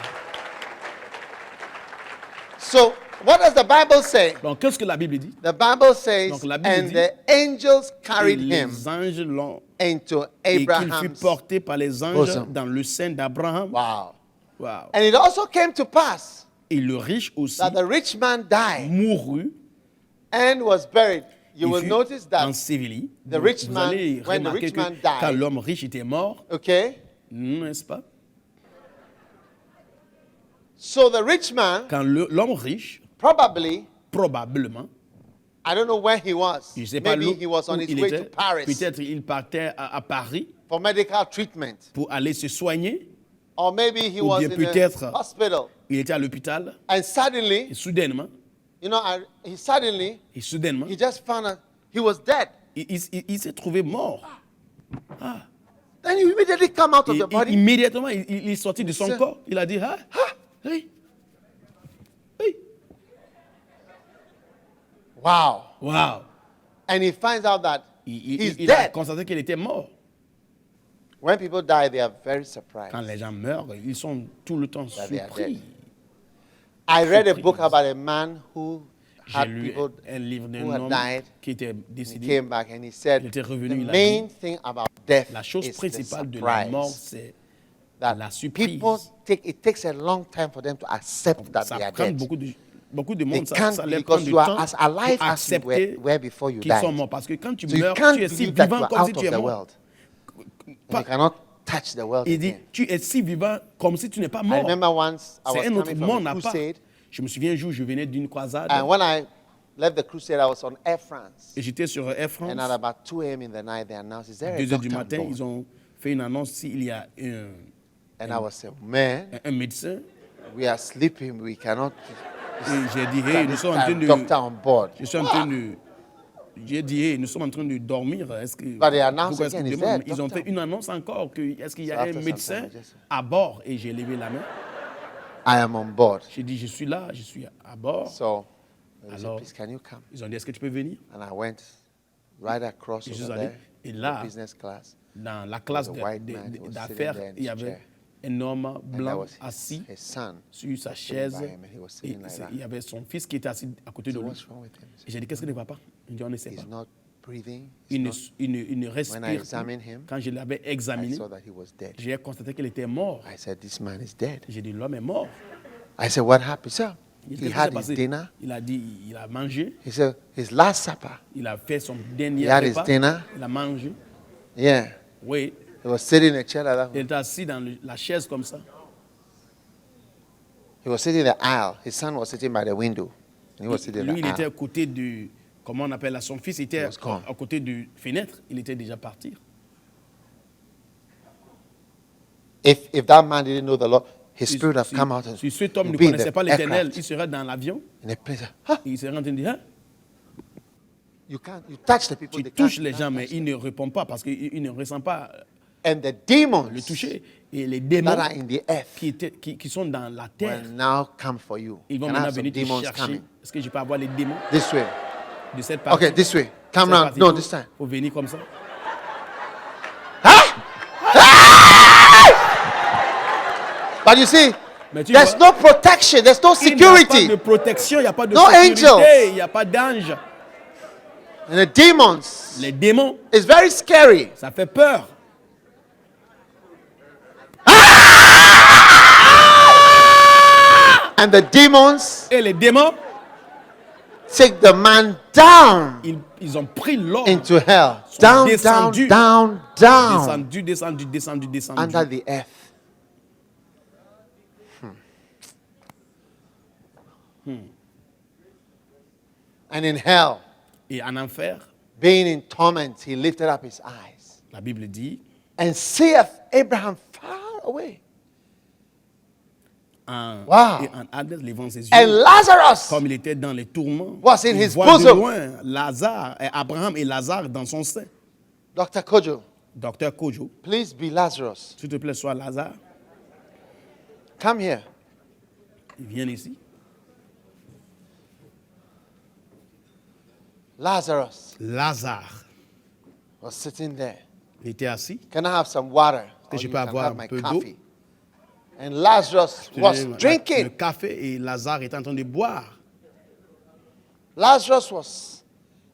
So, what does the Bible say? Donc, qu'est-ce que la Bible dit? The Bible says, Donc, la Bible and dit, the angels Et carried him les anges l'ont into et qu'il fut Abraham's. porté par les anges bosom. dans le sein d'Abraham. Wow. Wow. And it also came to pass Et le riche aussi that the rich man died mourut. and was buried. You Il will fut notice that, enseveli. the rich Vous man, allez when the remarquer rich que man quand died, l'homme riche était mort, okay? n'est-ce pas? So the rich man Quand l'homme riche, probably, probablement, I don't know where he was. je ne sais pas Maybe he was on où his il way to était, Paris peut-être il partait à Paris for medical treatment. pour aller se soigner, Or maybe he Ou was bien in peut-être- a hospital. il était à l'hôpital, And suddenly, et soudainement, you know, he he just found out he was dead. il s'est trouvé mort. Then you immediately come out of Et the body. immédiatement, il est sorti de son C'est- corps. Il a dit, ah, oui, oui, Wow. wow. And he finds out that he's Il a dead. constaté qu'il était mort. When people die, they are very surprised. Quand les gens meurent, ils sont tout le temps That they are surpris. dead. I read a surprise. book about a man who J'ai had lu people un livre d'un who had homme died. qui était He décédé. came back and he said, Il était revenu, the il a main dit, thing about death La chose is the principale de la mort, surprise. c'est That la surprise. people it takes a long time for them to accept that ça they are prend dead. beaucoup de They monde, ça can't leur prend because du you are temps as alive pour as you accepter were before you qu'ils sont died. morts. Parce que quand tu So you meurs, can't tu es si believe that you vivant are comme si out tu of es the mort. world. Pas- You cannot touch the world Il dit, again. tu es si vivant comme si tu n'es pas I mort. remember once I was C'est un autre coming monde from a à part. crusade, Je me souviens un jour, je venais d'une croisade and when I left the crusade, I was on Air France. et j'étais sur Air France. And at about 2 a.m. in the night, they announced, is there a 2 heures du doctor on matin, board? ils ont fait une annonce s'il y a And I was saying, man, un médecin. we are sleeping. We cannot Et j'ai dit, hey, get nous this sommes en train time de... doctor on board. Je suis en train de... J'ai dit, hey, nous sommes en train de dormir. Est-ce que... But they announced pourquoi est-ce again, qu'ils is demandent? there a Ils ont doctor? fait une annonce encore que est-ce qu'il y a So un after some médecin time, I just- à bord? Et j'ai levé la main. I am on board. J'ai dit, je suis là, je suis à bord. So they said, Alors, please, can you come? Ils ont dit, est-ce que tu peux venir? And I went right across Je suis over allé. there, Et the là, business class. dans la classe There was a white man, he was d'affaires, sitting there in il y his avait chair. un homme And that blanc was assis his son. sur sa sitting chaise. by him, and he was Et sitting like that. il y avait son fils qui était assis à côté de So lui. what's wrong with him? Et j'ai dit, qu'est-ce qui ne va pas? Il dit, on ne sait pas. He's not breathing. Il ne, He's not. il ne- il ne When I respire examined plus. him, Quand je l'avais I examiné, saw that he was dead. j'ai constaté qu'il était mort. I said, this man is dead. J'ai dit, l'homme est mort. I said, what happened, sir? Il He dit, qu'est-ce qui had s'est his passé? dinner. Il a dit, il a mangé, He said, his last supper. il a fait son dernier He had his repas, dinner. il a mangé. Yeah. Oui, He was sitting in a chair like that. il était assis dans la chaise comme ça. He was sitting in the aisle. His son was sitting by the window. And he was sitting in Lui, the il était à aisle. côté du, comment on appelle ça, son fils était He was gone. à côté du fenêtre, il était déjà parti. If that man didn't know the Lord, his spirit have Si- come out and si cet homme he'll ne be in connaissait the pas l'Éternel, aircraft, il serait dans l'avion, in a place. Huh? et il serait en train de dire, hein, You touch the people. tu they touches can't- les can't gens, mais touch il ne répond pas parce qu'il ne ressent pas And the demons le toucher. Et les that démons are in the earth qui sont dans la terre, will now come for you. ils vont Can I maintenant have some venir te demons chercher. coming? Est-ce que je peux avoir les démons This way. de cette partie? Okay, this way. Come Cette round. partie, No, faut- this time. faut venir comme ça. But you see, Mais tu there's vois, no protection, there's no il n'y a pas de security. protection, il n'y a pas de No sécurité, angels. il n'y a pas d'ange. And the demons Les démons, is very scary. ça fait peur. And the demons Et les démons, take the man down ils ont pris l'homme, into hell. Sont Down, down, descendus. down, down. descendu. Under the earth. And in hell, Et en enfer, being in torment, he lifted up his eyes la Bible dit, and seeth Abraham far away. et en Hades, levant ses yeux, And Lazarus comme il était dans les tourments, was in il his voit de bosom. loin Lazare, Abraham et Lazare dans son sein. Dr. Kojo, Docteur Kojo, please be Lazarus. s'il te plaît, sois Lazare. Come here. Il vient ici. Lazarus Lazare, was sitting there. il était assis. Can I have some water? Que Or je you peux can avoir have un my peu d'eau? coffee. And Lazarus was Le drinking. café et Lazare était en train de boire. Lazarus was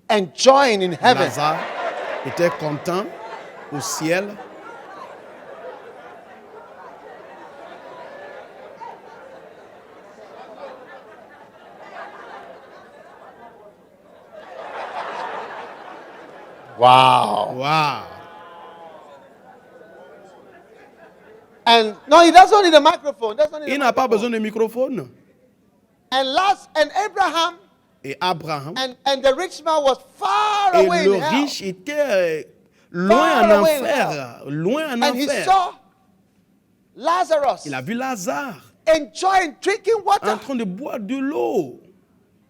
enjoying in heaven. Lazare était content au ciel. Wow. Waouh! And no, he doesn't need a microphone. Doesn't need a Il n'a pas microphone. besoin de microphone. And Abraham Et Abraham and the rich man was far et away le in hell. riche était loin Far en away in enfer. Loin en And he enfer. saw Lazarus Il a vu Lazare enjoying drinking water. en train de boire de l'eau.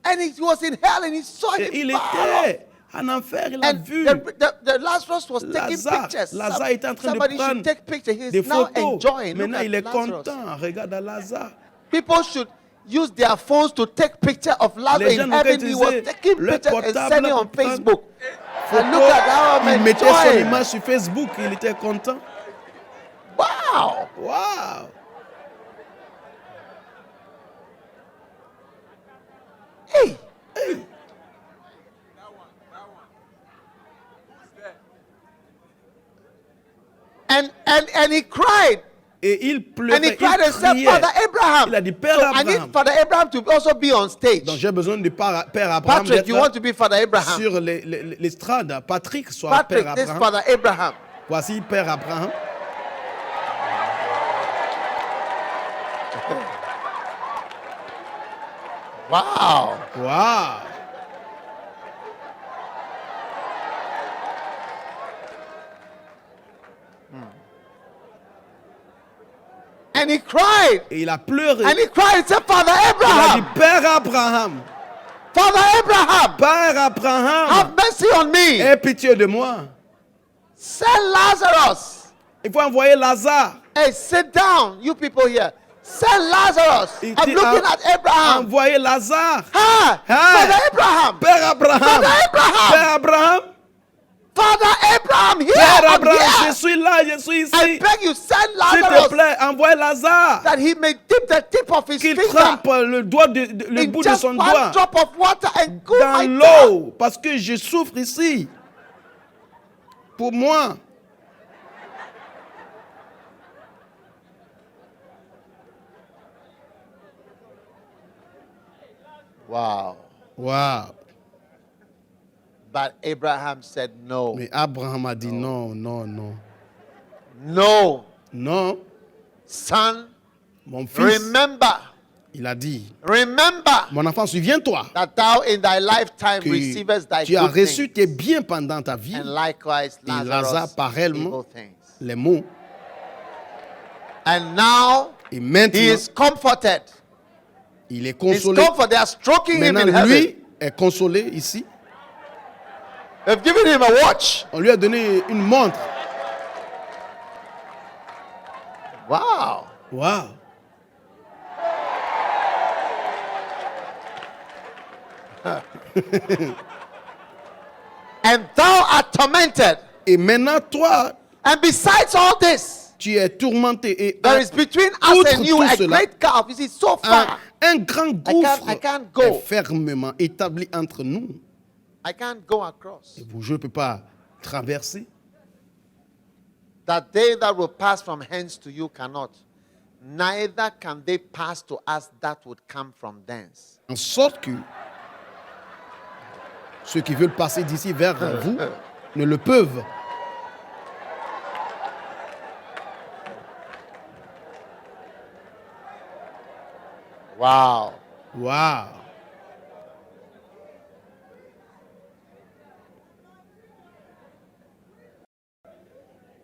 And he was in hell and he saw Et him il far off. était en enfer, il a And vu. the Lazarus was taking Lazare, pictures. Lazare était en train de Somebody prendre should take pictures. He des is now photos. enjoying. Look Maintenant, at il est Lazarus. content. Regarde à Lazare. People should use their phones to take picture of Lazarus Les gens in n'ont qu'à heaven. He was utiliser taking leur pictures and portable sending on pour prendre Facebook. Photo, And look at how I'm il mettait son enjoying. image sur Facebook. Il était content. Wow. Waouh! Hey. And he cried. Et il And he pleurait, il cried and said, criait. Father Abraham. Il a dit, Père So I Abraham. need Father Abraham to also be on stage. Donc j'ai besoin de Père Abraham Patrick, you d'être want to be Father Abraham? sur l'estrade. Patrick soit Patrick, Père this is Abraham. Father Abraham. Voici Père Abraham. Wow. Waouh! And he cried. Et il a pleuré. And he cried and said, Father Il a dit, Abraham. Père Abraham, Father Abraham. Père Abraham, Have mercy on me. aie pitié de moi. Send Lazarus. Il faut envoyer Lazare. Hey, sit down, you people here. Send Lazarus. Il I'm dit, looking at Abraham. Envoyer Lazare. Ah, Hein? Father Abraham. Père Abraham. Father Abraham. Père Abraham. Father Abraham, here. Père I'm Abraham, je here. suis là, je suis I ici. beg you, send S'il te Lazarus plaît, envoie Lazare. that he may dip the tip of his Qu'il finger trempe le le in bout de just son one doigt drop of water and cool my dans tongue. l'eau. Parce que je souffre ici. Pour moi. Wow. Wow. But Abraham said no. Mais Abraham a dit non, non, non. No. Non, Son, mon fils, remember, il a dit, remember mon enfant, souviens-toi that thou in thy lifetime que receivest thy tu as good reçu things, tes biens pendant ta vie, and likewise et Lazare Lazarus pareillement, evil things. les mots. And now Et he maintenant, is comforted. il est He's consolé. comforted. They are stroking him in Maintenant, heaven. lui est consolé ici. They've given him a watch. On lui a donné une montre. Waouh. And thou art tormented. Et maintenant, toi, And besides all this, tu es tourmenté. Et there is between us outre and you tout a cela, great gulf. You see, so un, far, un grand gouffre I can't go. est fermement établi entre nous. I can't go across. Et vous, je ne peux pas traverser. That they that will pass from hence to you cannot. Neither can they pass to us that would come from thence. En sorte que ceux qui veulent passer d'ici vers vous ne le peuvent. Wow. Waouh.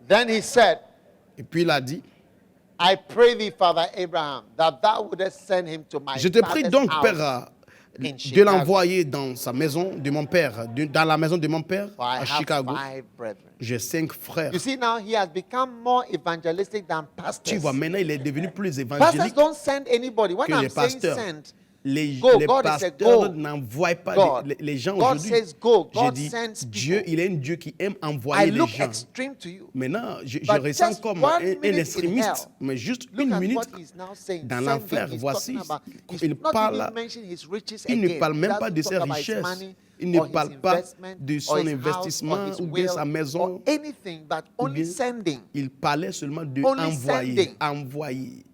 Then he said, Et puis il a dit, I pray thee, Father Abraham, that thou wouldest send him to my je te prie father's donc, house, Père, in de Chicago. l'envoyer dans sa maison de mon père, dans la maison de mon père For I à have Chicago. 5 brethren. J'ai 5 frères. You see now, he has become more evangelistic than Tu pastors. vois, maintenant il est devenu plus Pastors évangélique don't send anybody. When que I'm les saying pasteurs. send, Les, Go. les God is a pasteurs go. n'envoient pas God. les gens God aujourd'hui. says go. J'ai God dit, sends Dieu, people. il est un Dieu qui aime I envoyer les look gens. extreme to you. Maintenant, je But ressens just comme one un minute in extrémiste, hell. mais juste Look une at minute what he's now saying. dans Sending. l'enfer. He's Voici, talking about- he's il not parle, even mentioning his riches il ne again. parle He même pas doesn't de talk ses about his richesses. money Il ne or his parle pas investment de or son his house investissement or his ou bien will sa maison. or anything, but ou only bien sending. Il parlait seulement de Only envoyer, sending. envoyer,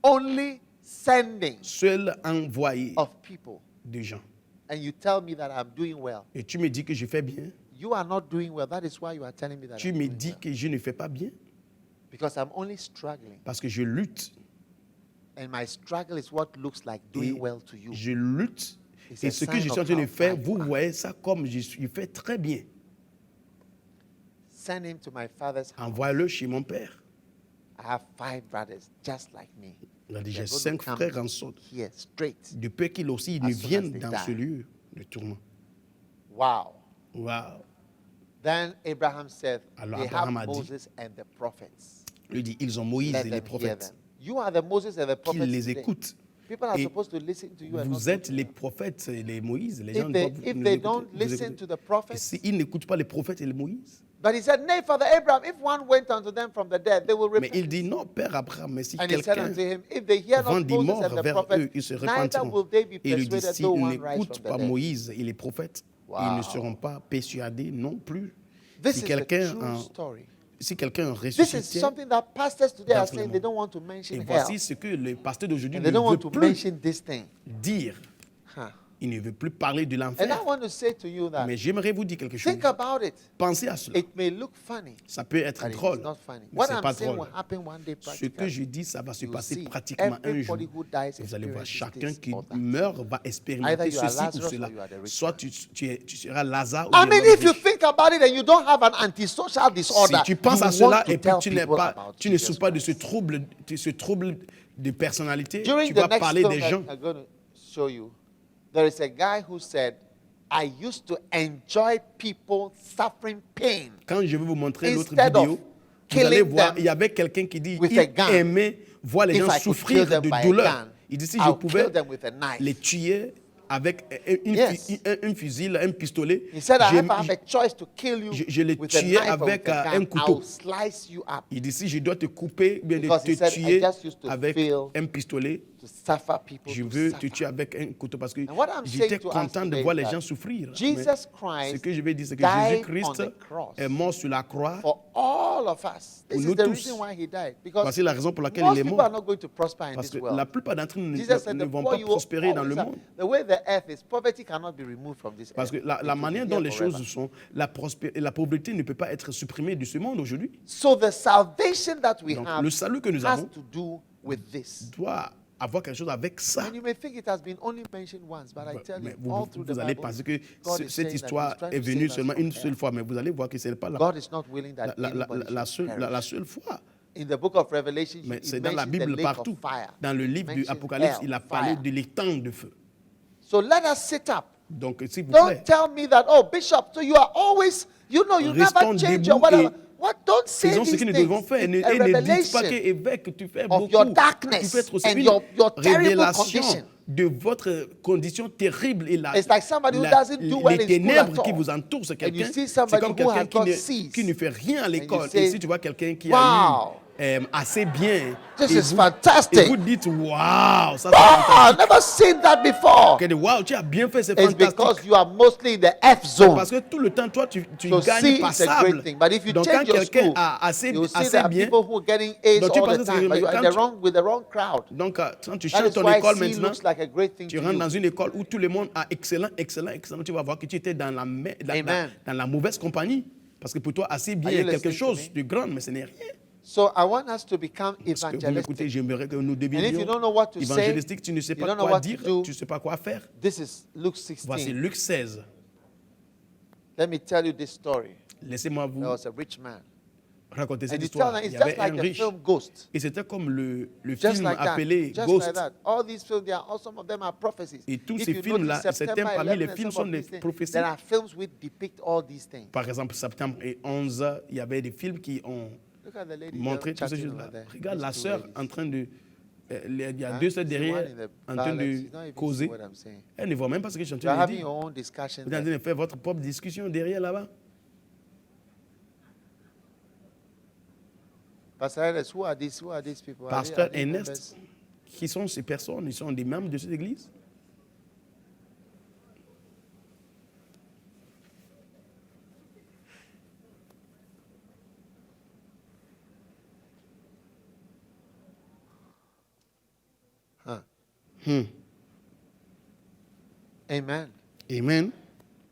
Only sending seul envoyer of people. de gens. And you tell me that I'm doing well. Et tu me dis que je fais bien. You are not doing well. That is why you are telling me that Tu I'm me doing dis well. que je ne fais pas bien Because I'm only struggling. parce que je lutte. And my struggle is what looks like doing Et well to you. je lutte. It's Et a ce que sign je suis of en train de how faire, far vous you are. voyez ça comme je fais très bien. Send him to my father's house. Envoie-le chez mon père. I have 5 brothers just like me. Il a dit, They're j'ai going to 5 come frères en sorte. here straight. De peur qu'ils aussi As ne soon as viennent they dans die. ce lieu de tourment. Wow. Waouh. Then Abraham said, Alors they Abraham have a dit, Moses and the prophets. Il dit, ils ont Moïse Let et les them hear prophètes. them. You are the Moses and the prophets Qu'ils les today. écoutent. People are Et supposed to listen to you and not Vous êtes to les you. prophètes et les Moïse. Les gens If they, doivent if nous they écouter, don't vous listen écouter. to the Et prophets, s'ils n'écoutent pas les prophètes et les Moïse, but he said, nay, Father Abraham, if one went unto them from the dead, they will mais repent. il dit non, Père Abraham, mais si And he said quelqu'un unto him, if they hear vend not des Moses morts and the vers eux, prophets, ils se neither repentiront. will they be Et il lui dit, persuaded s'ils though one rise n'écoutent from pas the dead. Moïse et les prophètes, ils Wow. ne seront pas persuadés non plus. This Si is the quelqu'un true en- story. Si quelqu'un This is ressuscitait, something that pastors today are dans saying le they monde. don't want to et mention hell. voici ce que le pasteur d'aujourd'hui And ne they don't veut want to plus mention this thing. dire. Huh. Il ne veut plus parler de And l'enfer. I want to say to you that Mais j'aimerais vous dire quelque chose. think about it. Pensez à cela. It may look funny, Ça peut être but it is drôle, not funny. mais What c'est I'm pas saying drôle. will happen one day Ce que practically. je dis, ça va se You passer see, pratiquement un jour. everybody who dies Vous allez voir, experiences chacun this qui or that. meurt va Either expérimenter you are ceci ou Lazarus cela. or you are the rich Soit man. tu seras Lazare ou I bien mean, l'homme if you riche. think about it and you don't have an antisocial disorder, Si tu penses you à cela want to et puis tell tu n'es people pas, about tu ne Jesus souffres pas de ce Christ. trouble de personnalité, During tu the vas next parler film des that gens. I'm going to show you, there is a guy who said, I used to enjoy people suffering pain. Quand je vais vous montrer l'autre Instead of vidéo, vous allez killing voir, them il y avait quelqu'un qui dit with a il gun. aimait voir les If gens I could souffrir kill them de by a douleur. gun, Il dit si je I'll pouvais kill them with a knife. les tuer avec Yes. un fusil, un pistolet, He said, I j'ai- have a choice to kill you je les with a tuais knife or avec with a un gun. couteau. I'll slice you up il dit si je dois te couper, bien de Because he te said, I tuer just used to avec feel un pistolet, to suffer people je to veux te suffer. tuer avec un couteau parce que And what I'm j'étais saying to us content de today voir is les that gens souffrir. Jesus Mais ce Christ que je vais dire, c'est que died Jésus-Christ on the cross est mort sur la croix. for all of us. This Pour is nous the tous. reason why he died. Because Voici la raison pour laquelle most il est people are mort. not going to prosper in Parce this que world. la plupart d'entre nous Jesus said, ne the vont poor pas you will prospérer dans le always monde. have. The way the earth is, poverty cannot be removed from this Parce que earth. la It will be manière here dont les forever. choses sont, la pauvreté ne peut pas être supprimée de ce monde aujourd'hui. So the salvation that we Donc, have le salut que nous has avons to do with this. doit avoir quelque chose avec ça. And you may think it has been only mentioned once, but I tell Mais you, all through the vous allez Bible, penser que God is saying cette that histoire he's trying est to venue save us seulement from une seule hell. fois, mais vous allez voir que ce n'est pas God is not willing that la anybody should perish. seule fois. In the book of Revelation, Mais he c'est dans la mentions the Bible lake partout. of fire. Dans le livre de Mentions l'Apocalypse, hell, il a parlé fire. de l'étang de feu. So let us sit up. Donc, s'il vous Don't plaît, tell me that, oh, Bishop, so you are always, you know, you restons never change debout or whatever. What don't say Faisons ce these que nous things. devons faire. Et It's a ne dites pas revelation qu'évêque, tu fais of beaucoup. your Tu darkness fais trop. C'est and une your terrible révélation condition. de votre condition terrible. Et It's like somebody who doesn't do well les in school ténèbres at qui all. vous entourent, c'est And you quelqu'un. see C'est somebody comme who quelqu'un has got C's. qui ne fait rien à l'école. say, Et si tu vois quelqu'un qui wow, a eu assez bien, this et is fantastic. et vous dites, waouh, ça c'est Ah, I've fantastique. never seen that before. Okay, wow, tu as bien fait, c'est It's because fantastique. you are mostly in the F zone. Parce que tout le temps, toi, tu So gagnes C is a passable. great thing. But if you Donc quand change your quelqu'un school, a assez, you'll see assez there are bien, people who are getting A's donc tu all penses the que time, but you are in quand the wrong, with the wrong crowd. donc quand tu That changes is ton why école C maintenant, looks like a great thing tu to rentres you. dans une école où tout le monde a excellent, tu vas voir que tu étais dans dans la mauvaise compagnie. Parce que pour toi, assez bien Are you est quelque listening to chose de grand, mais ce n'est rien. So I want us to become Parce que vous m'écoutez, evangelistic. j'aimerais que nous And if you devenions don't know what to say, évangélistiques. Tu ne sais you pas don't know quoi what to dire, do, tu ne sais pas quoi faire. this is Luke Voici 16. Luc 16. Let me tell you this story. Laissez-moi vous There was a rich man. raconter cette And you histoire. tell them Il it's y avait just like un the riche. film Ghost. Et c'était comme le Just film like that. appelé Just Ghost. like that. All these films, some of them are prophecies. Et tous If ces you films-là, notice, certains September parmi les 11 and films some sont of des these things, prophéties. there are films which depict all these things. Par exemple, septembre et 11, il y avait des films qui ont Look at the lady montré there tous ces chatting choses-là. over there. Regarde These la two sœur ladies. en train de... il y a Huh? deux sœurs She's the derrière one in the en train balance. de She's not even causer. seeing what I'm saying. Elle ne voit même pas ce que je suis en You're train de having dire. your own discussion Vous êtes en there. train de faire votre propre discussion derrière là-bas. Pastor Ernest, who are these people? Pasteur Are they Ernest, members? qui sont ces personnes? Ils sont des membres de cette église? Huh. Hmm. Amen. Amen.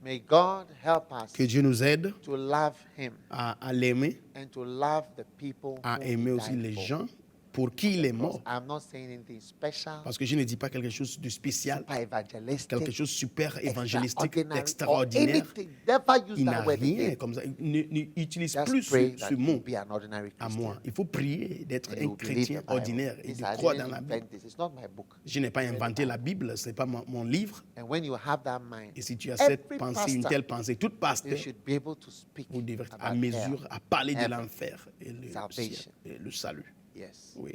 May God help us Que Dieu nous aide to love Him à l'aimer, and to love the people à whom He aimer aussi died les for. gens pour qui il est Because mort. I'm not saying anything special, Parce que je ne dis pas quelque chose de spécial, super evangelistic, quelque chose de super évangélistique, extraordinary, or extraordinaire. anything. Never use Il n'a that word rien again. comme ça. Il n'utilise Just plus pray ce that you mot be an ordinary à Christian. moi. Il faut prier d'être And un you believe chrétien the Bible. ordinaire et This, de I croire didn't dans la Bible. invent this. It's not my book. Je n'ai pas inventé la Bible, ce n'est pas mon livre. And when you have that mind, Et si tu as cette every pensée, une pastor, telle pensée, toute you pasteur, should be able to speak vous devrez être à about mesure hell. à parler de heaven, l'enfer et le salvation. ciel et le salut. Yes. Oui.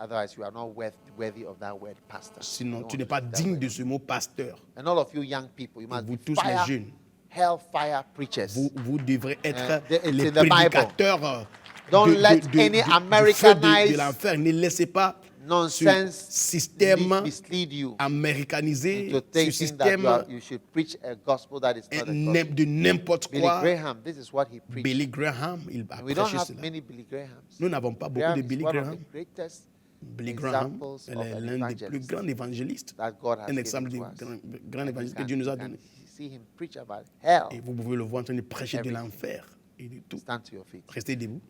Otherwise, you are not worthy of that word, pastor. Sinon, You tu don't n'es pas use that digne word. de ce mot pasteur. And all of you young people, you must Vous be tous les fire, jeunes, hellfire preachers. vous devrez être it's les in the Bible. prédicateurs Don't let any du feu Americanized de l'enfer. Ne laissez pas ce Nonsense système mislead you américanisé, into ce thinking that système you should preach a gospel that is not a gospel. de n'importe Billy quoi. Graham, this is what he preached. Billy Graham, il a And we don't prêché have cela. many Billy Grahams. Nous n'avons pas beaucoup Graham de is Billy one Graham. of the greatest Billy Graham examples est of an l'un des plus evangelist grands évangélistes, that God has un exemple given du to us. grand And évangéliste que you Dieu nous a can donné. see him preach about hell. Et vous pouvez le voir en train de prêcher de Everything. l'enfer et de tout. Stand to your feet. Restez debout.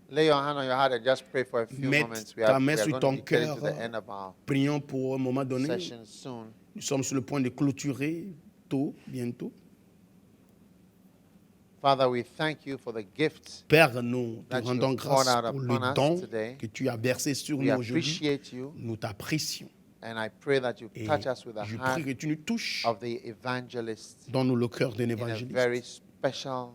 Lay your hand on your heart and just pray for a few Mets moments. ta main We are sur going ton to be getting cœur. to the end of our Prions pour un moment donné. session soon. Nous sommes sur le point de clôturer bientôt. Father, we thank you for the gift. Père, nous te That you rendons poured grâce out pour upon le us don today. que tu as versé sur We nous aujourd'hui. appreciate you, Nous t'apprécions. and I pray that you Et touch us with the je heart prie que tu nous touches. of the evangelist Donne-nous le cœur d'un in a évangéliste very special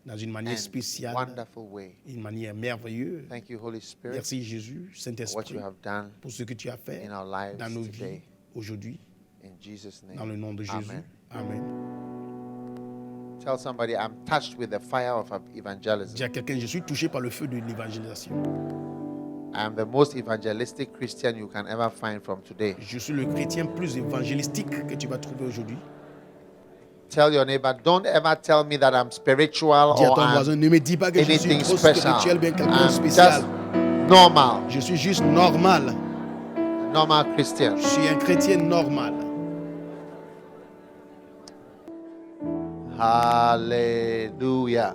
dans une manière and spéciale, wonderful way. une manière merveilleuse. Thank you, Holy Spirit, Merci Jésus, for what Saint-Esprit, you have done pour ce que tu as fait in our lives dans nos vies today. aujourd'hui, In Jesus' name. dans le nom de Jésus. Amen. Amen. Tell somebody, I'm touched with the fire of evangelism. Dis à quelqu'un, je suis touché par le feu de l'évangélisation. I am the most evangelistic Christian you can ever find from today. Je suis le chrétien plus évangélistique que tu vas trouver aujourd'hui. Tell your neighbor, don't ever tell me that I'm spiritual Dis à or ton voisin, I'm ne me dis pas que je suis anything trop special. spirituel, bien quelqu'un de I'm spécial. just normal, Je suis juste normal. normal Christian. Je suis un chrétien normal. Hallelujah.